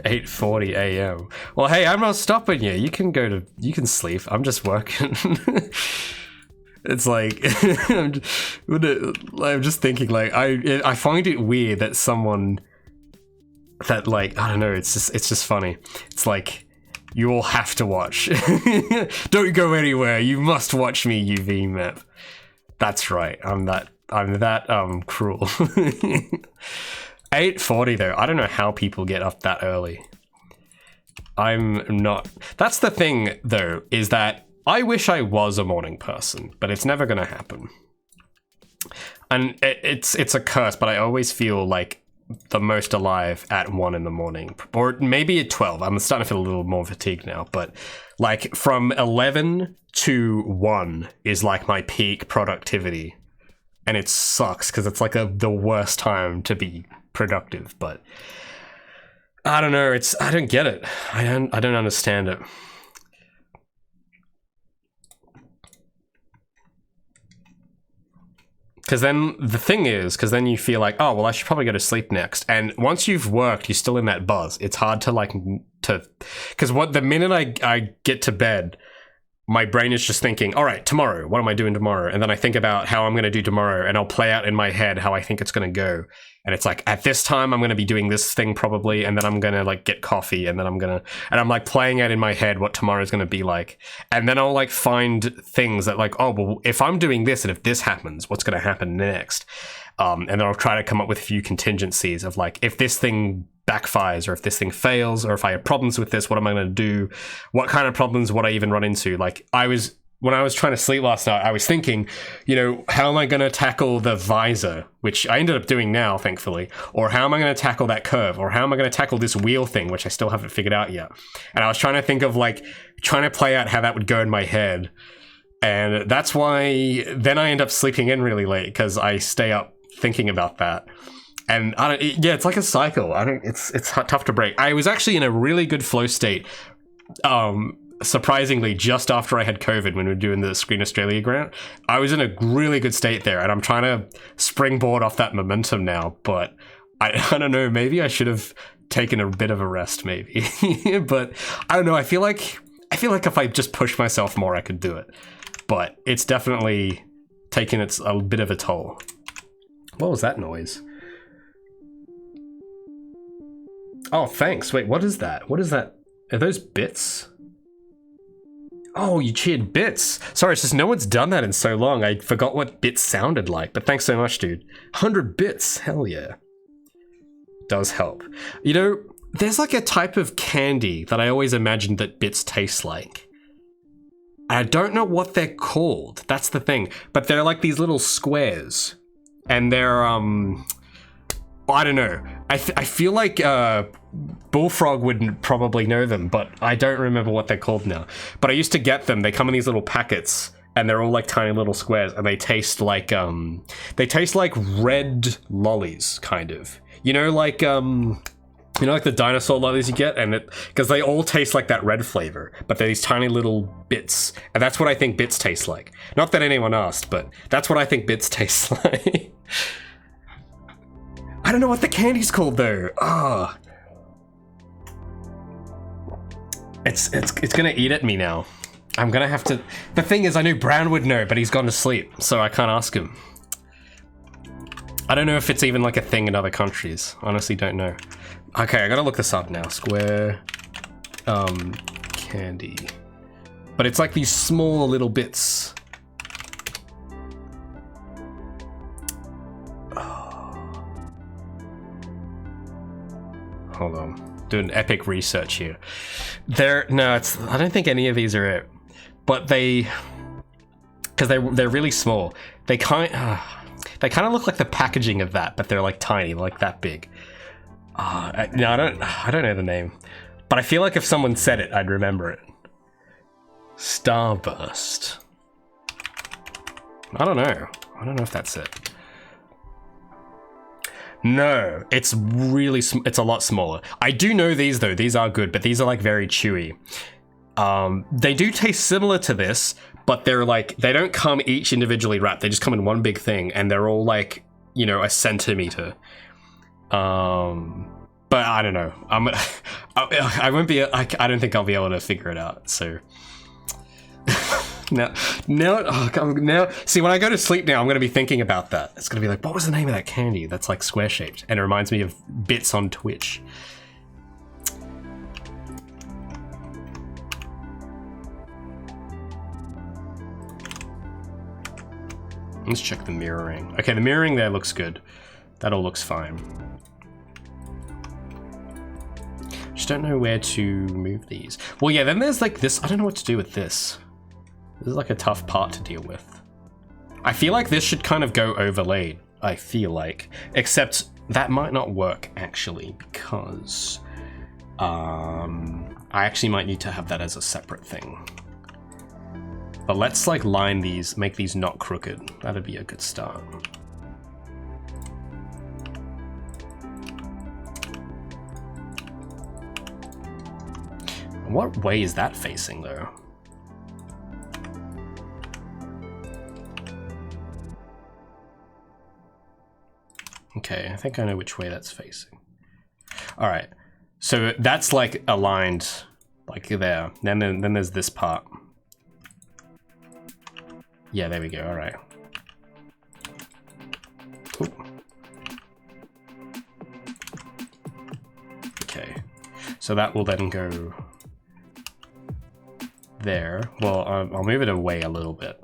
8:40 a.m. Well, hey, I'm not stopping you. You can sleep. I'm just working. It's like, I'm just thinking, like, I find it weird that someone that, like, I don't know, it's just funny. It's like, you all have to watch. Don't go anywhere. You must watch me, UV map. That's right. I'm that cruel. 8:40 though. I don't know how people get up that early. I'm not. That's the thing though, is that I wish I was a morning person, but it's never gonna happen. And it's a curse, but I always feel like the most alive at 1 in the morning, or maybe at 12. I'm starting to feel a little more fatigued now, but like from 11 to 1 is like my peak productivity, and it sucks because it's like the worst time to be productive. But I don't know. I don't get it. I don't understand it. Because then the thing is, because then you feel like, oh, well, I should probably go to sleep next. And once you've worked, you're still in that buzz. It's hard to because the minute I get to bed, my brain is just thinking, all right, tomorrow, what am I doing tomorrow? And then I think about how I'm going to do tomorrow, and I'll play out in my head how I think it's going to go. And it's like, at this time, I'm going to be doing this thing probably, and then I'm going to like get coffee, and then I'm like playing out in my head what tomorrow's going to be like. And then I'll like find things that like, oh, well, if I'm doing this and if this happens, what's going to happen next? And then I'll try to come up with a few contingencies of like, if this thing backfires, or if this thing fails, or if I have problems with this, what am I going to do? What kind of problems would I even run into? Like when I was trying to sleep last night, I was thinking, you know, how am I going to tackle the visor, which I ended up doing now, thankfully, or how am I going to tackle that curve, or how am I going to tackle this wheel thing, which I still haven't figured out yet. And I was trying to think of like, trying to play out how that would go in my head. And that's why then I end up sleeping in really late, because I stay up thinking about that. And it's like a cycle. It's tough to break. I was actually in a really good flow state, surprisingly, just after I had COVID when we were doing the Screen Australia grant. I was in a really good state there, and I'm trying to springboard off that momentum now, but I don't know, maybe I should have taken a bit of a rest, maybe. But I don't know, I feel like if I just push myself more, I could do it. But it's definitely taken a bit of a toll. What was that noise? Oh, thanks. Wait, what is that? What is that? Are those bits? Oh, you cheered bits. Sorry, it's just no one's done that in so long. I forgot what bits sounded like, but thanks so much, dude. 100 bits, hell yeah. Does help. You know, there's like a type of candy that I always imagined that bits taste like. I don't know what they're called. That's the thing. But they're like these little squares. And they're, I don't know. I feel like Bullfrog would probably know them, but I don't remember what they're called now. But I used to get them. They come in these little packets, and they're all like tiny little squares, and they taste like red lollies, kind of. You know, like the dinosaur lollies you get, and because they all taste like that red flavor, but they're these tiny little bits, and that's what I think bits taste like. Not that anyone asked, but that's what I think bits taste like. I don't know what the candy's called though. Ah, it's gonna eat at me now. I'm gonna have to. The thing is, I knew Brown would know, but he's gone to sleep, so I can't ask him. I don't know if it's even like a thing in other countries. Honestly, don't know. Okay, I gotta look this up now. Square, candy. But it's like these small little bits. hold on. Doing epic research here. I don't think any of these are it. But because they're really small. They kind of look like the packaging of that, but they're like tiny, like that big. I don't know the name. But I feel like if someone said it, I'd remember it. Starburst. I don't know. I don't know if that's it. No, it's really it's a lot smaller. I do know these though. These are good, but these are like very chewy. They do taste similar to this, but they're like, they don't come each individually wrapped. They just come in one big thing, and they're all like, you know, a centimeter. But I don't know. I won't be. I don't think I'll be able to figure it out. So now, see, when I go to sleep now, I'm going to be thinking about that. It's going to be like, what was the name of that candy that's like square shaped, and it reminds me of bits on Twitch. Let's check the mirroring. Okay, the mirroring there looks good. That all looks fine. Just don't know where to move these. Well, yeah, then there's like this. I don't know what to do with this. This is like a tough part to deal with. I feel like this should kind of go overlaid, I feel like. Except that might not work, actually, because I actually might need to have that as a separate thing. But let's like line these, make these not crooked. That'd be a good start. What way is that facing though? Okay, I think I know which way that's facing. All right, so that's like aligned like there. Then there's this part. Yeah, there we go, all right. Ooh. Okay, so that will then go there. Well, I'll move it away a little bit.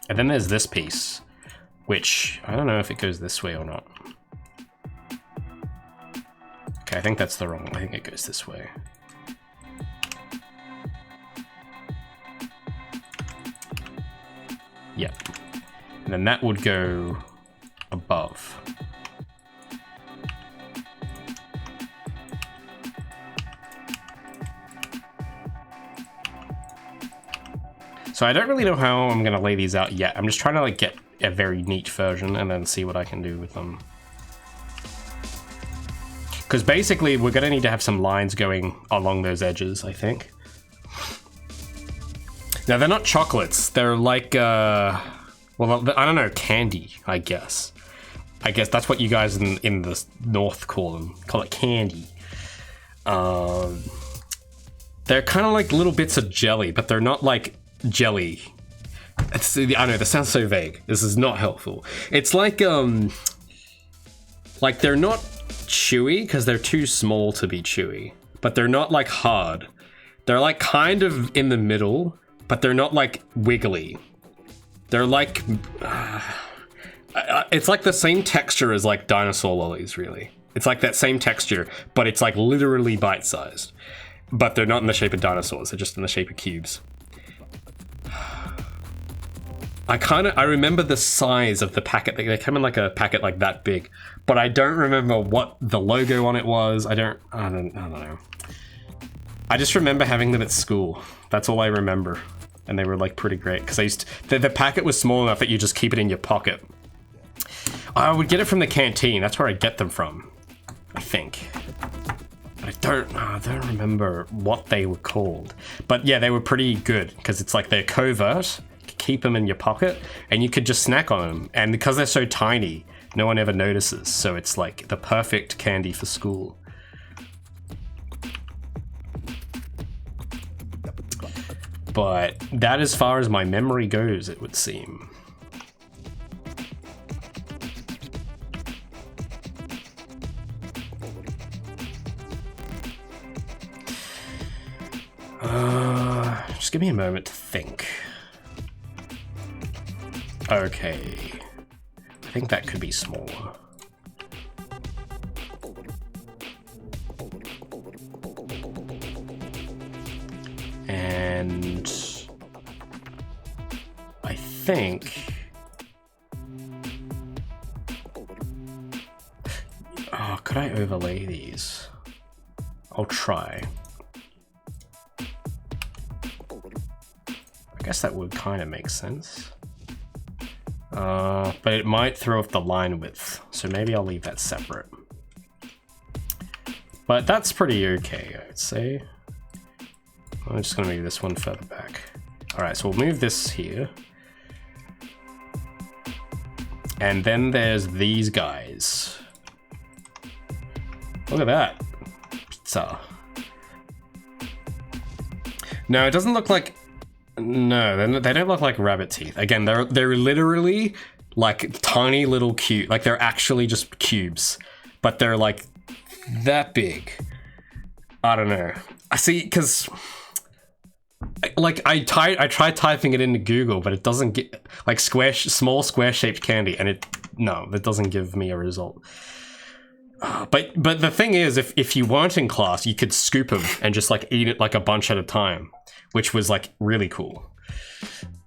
And then there's this piece, which I don't know if it goes this way or not. Okay, I think that's the wrong. I think it goes this way. Yep. And then that would go above. So I don't really know how I'm gonna lay these out yet. I'm just trying to like get a very neat version and then see what I can do with them. Because basically we're gonna need to have some lines going along those edges, I think. Now they're not chocolates, they're like, well, I don't know, candy, I guess. I guess that's what you guys in the north call them, call it candy. They're kind of like little bits of jelly, but they're not like jelly. I know, this sounds so vague. This is not helpful. It's like they're not chewy because they're too small to be chewy, but they're not like hard. They're like kind of in the middle, but they're not like wiggly. They're like, it's like the same texture as like dinosaur lollies, really. It's like that same texture, but it's like literally bite-sized. But they're not in the shape of dinosaurs, they're just in the shape of cubes. I remember the size of the packet. They come in like a packet like that big, but I don't remember what the logo on it was. I don't know. I just remember having them at school. That's all I remember. And they were like pretty great because the packet was small enough that you just keep it in your pocket. I would get it from the canteen. That's where I get them from, I think. But I don't remember what they were called. But yeah, they were pretty good because it's like they're covert. Keep them in your pocket and you could just snack on them, and because they're so tiny no one ever notices, so it's like the perfect candy for school. But that, as far as my memory goes, it would seem. give me a moment to think. Okay. I think that could be smaller. And I think... Oh, could I overlay these? I'll try. I guess that would kind of make sense. But it might throw off the line width, so maybe I'll leave that separate. But that's pretty okay, I would say. I'm just gonna move this one further back. Alright, so we'll move this here. And then there's these guys. Look at that. Pizza. No, it doesn't look like... No, they don't look like rabbit teeth. Again, they're literally like tiny little cube. Like they're actually just cubes, but they're like that big. I don't know. I see, because like I tried typing it into Google, but it doesn't get like small square shaped candy, and that doesn't give me a result. But the thing is, if you weren't in class, you could scoop them and just like eat it like a bunch at a time, which was like really cool.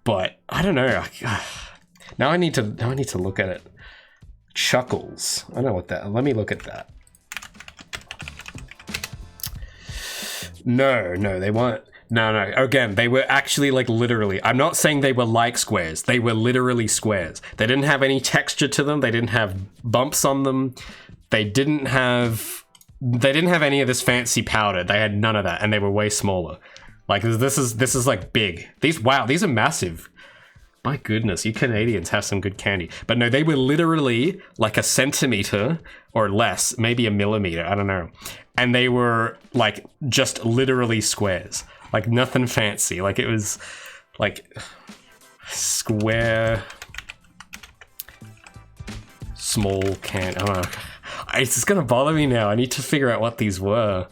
But I don't know. Now I need to look at it. Chuckles. I don't know what that. Let me look at that. No, they weren't. No. Again, they were actually like literally. I'm not saying they were like squares. They were literally squares. They didn't have any texture to them. They didn't have bumps on them. They didn't have any of this fancy powder. They had none of that, and they were way smaller. Like this is like big. These are massive. My goodness, you Canadians have some good candy. But no, they were literally like a centimeter or less, maybe a millimeter, I don't know. And they were like just literally squares. Like nothing fancy. Like it was like square small can. I don't know. It's gonna bother me now. I need to figure out what these were.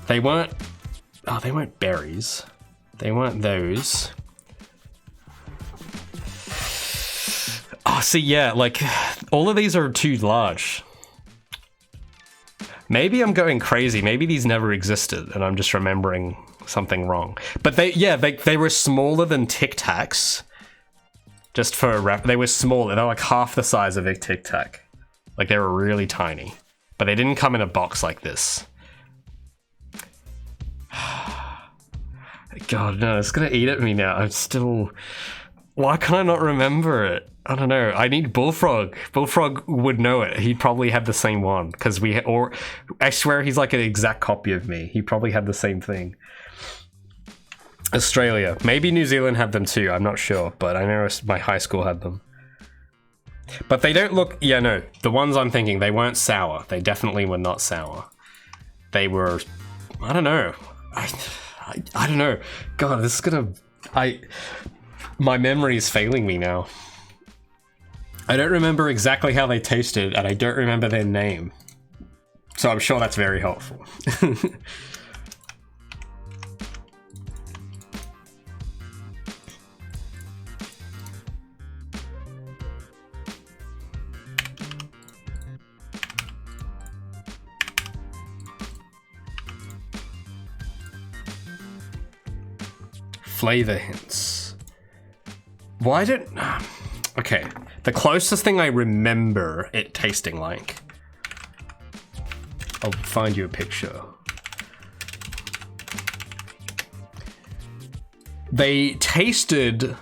They weren't berries. They weren't those. Oh, see, yeah, like all of these are too large. Maybe I'm going crazy. Maybe these never existed and I'm just remembering something wrong. But they were smaller than Tic Tacs. Just for a rep, they were smaller. They're like half the size of a Tic Tac. Like they were really tiny, but they didn't come in a box like this. God, no, it's gonna eat at me now. I'm still... Why can I not remember it? I don't know. I need Bullfrog. Bullfrog would know it. He'd probably have the same one, because I swear he's like an exact copy of me. He probably had the same thing. Australia. Maybe New Zealand had them too. I'm not sure, but I know my high school had them. But they don't look... Yeah, no. The ones I'm thinking, they weren't sour. They definitely were not sour. They were... I don't know. I don't know. God, this is gonna... My memory is failing me now. I don't remember exactly how they tasted, and I don't remember their name. So I'm sure that's very helpful. Flavor hints. Why did... Okay, the closest thing I remember it tasting like... I'll find you a picture. They tasted...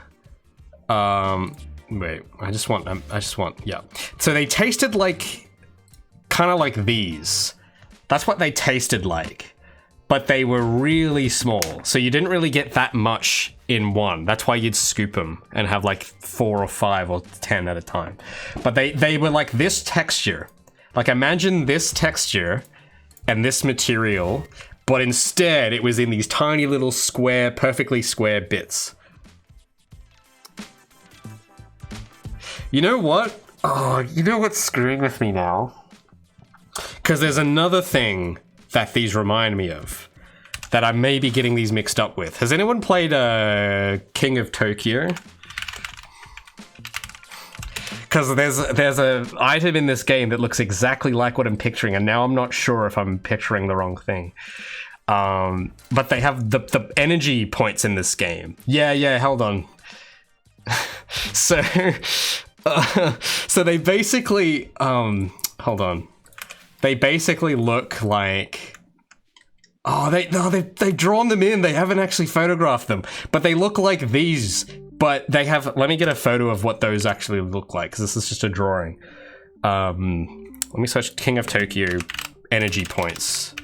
wait, I just want, yeah. So they tasted like... kind of like these. That's what they tasted like. But they were really small, so you didn't really get that much in one. That's why you'd scoop them and have like 4 or 5 or 10 at a time. But they were like this texture. Like imagine this texture and this material, but instead it was in these tiny little square, perfectly square bits. You know what? Oh, you know what's screwing with me now? Because there's another thing that these remind me of. that I may be getting these mixed up with. Has anyone played King of Tokyo? Because there's a item in this game that looks exactly like what I'm picturing, and now I'm not sure if I'm picturing the wrong thing. But they have the energy points in this game. Yeah, hold on. So they basically hold on. They basically look like they've drawn them in. They haven't actually photographed them, but they look like these. But they have. Let me get a photo of what those actually look like, because this is just a drawing. Let me search King of Tokyo energy points.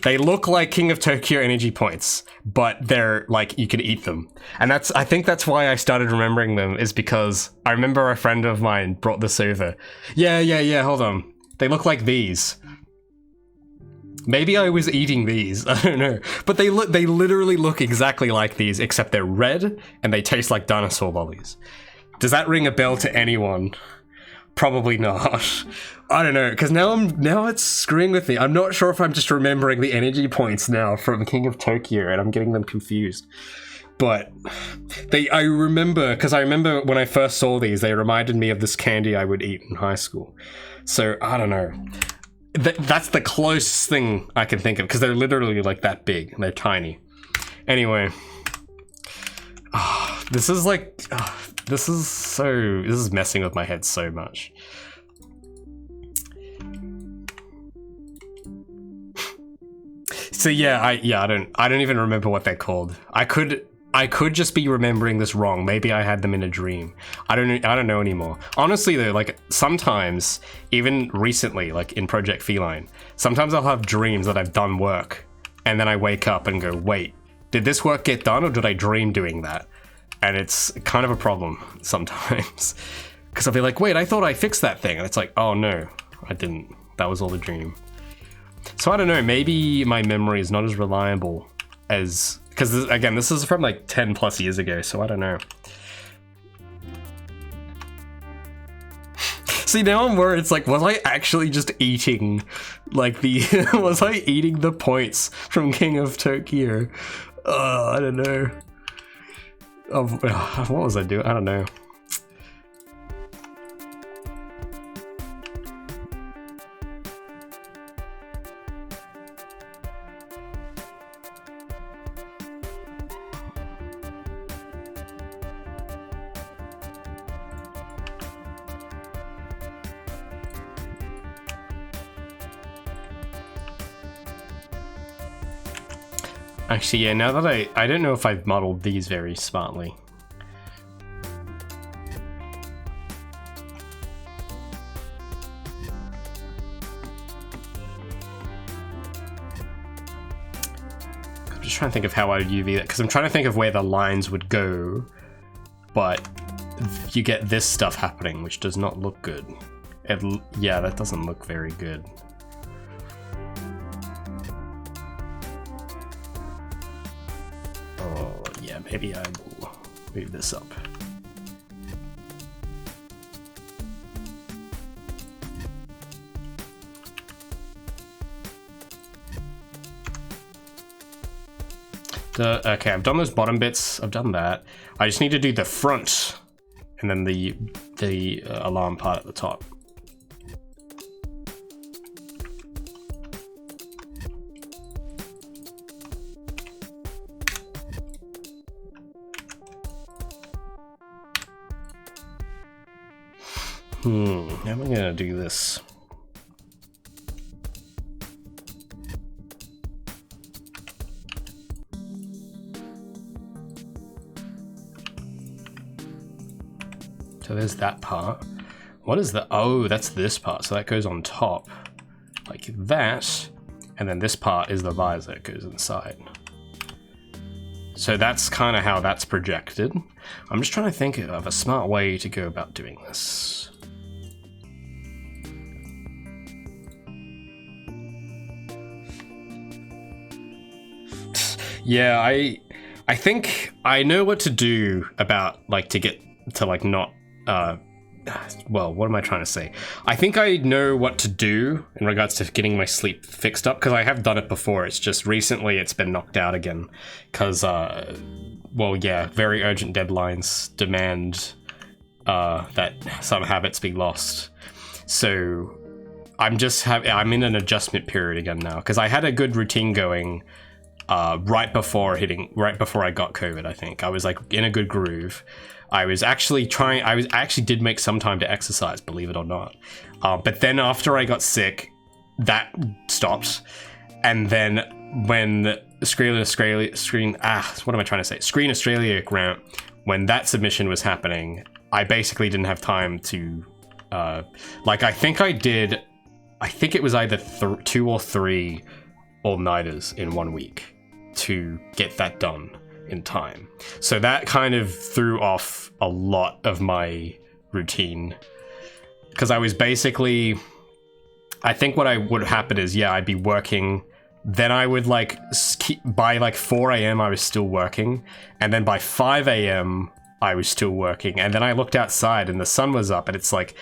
They look like King of Tokyo energy points, but they're like, you can eat them. And I think that's why I started remembering them, is because I remember a friend of mine brought this over. Yeah, hold on. They look like these. Maybe I was eating these, I don't know. But they literally look exactly like these, except they're red and they taste like dinosaur lollies. Does that ring a bell to anyone? Probably not. I don't know, because now it's screwing with me. I'm not sure if I'm just remembering the energy points now from King of Tokyo and I'm getting them confused. But I remember when I first saw these, they reminded me of this candy I would eat in high school. So I don't know. That's the closest thing I can think of, because they're literally like that big and they're tiny. Anyway, this is messing with my head so much. So yeah, I don't even remember what they're called. I could just be remembering this wrong. Maybe I had them in a dream. I don't know anymore. Honestly though, like sometimes, even recently, like in Project Feline, sometimes I'll have dreams that I've done work, and then I wake up and go, wait, did this work get done or did I dream doing that? And it's kind of a problem sometimes. Because I'll be like, wait, I thought I fixed that thing. And it's like, oh no, I didn't. That was all a dream. So I don't know, maybe my memory is not as reliable as... Because, again, this is from like 10 plus years ago, so I don't know. See, now I'm worried. It's like, was I actually just eating, like, was I eating the points from King of Tokyo? I don't know. What was I doing? I don't know. Actually, yeah, now that I don't know if I've modeled these very smartly. I'm just trying to think of how I would UV that, because I'm trying to think of where the lines would go, but you get this stuff happening, which does not look good. Yeah, that doesn't look very good. Maybe I will move this up. Okay, I've done those bottom bits. I've done that. I just need to do the front and then the alarm part at the top. How am I gonna do this? So there's that part. What is the, oh, that's this part. So that goes on top like that. And then this part is the visor, it goes inside. So that's kind of how that's projected. I'm just trying to think of a smart way to go about doing this. Yeah, I think I know what to do about, like, to get to, like, not well, what am I trying to say? I think I know what to do in regards to getting my sleep fixed up, because I have done it before. It's just recently it's been knocked out again because, well, yeah, very urgent deadlines demand that some habits be lost. So I'm in an adjustment period again now, because I had a good routine going right before I got COVID. I think I was like in a good groove. I actually did make some time to exercise, believe it or not. But then after I got sick, that stopped. And then when Screen Australia grant, when that submission was happening, I basically didn't have time to, I think it was either 2 or 3 all-nighters in 1 week to get that done in time. So that kind of threw off a lot of my routine, because I was basically, I think what would happen is, yeah, I'd be working, then I would by 4 a.m. I was still working, and then by 5 a.m. I was still working, and then I looked outside and the sun was up, and it's like,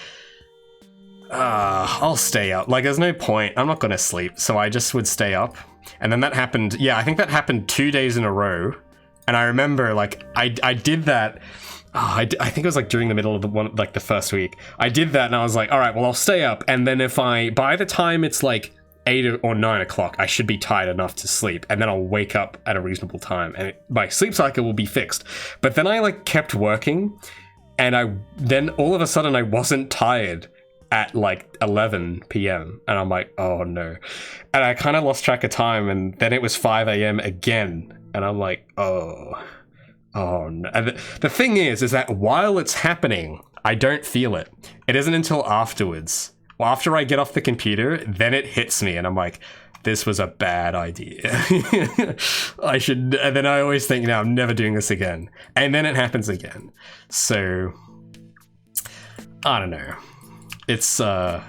I'll stay up. Like, there's no point. I'm not gonna sleep. So I just would stay up. And then that happened. Yeah, I think that happened 2 days in a row. And I remember, I did that. I think it was during the middle of the first week. I did that and I was like, all right, well, I'll stay up. And then by the time it's 8 or 9 o'clock, I should be tired enough to sleep. And then I'll wake up at a reasonable time. And my sleep cycle will be fixed. But then I kept working. And then all of a sudden I wasn't tired at 11 p.m. and I'm like, oh no. And I kind of lost track of time, and then it was 5 a.m. again, and I'm like, oh no. And the thing is that while it's happening, I don't feel it. It isn't until afterwards. Well, after I get off the computer, then it hits me, and I'm like, this was a bad idea. And then I always think, no, I'm never doing this again. And then it happens again. So, I don't know. It's, I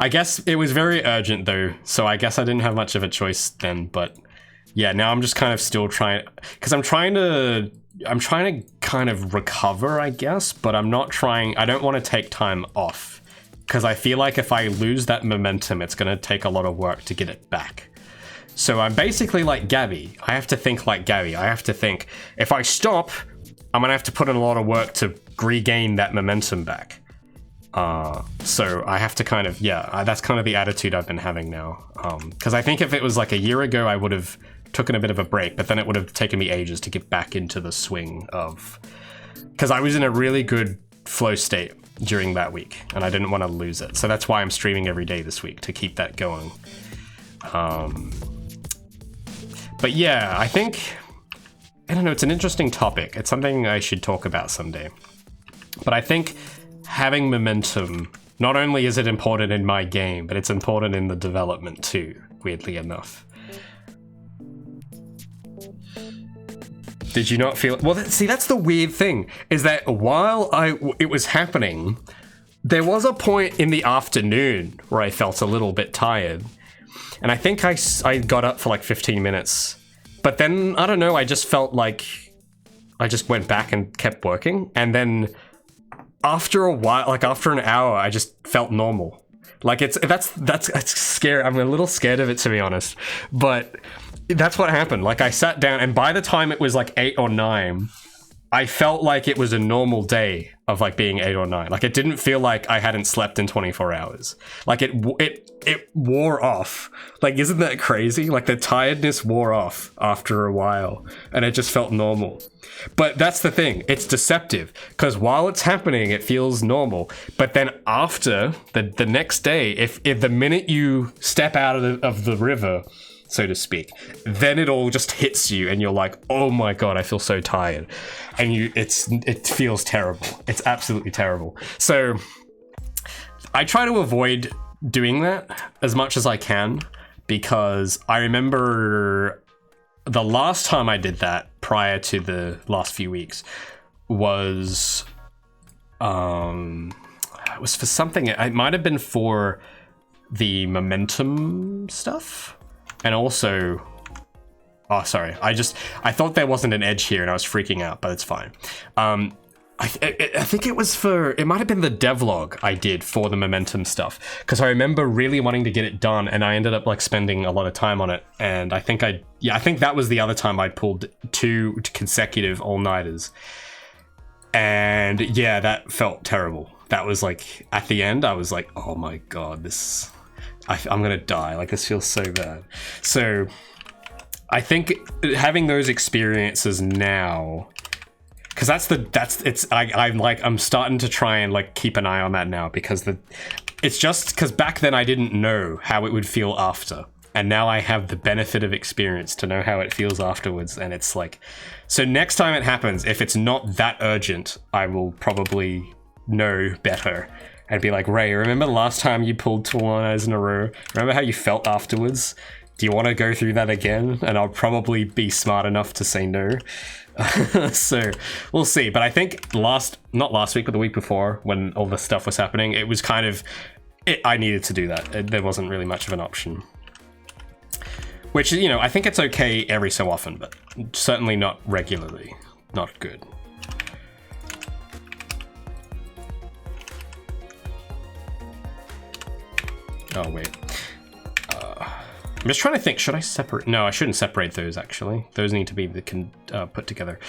guess it was very urgent though, so I guess I didn't have much of a choice then, but yeah, now I'm just kind of still trying, because I'm trying to kind of recover, I guess, but I don't want to take time off, because I feel like if I lose that momentum, it's going to take a lot of work to get it back. So I'm basically like Gabby. I have to think like Gabby. I have to think, if I stop, I'm going to have to put in a lot of work to regain that momentum back. So I have to kind of, that's kind of the attitude I've been having now. Because I think if it was a year ago, I would have taken a bit of a break, but then it would have taken me ages to get back into the swing of, because I was in a really good flow state during that week and I didn't want to lose it. So that's why I'm streaming every day this week, to keep that going. But yeah, I don't know, it's an interesting topic. It's something I should talk about someday. But I think having momentum, not only is it important in my game, but it's important in the development too, weirdly enough. Did you not feel... Well, see, that's the weird thing, is that while it was happening, there was a point in the afternoon where I felt a little bit tired. And I think I got up for 15 minutes. But then, I don't know, I just felt like I just went back and kept working. And then after a while, after an hour, I just felt normal. That's scary. I'm a little scared of it, to be honest. But that's what happened. I sat down, and by the time it was 8 or 9, I felt like it was a normal day of being 8 or 9. It didn't feel like I hadn't slept in 24 hours. It wore off. Isn't that crazy? The tiredness wore off after a while, and it just felt normal. But that's the thing, it's deceptive, because while it's happening, it feels normal. But then after, the next day, if the minute you step out of the river, so to speak, then it all just hits you and you're like, oh my god, I feel so tired. And it feels terrible. It's absolutely terrible. So I try to avoid doing that as much as I can, because I remember the last time I did that, prior to the last few weeks, was it was for something. It might have been for the momentum stuff, and also, oh sorry, I thought there wasn't an edge here and I was freaking out, but it's fine. I think it was for, it might have been the devlog I did for the momentum stuff, because I remember really wanting to get it done, and I ended up like spending a lot of time on it, and I think that was the other time I pulled 2 consecutive all-nighters, and yeah, that felt terrible. That was like, at the end, I was like, oh my god, I'm gonna die, like this feels so bad. So I think having those experiences now, because I'm starting to try and like keep an eye on that now, because it's just because back then I didn't know how it would feel after, and now I have the benefit of experience to know how it feels afterwards, and it's like, so next time it happens, if it's not that urgent, I will probably know better and be like, Ray, remember the last time you pulled 2 all-nighters in a row? Remember how you felt afterwards? Do you want to go through that again? And I'll probably be smart enough to say no. So we'll see. But I think not last week, but the week before, when all this stuff was happening, it was kind of, I needed to do that. There wasn't really much of an option. Which, you know, I think it's okay every so often, but certainly not regularly. Not good. Oh, wait. I'm just trying to think, should I separate? No, I shouldn't separate those, actually. Those need to be put together.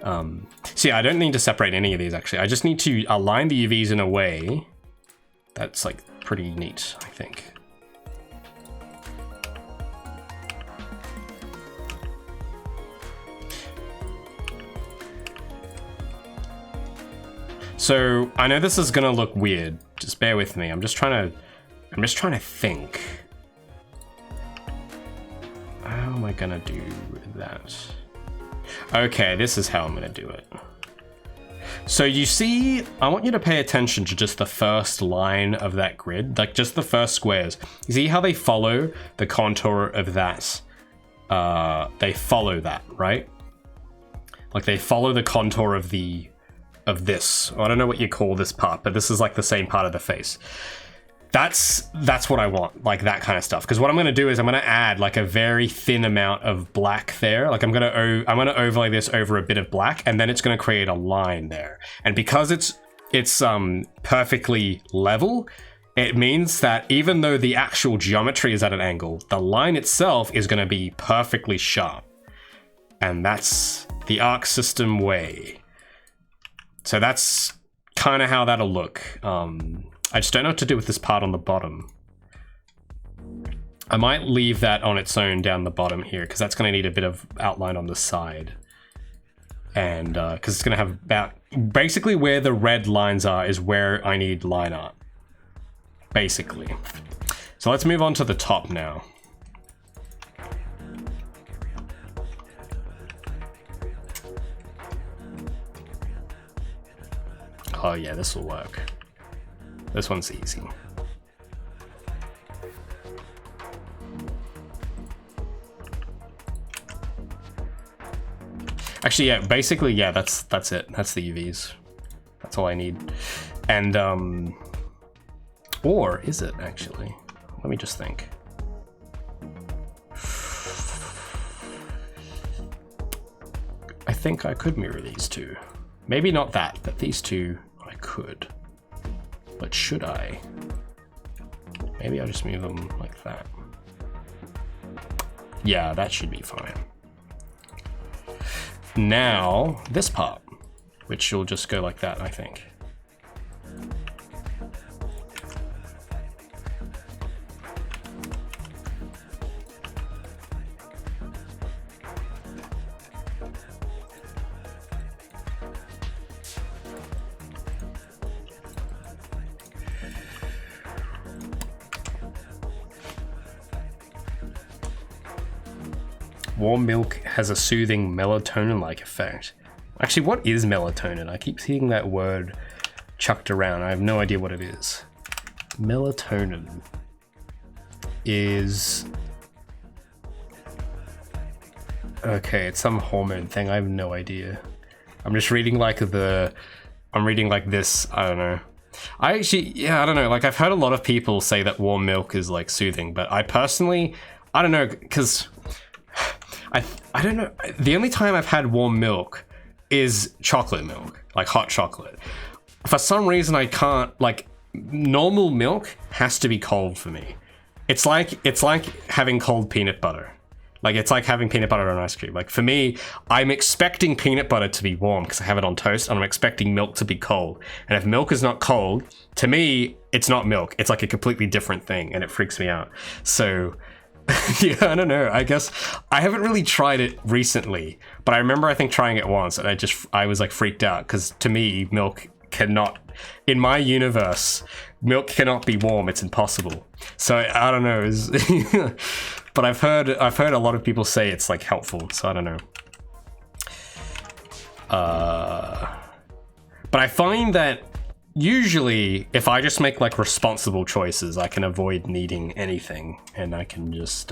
So yeah, I don't need to separate any of these, actually. I just need to align the UVs in a way that's, like, pretty neat, I think. So, I know this is gonna look weird. Just bear with me. I'm just trying to think. How am I gonna do that? Okay, this is how I'm gonna do it. So you see, I want you to pay attention to just the first line of that grid, like just the first squares. You see how they follow the contour of that? They follow that, right? Like they follow the contour of this. I don't know what you call this part, but this is like the same part of the face. That's what I want, like that kind of stuff. Because what I'm going to do is I'm going to add like a very thin amount of black there. Like I'm going to overlay this over a bit of black, and then it's going to create a line there. And because it's perfectly level, it means that even though the actual geometry is at an angle, the line itself is going to be perfectly sharp. And that's the arc system way. So that's kind of how that'll look. I just don't know what to do with this part on the bottom. I might leave that on its own down the bottom here, because that's going to need a bit of outline on the side. And because it's going to have about, basically where the red lines are is where I need line art. Basically. So let's move on to the top now. Oh yeah, this will work. This one's easy. Actually, yeah, basically, yeah, that's it. That's the UVs. That's all I need. And, or is it actually? Let me just think. I think I could mirror these two. Maybe not that, but these two I could. But should I? Maybe I'll just move them like that. Yeah, that should be fine. Now, this part, which will just go like that, I think. Warm milk has a soothing melatonin-like effect. Actually, what is melatonin? I keep seeing that word chucked around. I have no idea what it is. Melatonin is... okay, it's some hormone thing. I have no idea. I'm just reading like I'm reading like this. I don't know. I actually, yeah, I don't know. Like I've heard a lot of people say that warm milk is like soothing, but I personally, I don't know, because I don't know. The only time I've had warm milk is chocolate milk, like hot chocolate. For some reason, I can't, like, normal milk has to be cold for me. It's like having cold peanut butter. Like, it's like having peanut butter on ice cream. Like, for me, I'm expecting peanut butter to be warm because I have it on toast, and I'm expecting milk to be cold. And if milk is not cold, to me, it's not milk. It's like a completely different thing, and it freaks me out. So, yeah, I don't know. I guess I haven't really tried it recently, but I remember, I think, trying it once, and I was, like, freaked out because, to me, milk cannot, in my universe, milk cannot be warm. It's impossible. So, I don't know. But I've heard a lot of people say it's like helpful, so I don't know. But I find that usually if I just make like responsible choices, I can avoid needing anything, and I can just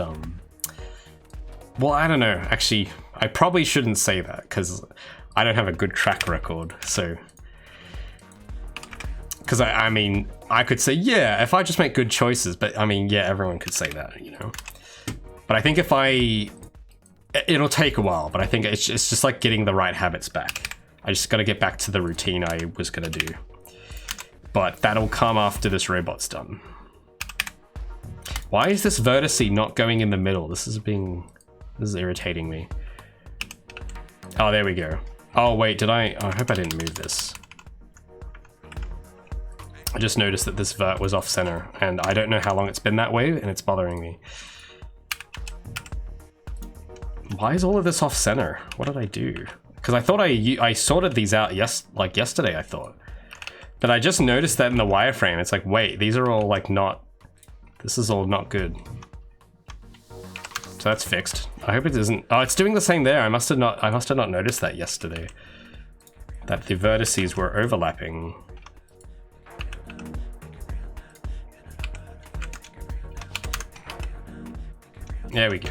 well, I don't know. Actually, I probably shouldn't say that because I don't have a good track record. So, because I mean, I could say, yeah, if I just make good choices, but I mean, yeah, everyone could say that, you know. But I think it'll take a while, but I think it's just like getting the right habits back. I just gotta get back to the routine I was gonna do. But that'll come after this robot's done. Why is this vertice not going in the middle? This is irritating me. Oh, there we go. Oh, wait, I hope I didn't move this. I just noticed that this vert was off center, and I don't know how long it's been that way, and it's bothering me. Why is all of this off center? What did I do? Because I thought I sorted these out like yesterday, I thought. But I just noticed that in the wireframe. It's like, wait, these are all like not, this is all not good. So that's fixed. I hope it isn't, oh, it's doing the same there. I must have not noticed that yesterday. That the vertices were overlapping. There we go.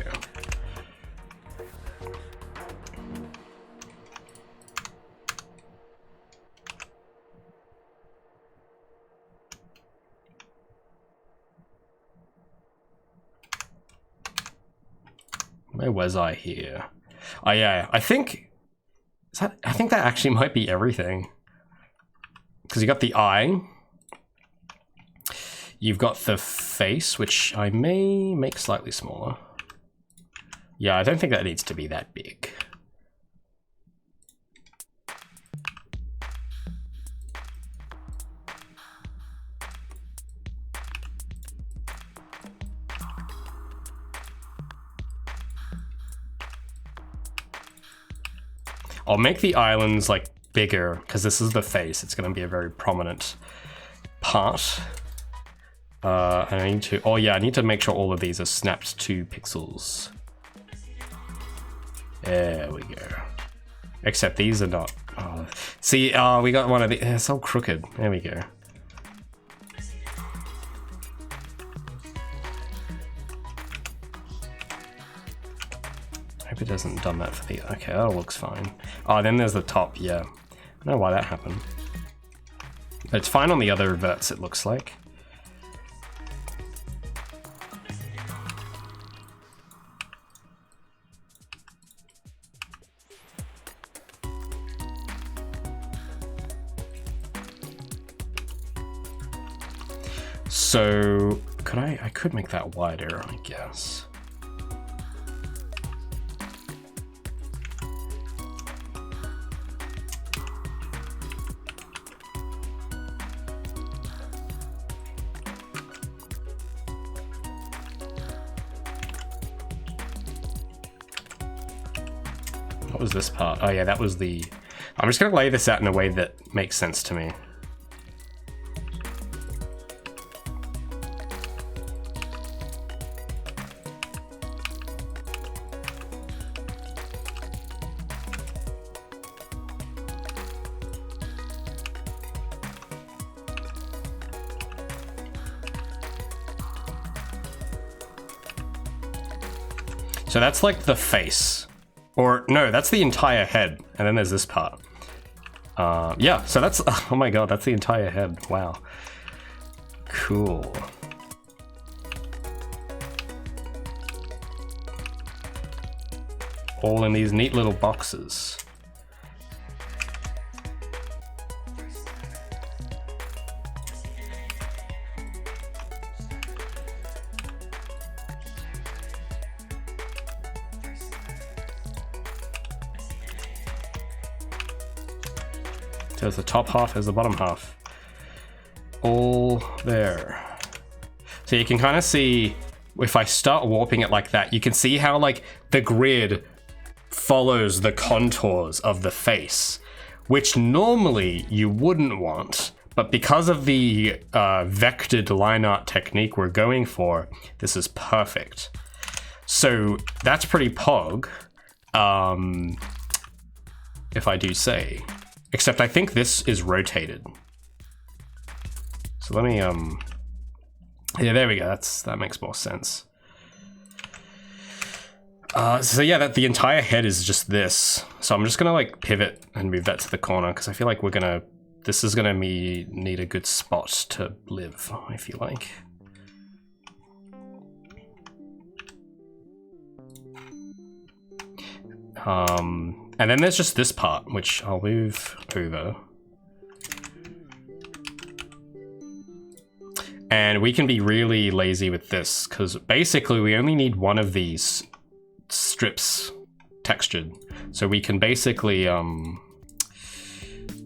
Where was I here? Oh yeah, I think that actually might be everything. Because you got the eye, you've got the face, which I may make slightly smaller. Yeah, I don't think that needs to be that big. I'll make the islands like bigger because this is the face. It's going to be a very prominent part. And I need to, oh yeah, I need to make sure all of these are snapped to pixels. There we go. Except these are not. Oh. See, we got one of the, it's all crooked. There we go. Hope it hasn't done that for the, okay, that looks fine. Oh, then there's the top, yeah. I don't know why that happened. But it's fine on the other verts, it looks like. So, I could make that wider, I guess. What was this part? Oh yeah, that was the... I'm just gonna lay this out in a way that makes sense to me. So that's like the face. Or no, that's the entire head. And then there's this part. Yeah, so that's, oh my god, that's the entire head. Wow. Cool. All in these neat little boxes. There's the top half, there's the bottom half. All there. So you can kind of see, if I start warping it like that, you can see how like the grid follows the contours of the face, which normally you wouldn't want, but because of the vectored line art technique we're going for, this is perfect. So that's pretty pog, if I do say, except I think this is rotated. So let me, yeah, there we go, that makes more sense. So yeah, the entire head is just this. So I'm just gonna like pivot and move that to the corner, because I feel like this is gonna need a good spot to live, I feel like. And then there's just this part, which I'll move over. And we can be really lazy with this, because basically we only need one of these strips textured. So we can basically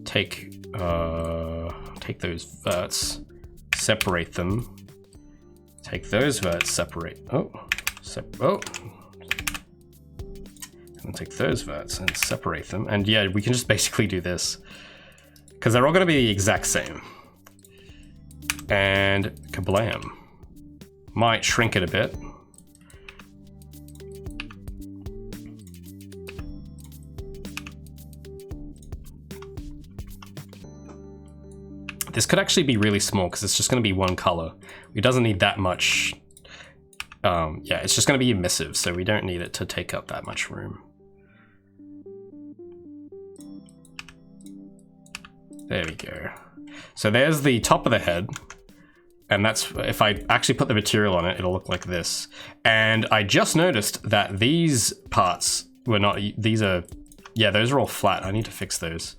take those verts, separate them, take those verts, separate, and take those verts and separate them. And yeah, we can just basically do this, because they're all going to be the exact same. And kablam. Might shrink it a bit. This could actually be really small, because it's just going to be one color. It doesn't need that much. Yeah, it's just going to be emissive, so we don't need it to take up that much room. There we go. So there's the top of the head, and that's, if I actually put the material on it, it'll look like this. And I just noticed that these parts were not, these are, yeah, those are all flat. I need to fix those.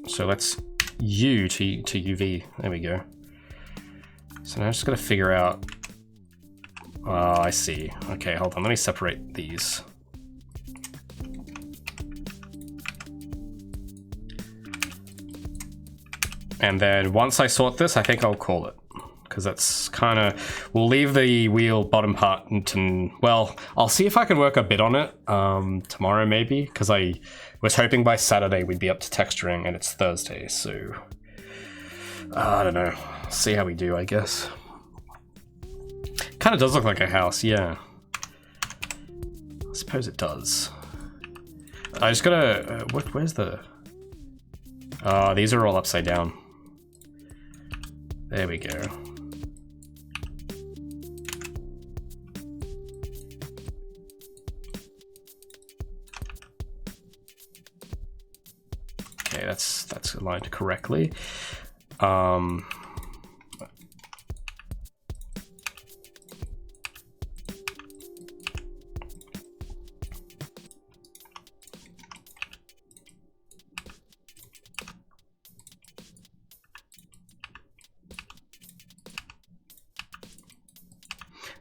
So let's U to UV, there we go. So now I'm just gonna figure out, oh, I see. Okay, hold on, let me separate these. And then once I sort this, I think I'll call it, because that's kind of, we'll leave the wheel bottom part into, well, I'll see if I can work a bit on it tomorrow maybe, because I was hoping by Saturday we'd be up to texturing, and it's Thursday, so I don't know. See how we do, I guess. Kind of does look like a house, yeah. I suppose it does. I just gotta, where's the, these are all upside down. There we go. Okay, that's aligned correctly.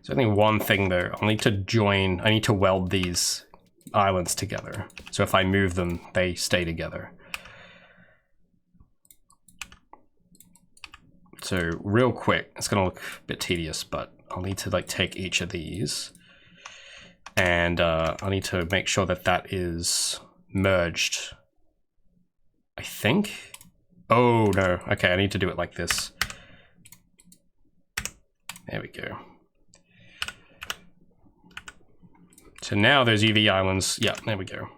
So I think one thing though, I need to weld these islands together. So if I move them, they stay together. So real quick, it's gonna look a bit tedious, but I'll need to like take each of these, and I need to make sure that that is merged, I think. Oh no, okay, I need to do it like this. There we go. So now those UV islands, yeah, there we go.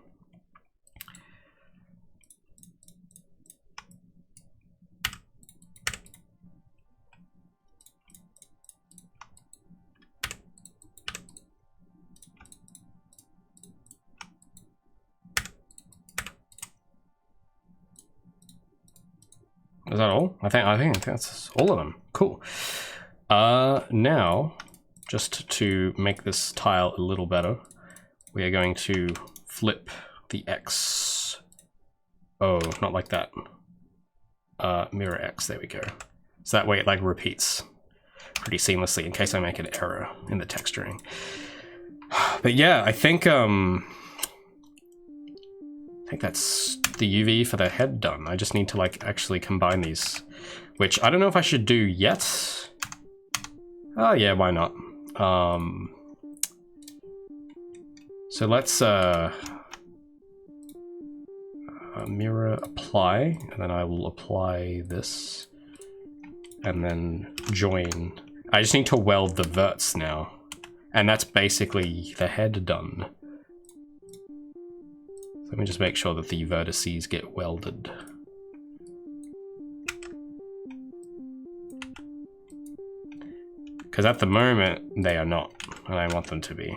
Is that all? I think that's all of them. Cool. Now, just to make this tile a little better, we are going to flip the X. Oh, not like that. Mirror X, there we go. So that way it like repeats pretty seamlessly in case I make an error in the texturing. But yeah, I think that's the UV for the head done. I just need to like actually combine these, which I don't know if I should do yet. Oh yeah, why not? So let's mirror apply, and then I will apply this, and then join. I just need to weld the verts now, and that's basically the head done. So let me just make sure that the vertices get welded. Because at the moment, they are not, and I want them to be.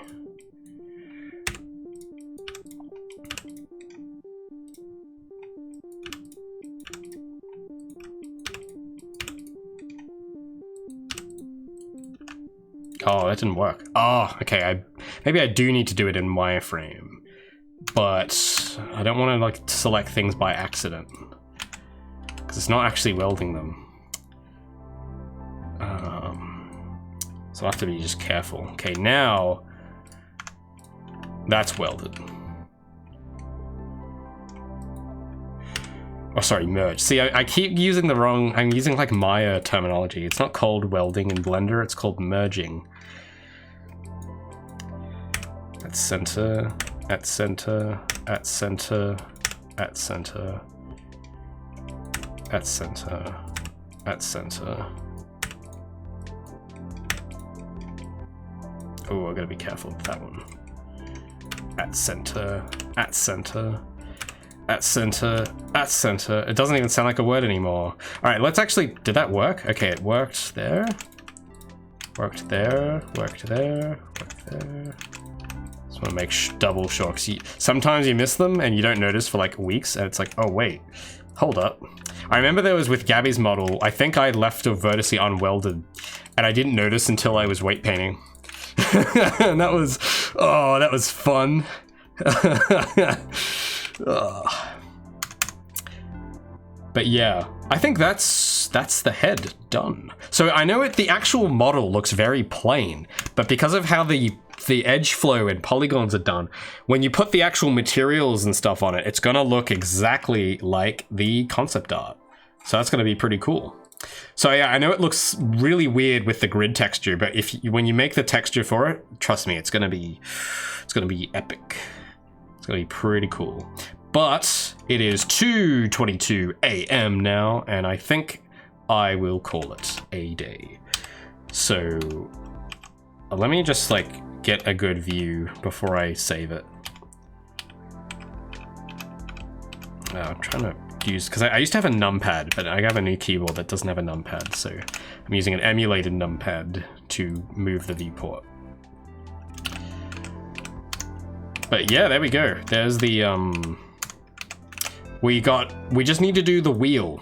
Oh, that didn't work. Oh, okay, maybe I do need to do it in wireframe, but I don't want to like select things by accident, because it's not actually welding them. So I have to be just careful. Okay, now that's welded. Oh, sorry, merge. See, I keep using the wrong, I'm using like Maya terminology. It's not called welding in Blender, it's called merging. At center, at center, at center, at center, at center, at center. Oh, I gotta be careful with that one. At center, at center, at center, at center. It doesn't even sound like a word anymore. All right, let's actually, did that work? Okay, it worked there. Worked there, worked there, worked there. Just wanna make double sure, because sometimes you miss them and you don't notice for like weeks, and it's like, oh wait, hold up. I remember there was with Gabby's model, I think I left a vertice unwelded, and I didn't notice until I was weight painting. And that was, oh, that was fun. But yeah, I think that's the head done. So I know the actual model looks very plain, but because of how the edge flow and polygons are done, when you put the actual materials and stuff on it, it's gonna look exactly like the concept art. So that's gonna be pretty cool. So yeah, I know it looks really weird with the grid texture, but when you make the texture for it, trust me, it's gonna be epic. It's gonna be pretty cool. But it is 2:22 a.m. now, and I think I will call it a day. So let me just like get a good view before I save it. I'm trying to use, because I used to have a numpad, but I have a new keyboard that doesn't have a numpad, so I'm using an emulated numpad to move the viewport. But yeah, there we go. There's the we just need to do the wheel,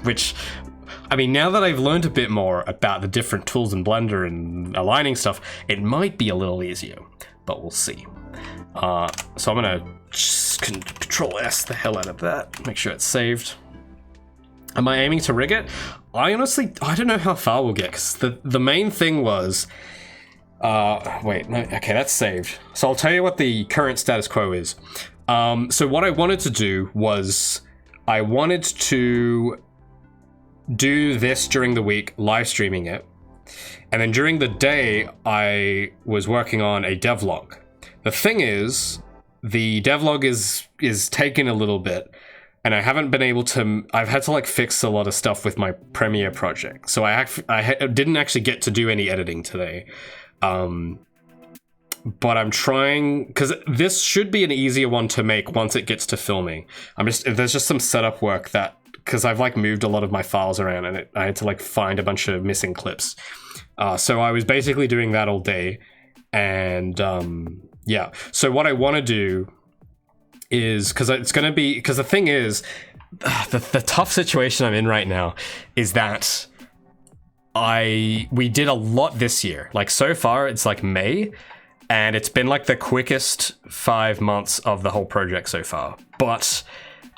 which, I mean, now that I've learned a bit more about the different tools in Blender and aligning stuff, it might be a little easier, but we'll see. So I'm gonna just Control S the hell out of that, make sure it's saved. Am I aiming to rig it? I honestly, I don't know how far we'll get, because the main thing was, wait, no, okay, that's saved. So I'll tell you what the current status quo is. So what I wanted to do was, I wanted to do this during the week, live streaming it, and then during the day, I was working on a devlog. The thing is, the devlog is taking a little bit, and I haven't been able to, I've had to like fix a lot of stuff with my Premiere project, so I didn't actually get to do any editing today. But I'm trying, because this should be an easier one to make once it gets to filming. There's just some setup work that, because I've like moved a lot of my files around, and I had to like find a bunch of missing clips. So I was basically doing that all day, and yeah. So what I want to do is, because it's going to be, because the thing is, the tough situation I'm in right now is that we did a lot this year. Like so far, it's like May, and it's been like the quickest 5 months of the whole project so far. But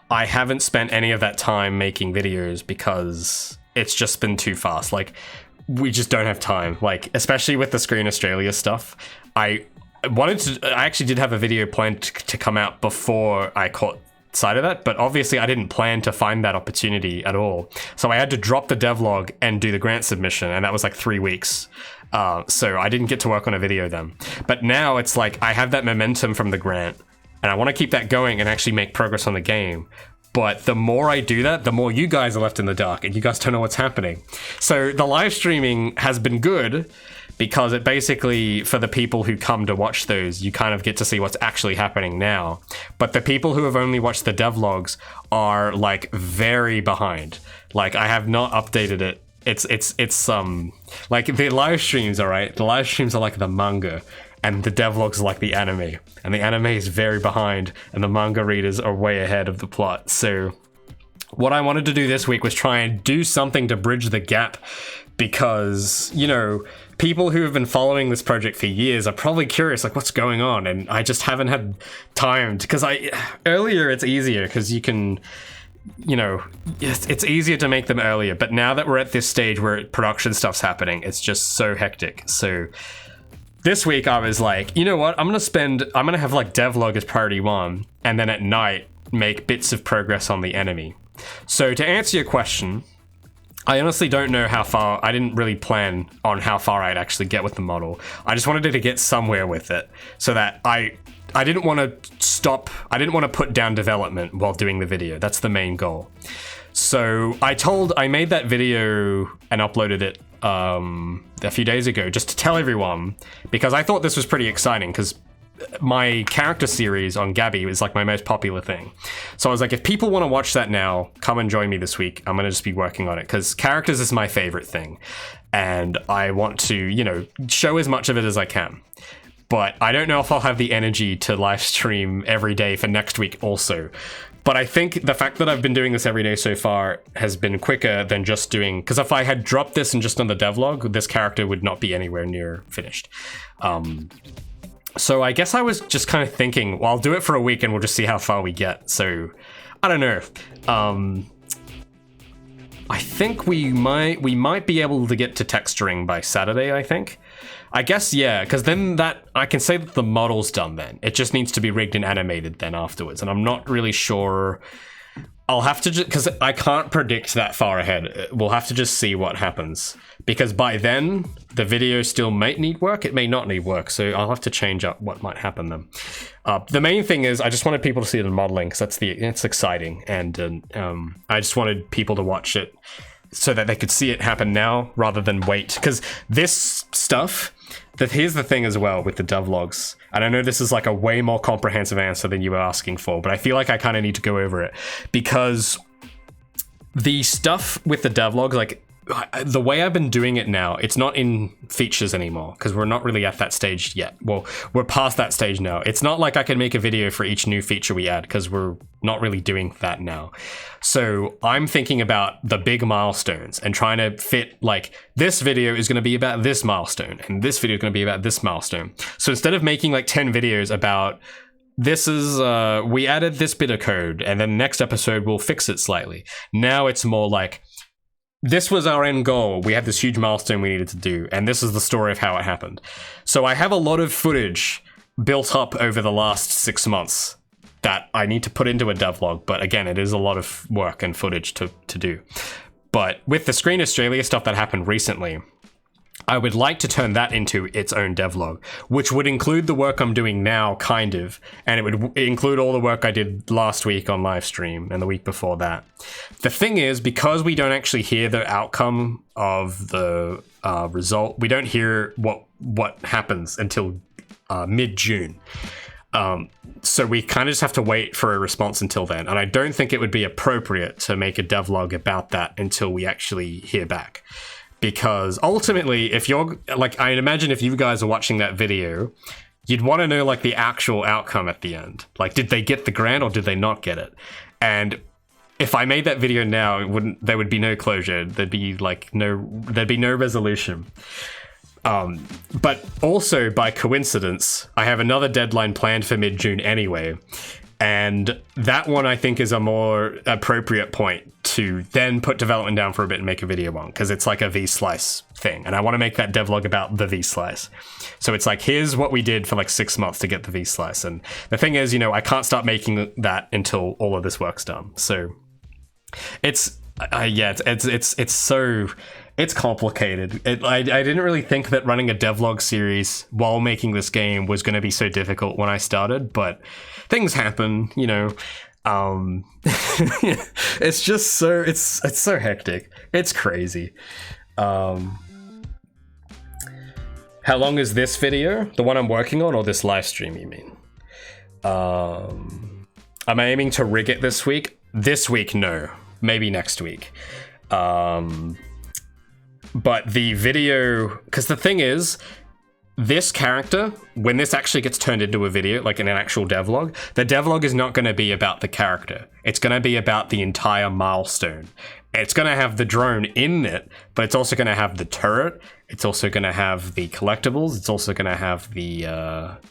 I haven't spent any of that time making videos because it's just been too fast. Like, we just don't have time. Like, especially with the Screen Australia stuff, I actually did have a video planned to come out before I caught side of that, but obviously I didn't plan to find that opportunity at all. So I had to drop the devlog and do the grant submission, and that was like 3 weeks. So I didn't get to work on a video then. But now it's like I have that momentum from the grant, and I want to keep that going and actually make progress on the game. But the more I do that, the more you guys are left in the dark, and you guys don't know what's happening. So the live streaming has been good, because it basically, for the people who come to watch those, you kind of get to see what's actually happening now. But the people who have only watched the devlogs are like very behind. Like I have not updated it. It's like the live streams, all right? The live streams are like the manga, and the devlogs are like the anime. And the anime is very behind, and the manga readers are way ahead of the plot. So what I wanted to do this week was try and do something to bridge the gap, because, you know, people who have been following this project for years are probably curious, like, what's going on? And I just haven't had time, because earlier it's easier, because you can, you know, it's easier to make them earlier. But now that we're at this stage where production stuff's happening, it's just so hectic. So this week I was like, you know what? I'm gonna have like devlog as priority 1, and then at night make bits of progress on the enemy. So to answer your question, I honestly don't know how far. I didn't really plan on how far I'd actually get with the model. I just wanted to get somewhere with it, so that I didn't want to stop. I didn't want to put down development while doing the video. That's the main goal. So I made that video and uploaded it a few days ago, just to tell everyone, because I thought this was pretty exciting, because my character series on Gabby is like my most popular thing. So I was like, if people want to watch that now, come and join me this week. I'm going to just be working on it, because characters is my favorite thing. And I want to, you know, show as much of it as I can. But I don't know if I'll have the energy to live stream every day for next week also. But I think the fact that I've been doing this every day so far has been quicker than just doing, because if I had dropped this and just done the devlog, this character would not be anywhere near finished. So I guess I was just kind of thinking, well, I'll do it for a week and we'll just see how far we get. So I don't know. I think we might be able to get to texturing by Saturday, I think. I guess, yeah, because then I can say that the model's done then. It just needs to be rigged and animated then afterwards. And I'm not really sure. I'll have to just, because I can't predict that far ahead. We'll have to just see what happens. Because by then, the video still might need work. It may not need work. So I'll have to change up what might happen then. The main thing is I just wanted people to see the modeling, because it's exciting. And I just wanted people to watch it so that they could see it happen now rather than wait. Because this stuff, here's the thing as well with the devlogs, and I know this is like a way more comprehensive answer than you were asking for, but I feel like I kind of need to go over it, because the stuff with the devlogs, like the way I've been doing it now, it's not in features anymore, because we're not really at that stage yet. Well, we're past that stage now. It's not like I can make a video for each new feature we add, because we're not really doing that now. So I'm thinking about the big milestones and trying to fit, like, this video is going to be about this milestone, and this video is going to be about this milestone. So instead of making like 10 videos about this is, we added this bit of code, and then next episode we'll fix it slightly. Now it's more like, this was our end goal. We had this huge milestone we needed to do, and this is the story of how it happened. So I have a lot of footage built up over the last 6 months that I need to put into a devlog, but again, it is a lot of work and footage to do. But with the Screen Australia stuff that happened recently, I would like to turn that into its own devlog, which would include the work I'm doing now, kind of, and it would include all the work I did last week on live stream and the week before that. The thing is, because we don't actually hear the outcome of the result, we don't hear what happens until mid-June. So we kind of just have to wait for a response until then, and I don't think it would be appropriate to make a devlog about that until we actually hear back. Because ultimately, if you're, like, I imagine if you guys are watching that video, you'd want to know, like, the actual outcome at the end. Like, did they get the grant or did they not get it? And if I made that video now, there would be no closure. There'd be no resolution. But also, by coincidence, I have another deadline planned for mid-June anyway. And that one I think is a more appropriate point to then put development down for a bit and make a video on, because it's like a V-Slice thing. And I want to make that devlog about the V-Slice. So it's like, here's what we did for like 6 months to get the V-Slice. And the thing is, I can't start making that until all of this work's done. So it's complicated. I didn't really think that running a devlog series while making this game was going to be so difficult when I started, but things happen, it's just so it's so hectic. It's crazy. How long is this video? The one I'm working on, or this live stream, you mean? I'm aiming to rig it this week. This week, no. Maybe next week. But the video, because the thing is, this character, when this actually gets turned into a video, like in an actual devlog, the devlog is not going to be about the character. It's going to be about the entire milestone. It's going to have the drone in it, but it's also going to have the turret. It's also going to have the collectibles. It's also going to have the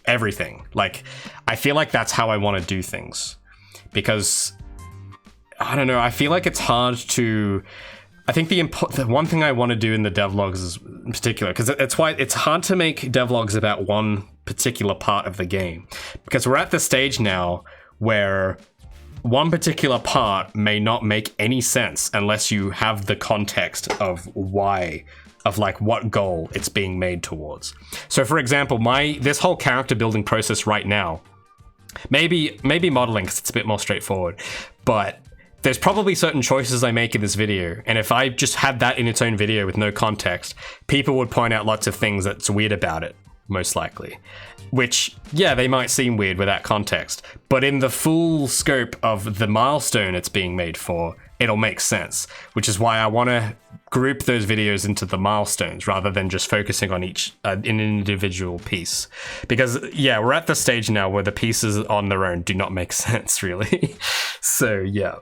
everything. Like, I feel like that's how I want to do things. Because, I don't know, I feel like it's hard to... I think the one thing I want to do in the devlogs is in particular, because it's why it's hard to make devlogs about one particular part of the game, because we're at the stage now where one particular part may not make any sense unless you have the context of why, of like what goal it's being made towards. So for example, this whole character building process right now, maybe modeling, because it's a bit more straightforward, but there's probably certain choices I make in this video, and if I just had that in its own video with no context, people would point out lots of things that's weird about it, most likely. Which, yeah, they might seem weird without context, but in the full scope of the milestone it's being made for, it'll make sense, which is why I want to group those videos into the milestones rather than just focusing on each an individual piece. Because, yeah, we're at the stage now where the pieces on their own do not make sense, really. So, yeah.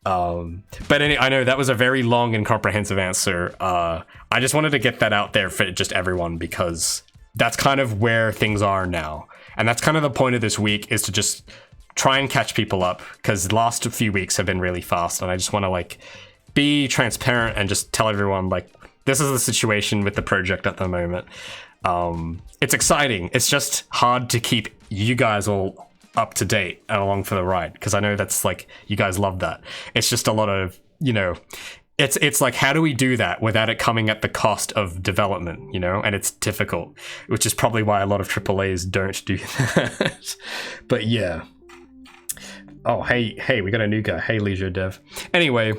But I know that was a very long and comprehensive answer. I just wanted to get that out there for just everyone, because that's kind of where things are now. And that's kind of the point of this week, is to just try and catch people up, because the last few weeks have been really fast, and I just want to like be transparent and just tell everyone like this is the situation with the project at the moment. It's exciting. It's just hard to keep you guys all up to date and along for the ride, because I know that's like you guys love that. It's just a lot of, it's like, how do we do that without it coming at the cost of development, and it's difficult, which is probably why a lot of AAAs don't do that. But yeah. Oh, hey, we got a new guy. Hey, Leisure Dev. Anyway,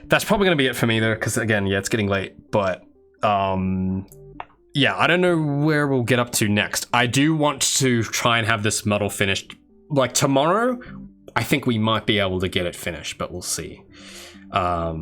that's probably going to be it for me, though, because, again, yeah, it's getting late. But, yeah, I don't know where we'll get up to next. I do want to try and have this model finished. Like, tomorrow, I think we might be able to get it finished, but we'll see. But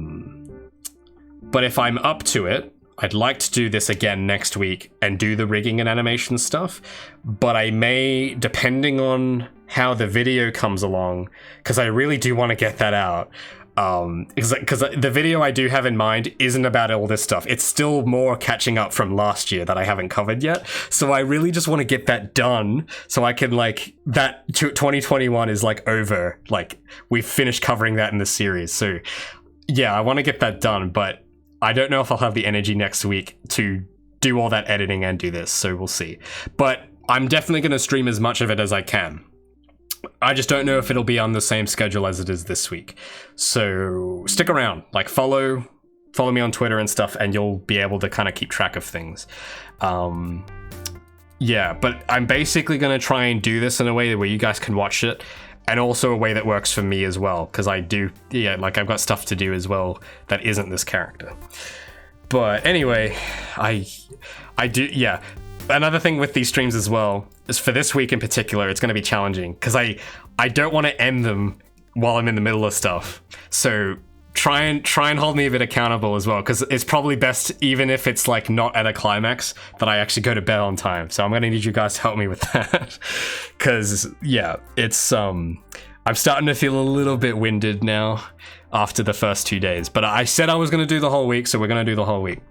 if I'm up to it, I'd like to do this again next week and do the rigging and animation stuff. But I may, depending on how the video comes along, because I really do want to get that out. Because the video I do have in mind isn't about all this stuff. It's still more catching up from last year that I haven't covered yet. So I really just want to get that done so I can, like, that 2021 is, like, over. Like, we've finished covering that in the series. So, yeah, I want to get that done, but I don't know if I'll have the energy next week to do all that editing and do this, so we'll see. But I'm definitely going to stream as much of it as I can. I just don't know if it'll be on the same schedule as it is this week. So stick around, like follow me on Twitter and stuff, and you'll be able to kind of keep track of things. Yeah, but I'm basically going to try and do this in a way where you guys can watch it, and also a way that works for me as well, because I do, yeah, like I've got stuff to do as well that isn't this character. But anyway, I do, yeah. Another thing with these streams as well is for this week in particular, it's going to be challenging because I don't want to end them while I'm in the middle of stuff. So try and hold me a bit accountable as well, because it's probably best, even if it's like not at a climax, that I actually go to bed on time. So I'm going to need you guys to help me with that, because yeah, it's I'm starting to feel a little bit winded now after the first 2 days. But I said I was going to do the whole week, so we're going to do the whole week.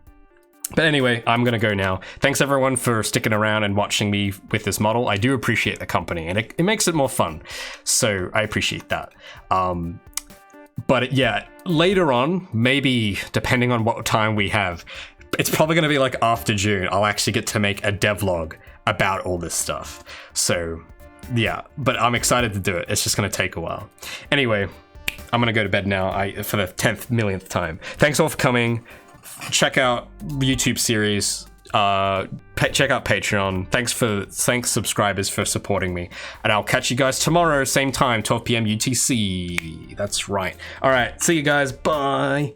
But anyway, I'm gonna go now. Thanks everyone for sticking around and watching me with this model. I do appreciate the company, and it makes it more fun. So I appreciate that. But yeah, later on, maybe depending on what time we have, it's probably gonna be like after June, I'll actually get to make a devlog about all this stuff. So yeah, but I'm excited to do it. It's just gonna take a while. Anyway, I'm gonna go to bed now for the 10th millionth time. Thanks all for coming. Check out YouTube series. Check out Patreon. Thanks subscribers for supporting me. And I'll catch you guys tomorrow, same time, 12 p.m. UTC. That's right. All right, see you guys. Bye.